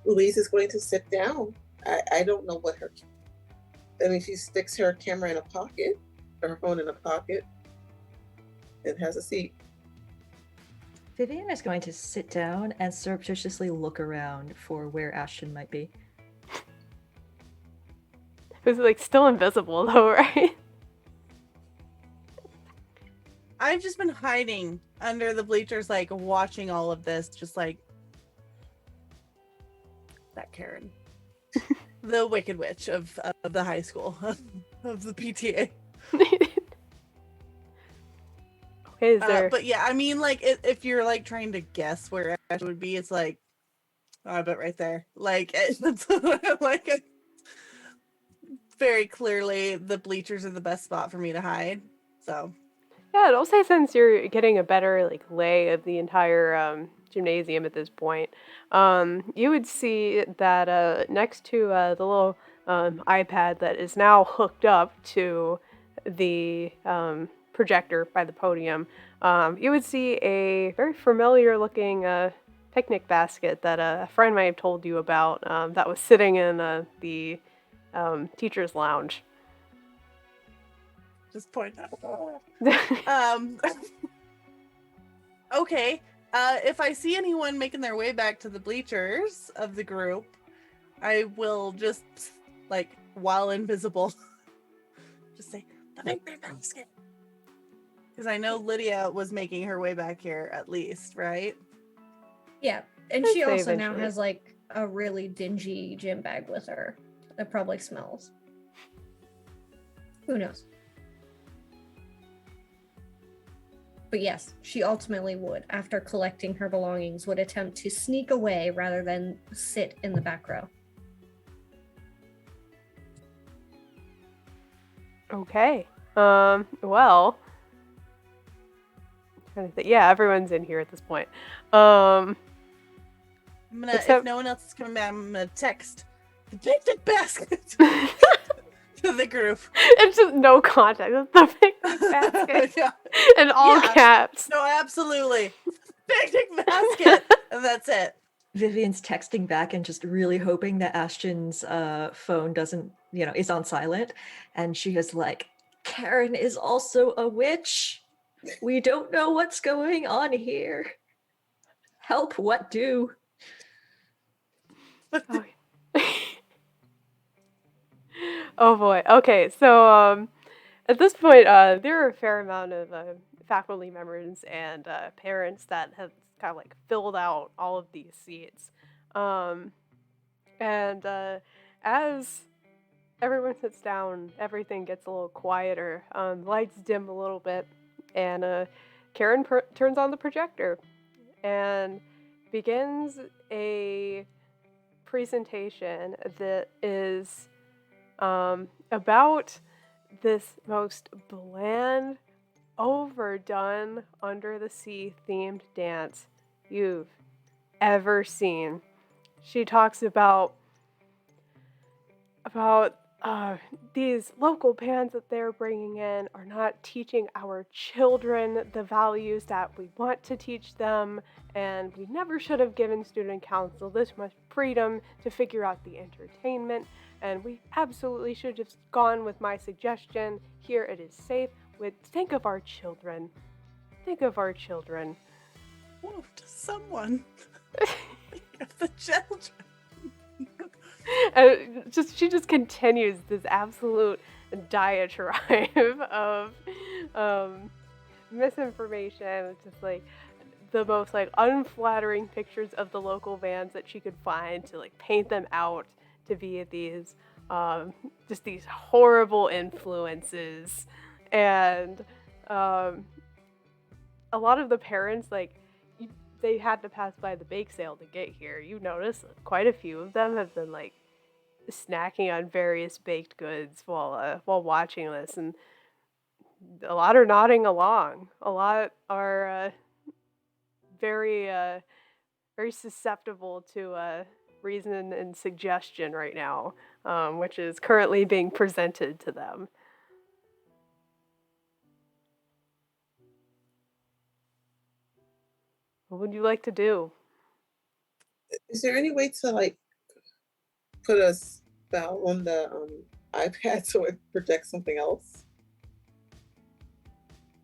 Louise is going to sit down. I don't know what she sticks her camera in a pocket, or her phone in a pocket, and has a seat. Vivian is going to sit down and surreptitiously look around for where Ashton might be. Who's like still invisible though, right? I've just been hiding under the bleachers, like watching all of this, just like that Karen. The Wicked Witch of the high school, of the PTA. Okay, is there... But yeah, I mean, like, if you're like trying to guess where Ash would be, it's like, oh, I bet right there. Like, it's like very clearly the bleachers are the best spot for me to hide. So yeah, I'll say since you're getting a better like lay of the entire gymnasium at this point, you would see that next to the little iPad that is now hooked up to the projector by the podium, you would see a very familiar looking picnic basket that a friend might have told you about, that was sitting in the teacher's lounge. Just point out. Okay. If I see anyone making their way back to the bleachers of the group, I will just, like, while invisible, just say, the big basket. Because I know Lydia was making her way back here, at least, right? Yeah, and I'd she say also now eventually. has like a really dingy gym bag with her that probably smells. Who knows? But yes, she ultimately would, after collecting her belongings, would attempt to sneak away rather than sit in the back row. Okay. Well. I'm trying to think. Yeah, everyone's in here at this point. I'm gonna, Except- if no one else is coming back, I'm gonna text the picnic basket to the group. It's just no context. It's the picnic basket Yeah. in all Yeah. caps. No, absolutely. Picnic basket. And that's it. Vivian's texting back and just really hoping that Ashton's phone doesn't, is on silent. And she is like, Karen is also a witch. We don't know what's going on here. Help, what do? Oh. Oh boy. Okay, so at this point, there are a fair amount of faculty members and parents that have kind of like filled out all of these seats. And as everyone sits down, everything gets a little quieter. Lights dim a little bit, and Karen turns on the projector and begins a presentation that is about this most bland, overdone, under the sea themed dance you've ever seen. She talks about these local bands that they're bringing in are not teaching our children the values that we want to teach them, and we never should have given student council this much freedom to figure out the entertainment, and we absolutely should have gone with my suggestion. Here it is safe. Think of our children. Think of our children. Whoa, to someone. Think of the children. She just continues this absolute diatribe of misinformation, just like the most like unflattering pictures of the local bands that she could find to like paint them out to be these just these horrible influences, and a lot of the parents they had to pass by the bake sale to get here. You notice quite a few of them have been like snacking on various baked goods while watching this, and a lot are nodding along. A lot are very very susceptible to reason and suggestion right now, which is currently being presented to them. What would you like to do? Is there any way to like put a spell on the iPad so it projects something else?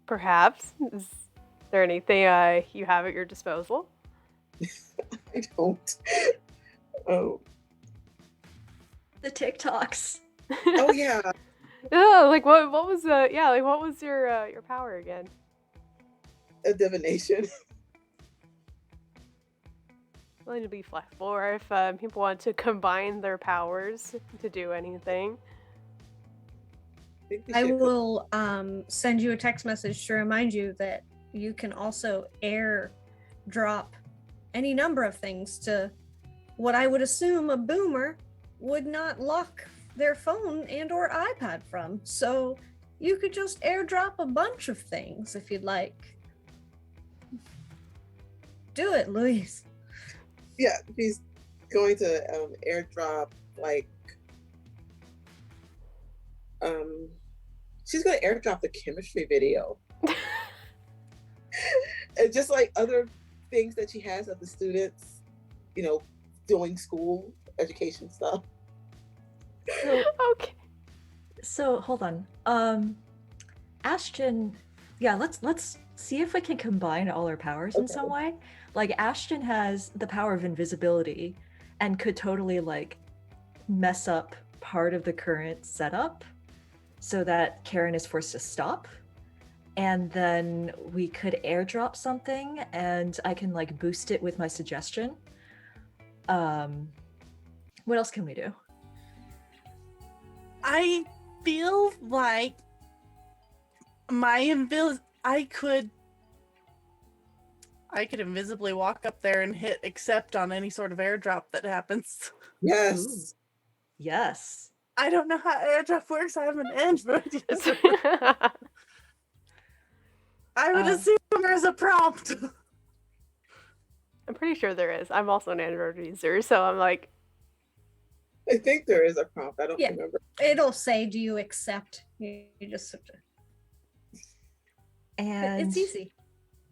Perhaps. Is there anything you have at your disposal? I don't. Oh. The TikToks. Oh yeah. Yeah, like what was what was your power again? A divination. Willing to be flexible, or if people want to combine their powers to do anything. I will send you a text message to remind you that you can also airdrop any number of things to what I would assume a boomer would not lock their phone and or iPad from. So you could just airdrop a bunch of things if you'd like. Do it, Louise. Yeah, she's going to airdrop she's going to airdrop the chemistry video. And just like other things that she has of the students, doing school education stuff. So, Okay. so hold on. Ashton, yeah, let's see if we can combine all our powers in some way. Like Ashton has the power of invisibility and could totally like mess up part of the current setup so that Karen is forced to stop. And then we could airdrop something and I can like boost it with my suggestion. What else can we do? I feel like I could invisibly walk up there and hit accept on any sort of airdrop that happens. Yes. Ooh. Yes. I don't know how airdrop works. I have an Android user. I would assume there's a prompt. I'm pretty sure there is. I'm also an Android user, so I'm like, I think there is a prompt. I don't Yeah. remember. It'll say, "Do you accept?" You just have to. And It's easy.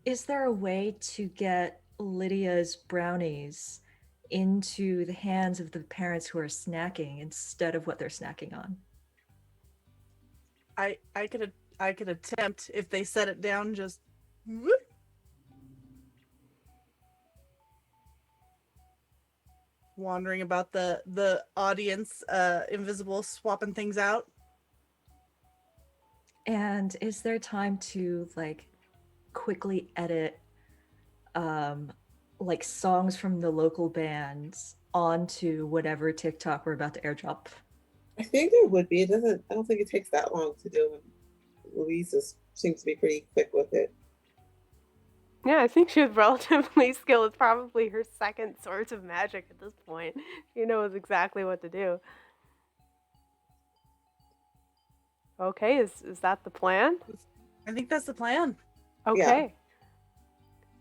is there a way to get Lydia's brownies into the hands of the parents who are snacking instead of what they're snacking on? I could attempt if they set it down just whoop. Wandering about the audience, invisible, swapping things out. And is there time to like quickly edit like songs from the local bands onto whatever TikTok we're about to airdrop? I think there would be. I don't think it takes that long to do. Louise seems to be pretty quick with it. yeah, I think she's relatively skilled. It's probably her second source of magic at this point. She knows exactly what to do. Okay, is that the plan? I think that's the plan. Okay.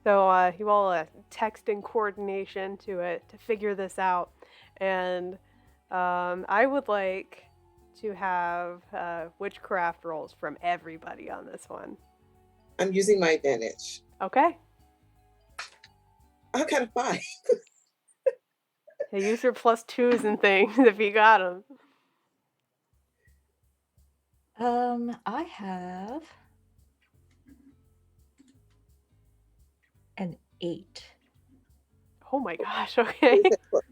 So you all text in coordination to figure this out, and I would like to have witchcraft rolls from everybody on this one. I'm using my advantage. Okay. I got a 5. Hey, use your +2s and things if you got them. I have an 8. Oh my gosh, okay.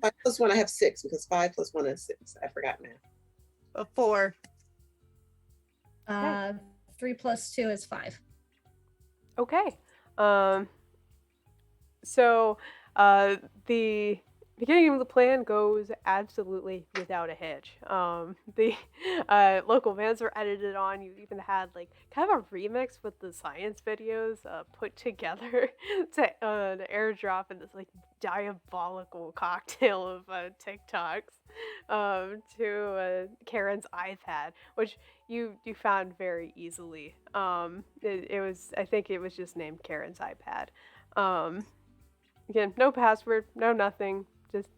5 + 1, I have 6 because 5 + 1 is 6. I forgot math. A 4. 3 + 2 is 5. Okay. So the beginning of the plan goes absolutely without a hitch. The local bands were edited on. You even had like kind of a remix with the science videos put together to an airdrop in this like diabolical cocktail of TikToks to Karen's iPad, which you found very easily. It was, I think it was just named Karen's iPad. Again, no password, no nothing. Just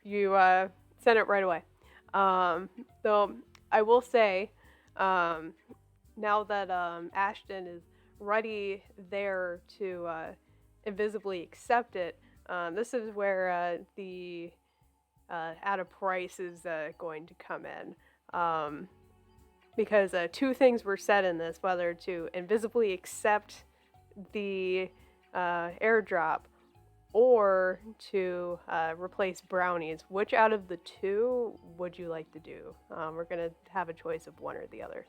you send it right away. Though I will say, now that Ashton is ready there to invisibly accept it, this is where the at a price is going to come in. Because 2 things were said in this, whether to invisibly accept the airdrop or to replace brownies. Which out of the 2 would you like to do? We're going to have a choice of one or the other.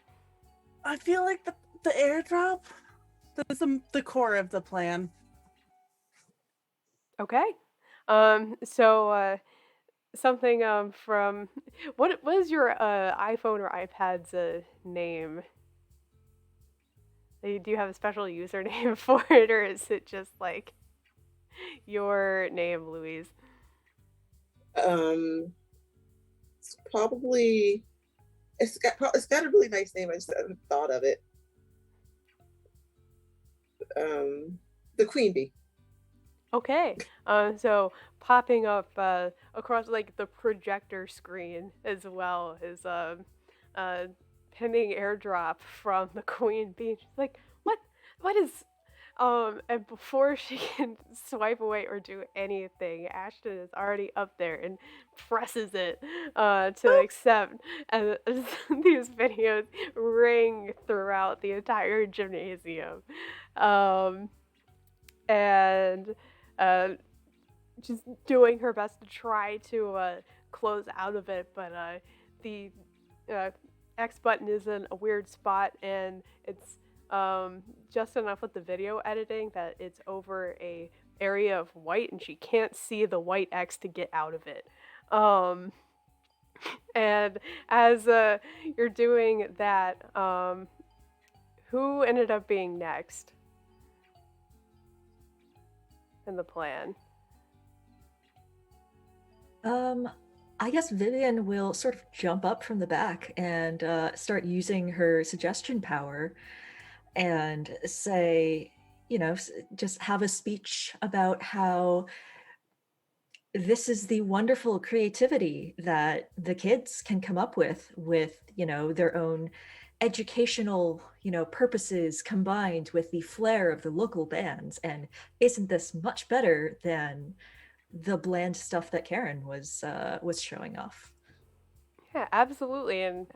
I feel like the airdrop is the core of the plan. Okay. So something from what is your iPhone or iPad's name? Do you have a special username for it, or is it just like your name, Louise? It's probably it's got a really nice name. I just haven't thought of it. The Queen Bee. Okay. So popping up across like the projector screen as well is pending airdrop from the Queen Bee. She's like, what is And before she can swipe away or do anything, Ashton is already up there and presses it to accept. And these videos ring throughout the entire gymnasium. Um, and uh, just doing her best to try to close out of it, but the uh, X button is in a weird spot, and it's just enough with the video editing that it's over a area of white, and she can't see the white X to get out of it. Um, and as you're doing that, who ended up being next in the plan? I guess Vivian will sort of jump up from the back and start using her suggestion power and say, just have a speech about how this is the wonderful creativity that the kids can come up with, their own educational, purposes combined with the flair of the local bands. And isn't this much better than the bland stuff that Karen was showing off? Yeah, absolutely. And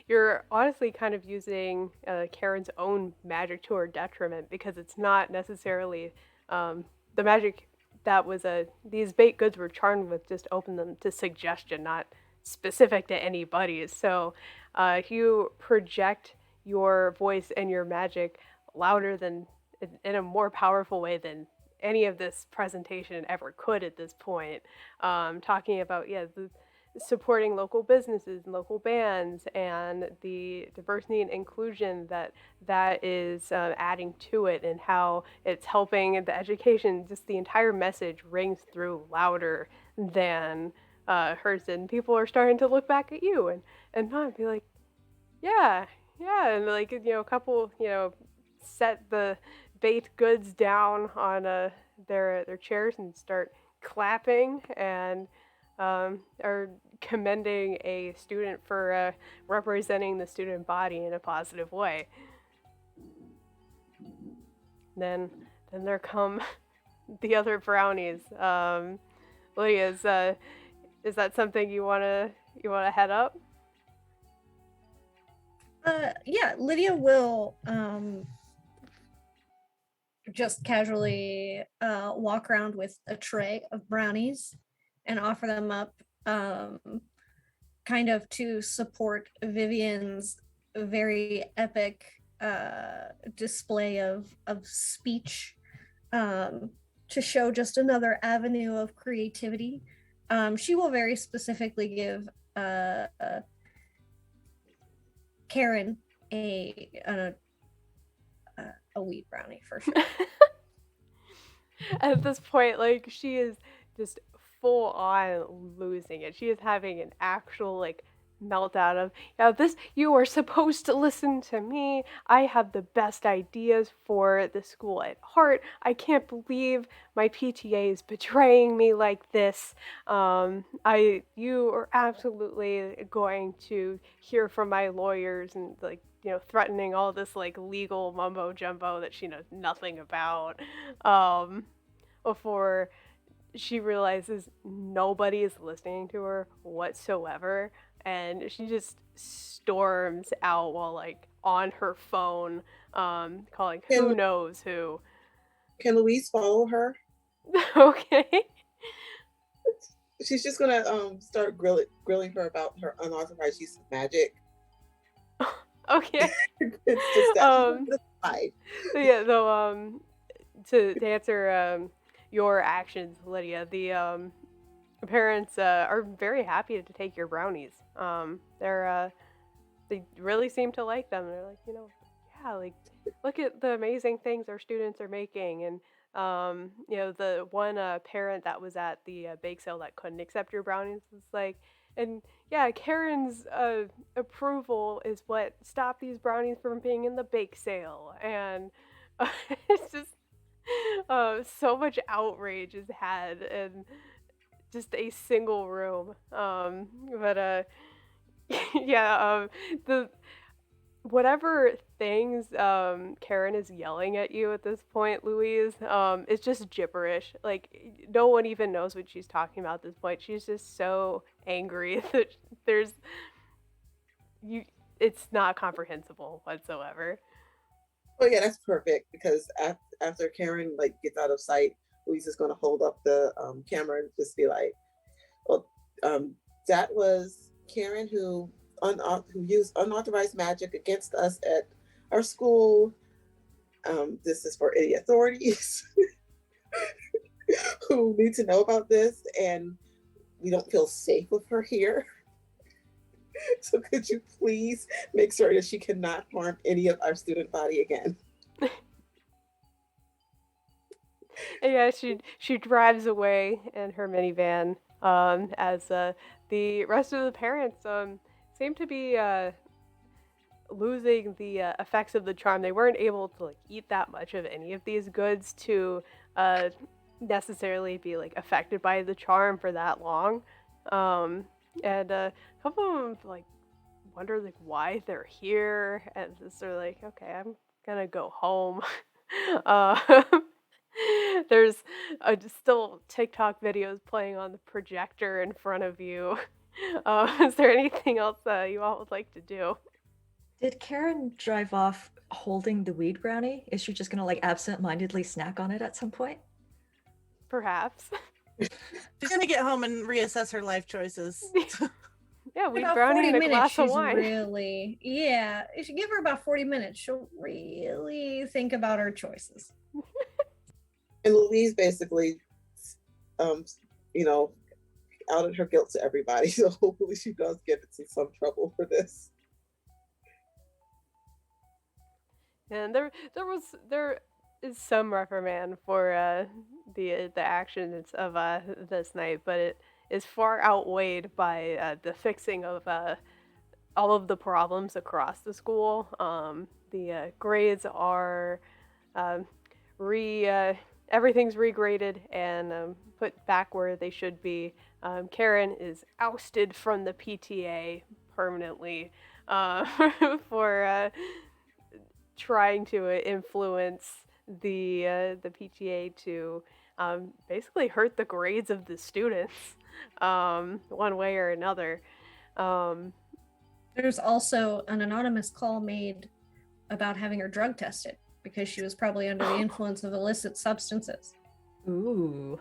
you're honestly kind of using Karen's own magic to her detriment, because it's not necessarily the magic that was these baked goods were charmed with just open them to suggestion, not specific to anybody. So if you project your voice and your magic louder than in a more powerful way than any of this presentation ever could at this point, talking about supporting local businesses and local bands and the diversity and inclusion that is adding to it, and how it's helping the education. Just the entire message rings through louder than hers, and people are starting to look back at you and not be like, yeah, yeah, and like, a couple, set the baked goods down on their chairs and start clapping and are commending a student for representing the student body in a positive way. Then there come the other brownies. Lydia, is that something you wanna head up? Yeah, Lydia will just casually walk around with a tray of brownies and offer them up, kind of to support Vivian's very epic display of speech, to show just another avenue of creativity. She will very specifically give Karen a wheat brownie for sure. At this point, like, she is just full on losing it. She is having an actual like meltdown of, this, you are supposed to listen to me. I have the best ideas for the school at heart. I can't believe my PTA is betraying me like this. You are absolutely going to hear from my lawyers, and like, threatening all this like legal mumbo jumbo that she knows nothing about, before she realizes nobody is listening to her whatsoever, and she just storms out while like on her phone, calling who knows who. Can Louise follow her? Okay. She's just gonna start grilling her about her unauthorized use of magic. Okay. It's just that yeah, though, to answer your actions, Lydia, the parents are very happy to take your brownies. They really seem to like them. They're like, yeah, like, look at the amazing things our students are making. And the one parent that was at the bake sale that couldn't accept your brownies was like, and yeah, Karen's approval is what stopped these brownies from being in the bake sale. And it's just so much outrage is had in just a single room. But yeah, whatever things Karen is yelling at you at this point, Louise, it's just gibberish. Like no one even knows what she's talking about at this point. She's just so angry that there's you it's not comprehensible whatsoever. Oh yeah, that's perfect because after Karen like gets out of sight, Louise is going to hold up the camera and just be like, "Well, that was Karen who used unauthorized magic against us at our school. This is for any authorities who need to know about this, and we don't feel safe with her here. So could you please make sure that she cannot harm any of our student body again?" And yeah, she drives away in her minivan as the rest of the parents seem to be losing the effects of the charm. They weren't able to like eat that much of any of these goods to uh, necessarily be like affected by the charm for that long. And a couple of them like wonder like why they're here, and just they're like, okay, I'm gonna go home. uh, there's still TikTok videos playing on the projector in front of you. Is there anything else you all would like to do? Did Karen drive off holding the weed brownie? Is she just gonna like absent-mindedly snack on it at some point? Perhaps. She's gonna get home and reassess her life choices. Yeah, weed About brownie 40 and a minutes, glass of she's wine. really, yeah. If you give her about 40 minutes, she'll really think about her choices. And Louise basically, um, you know, outed her guilt to everybody. So hopefully she does get into some trouble for this. And there is some reprimand for the actions of this night, but it is far outweighed by the fixing of all of the problems across the school. The grades are um, re everything's regraded and put back where they should be. Karen is ousted from the PTA permanently uh, for trying to influence the PTA to basically hurt the grades of the students one way or another. Um, There's also an anonymous call made about having her drug tested because she was probably under the influence of illicit substances. Ooh.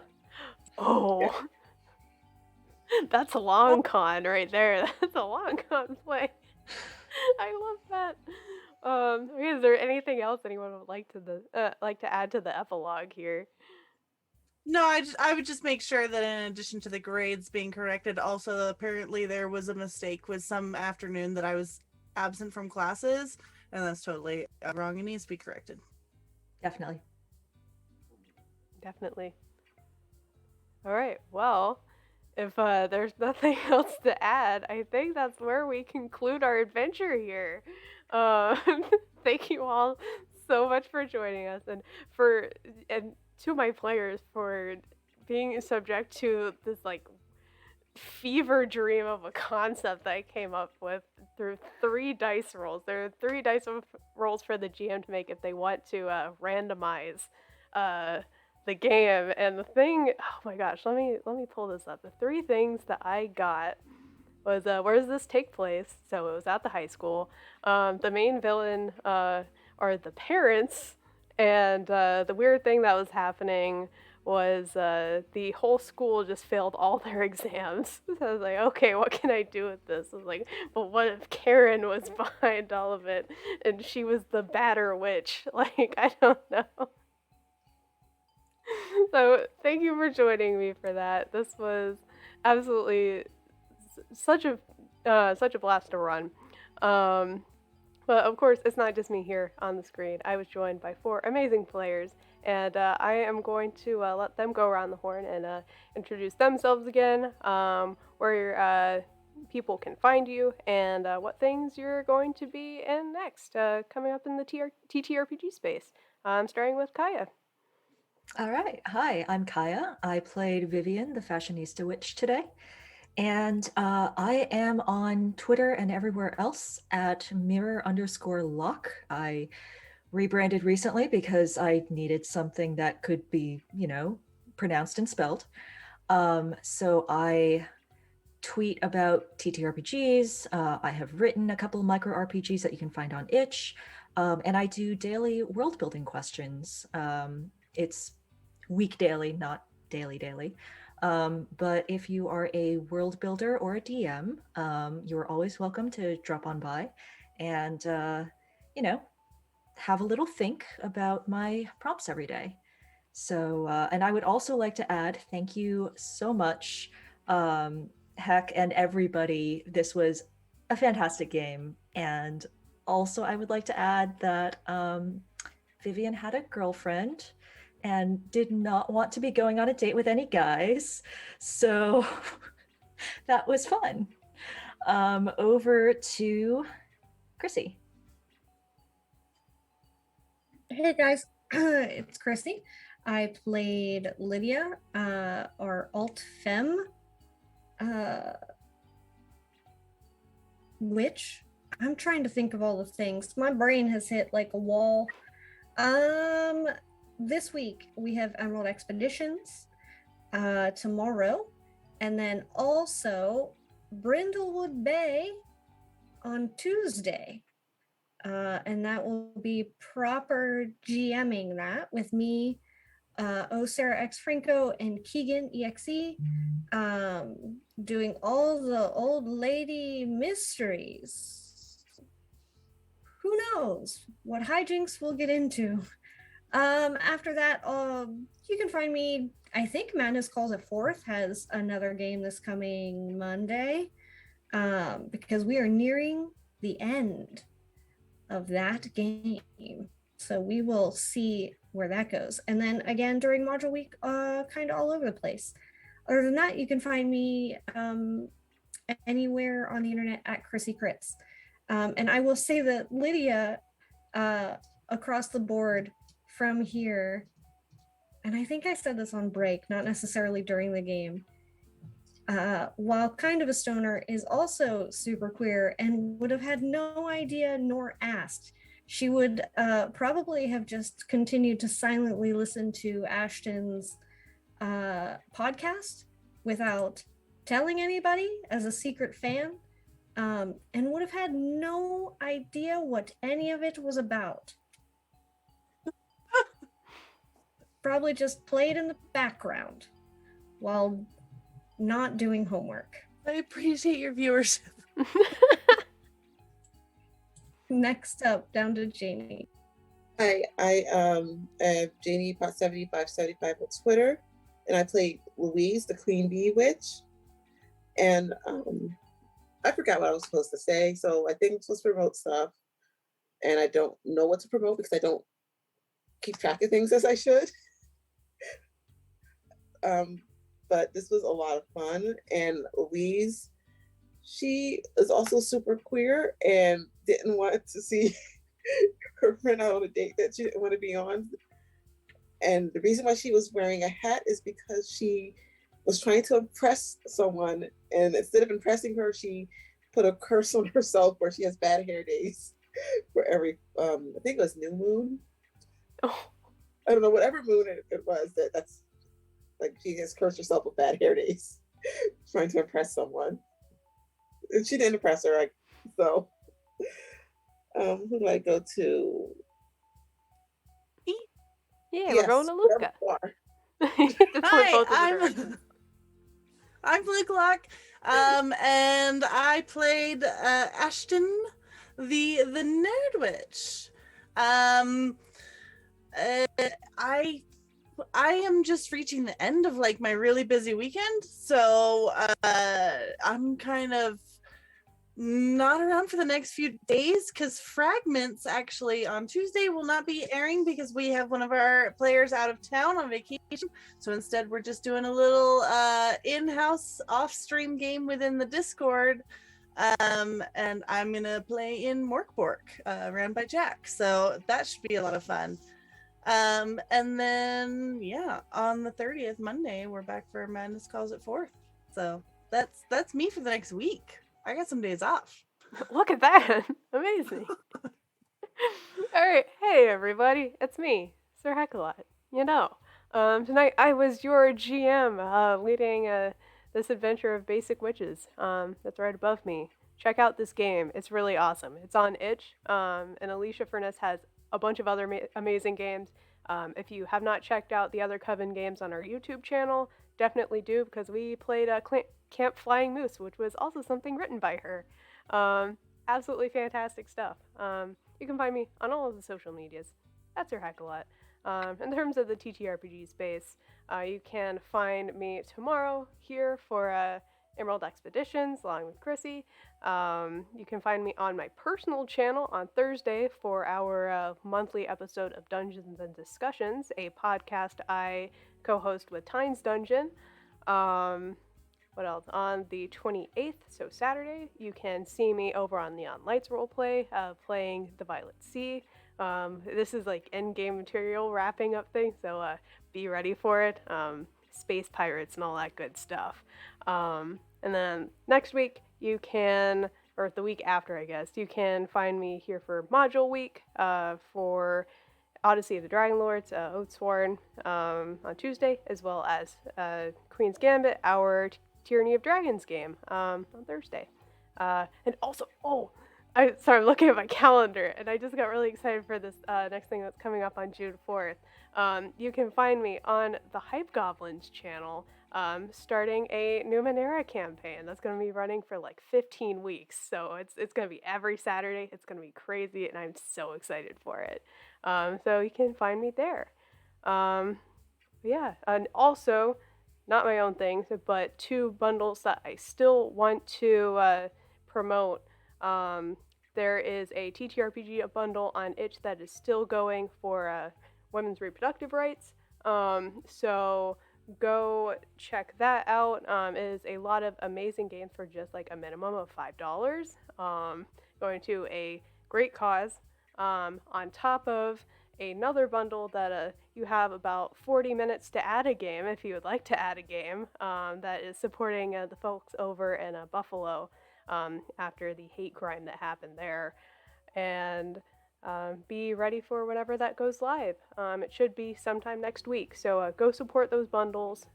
oh, that's a long con right there. That's a long con play. I love that. Okay, is there anything else anyone would like to add to the epilogue here? No, I would just make sure that in addition to the grades being corrected, also apparently there was a mistake with some afternoon that I was absent from classes, and that's totally wrong and needs to be corrected. Definitely. Definitely. All right. Well, if there's nothing else to add, I think that's where we conclude our adventure here. Uh, thank you all so much for joining us, and to my players for being subject to this like fever dream of a concept that I came up with through 3 dice rolls. There are 3 dice rolls for the GM to make if they want to randomize uh, the game. And the thing, oh my gosh, let me pull this up. The 3 things that I got was where does this take place? So it was at the high school. The main villain are the parents, and the weird thing that was happening was the whole school just failed all their exams. So I was like, okay, what can I do with this? I was like, but what if Karen was behind all of it and she was the badder witch? Like, I don't know. So thank you for joining me for that. This was absolutely such a blast to run. But of course, it's not just me here on the screen. I was joined by 4 amazing players, and I am going to let them go around the horn and introduce themselves again, where people can find you, and what things you're going to be in next, coming up in the TTRPG space. Starting with Kaya. All right. Hi, I'm Kaya. I played Vivian, the fashionista witch today. And I am on Twitter and everywhere else at mirror_luck. I rebranded recently because I needed something that could be, pronounced and spelled. So I tweet about TTRPGs. I have written a couple of micro RPGs that you can find on Itch. And I do daily world building questions. It's week daily, not daily. But if you are a world builder or a DM, you're always welcome to drop on by and, have a little think about my prompts every day. So, and I would also like to add, thank you so much, Heck and everybody. This was a fantastic game. And also, I would like to add that Vivian had a girlfriend and did not want to be going on a date with any guys. So that was fun. Over to Chrissy. Hey guys, it's Christy. I played Lydia, or Alt Femme, witch. I'm trying to think of all the things. My brain has hit like a wall. This week we have Emerald Expeditions, tomorrow, and then also Brindlewood Bay on Tuesday. And that will be proper GMing that with me, Sarah X Franco and Keegan EXE, doing all the old lady mysteries. Who knows what hijinks we'll get into. After that, you can find me, I think Madness Calls It Forth has another game this coming Monday, because we are nearing the end of that game. So we will see where that goes. And then again, during module week, kind of all over the place. Other than that, you can find me anywhere on the internet at Chrissy Crits. And I will say that Lydia, across the board from here, and I think I said this on break, not necessarily during the game, while kind of a stoner, is also super queer and would have had no idea nor asked. She would probably have just continued to silently listen to Ashton's podcast without telling anybody as a secret fan, and would have had no idea what any of it was about. Probably just played in the background while not doing homework. I appreciate your viewership. Next up, down to Janie. Hi, I have Janie Pot 7575 on Twitter, and I played Louise, the Queen Bee Witch. And I forgot what I was supposed to say, so I think I'm supposed to promote stuff, and I don't know what to promote because I don't keep track of things as I should. But this was a lot of fun, and Louise, she is also super queer and didn't want to see her friend out on a date that she didn't want to be on. And the reason why she was wearing a hat is because she was trying to impress someone, and instead of impressing her, she put a curse on herself where she has bad hair days for every, I think it was new moon. Oh. I don't know, whatever moon it was, that's like she has cursed herself with bad hair days, trying to impress someone. And she didn't impress her, so. Who do I go to? Yeah, Yes, we're going to Luca. Hi, I'm Luke Locke, and I played Ashton, the Nerd Witch. I am just reaching the end of like my really busy weekend, so I'm kind of not around for the next few days because Fragments actually on Tuesday will not be airing because we have one of our players out of town on vacation. So instead we're just doing a little in-house off-stream game within the Discord, and I'm gonna play in Morkbork, ran by Jack, so that should be a lot of fun. And then yeah, on the 30th, Monday, we're back for Madness Calls It Forth, so that's me for the next week. I got some days off. Look at that. Amazing. All right. Hey, everybody. It's me, Sir Heckalot. Tonight I was your GM, leading this adventure of Basic Witches. That's right above me. Check out this game. It's really awesome. It's on itch. And Alicia Furness has a bunch of other amazing games. If you have not checked out the other Coven games on our YouTube channel, definitely do, because we played Camp Flying Moose, which was also something written by her. Absolutely fantastic stuff. You can find me on all of the social medias. That's her heck a lot. In terms of the TTRPG space, you can find me tomorrow here for Emerald Expeditions along with Chrissy. You can find me on my personal channel on Thursday for our monthly episode of Dungeons and Discussions, a podcast I co-host with Tynes Dungeon. What else? On the 28th, so Saturday, you can see me over on Neon Lights Roleplay, playing the Violet Sea. This is like endgame material wrapping up thing, so be ready for it. Space pirates and all that good stuff. And then next week, you can, or the week after, I guess, you can find me here for Module Week for Odyssey of the Dragon Lords, Oathsworn, on Tuesday, as well as Queen's Gambit, our Tyranny of Dragons game, on Thursday. And also, I'm looking at my calendar, and I just got really excited for this next thing that's coming up on June 4th. You can find me on the Hype Goblins channel, starting a Numenera campaign that's going to be running for like 15 weeks. So it's going to be every Saturday. It's going to be crazy, and I'm so excited for it. So you can find me there. Yeah, and also, not my own things, but 2 bundles that I still want to promote. There is a TTRPG bundle on itch that is still going for women's reproductive rights. So go check that out. It is a lot of amazing games for just like a minimum of $5. Going to a great cause. On top of another bundle that you have about 40 minutes to add a game if you would like to add a game, that is supporting the folks over in Buffalo after the hate crime that happened there. And be ready for whenever that goes live. It should be sometime next week, so go support those bundles.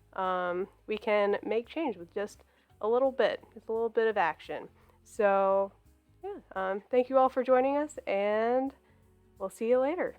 We can make change with just a little bit of action. So yeah, thank you all for joining us, and we'll see you later.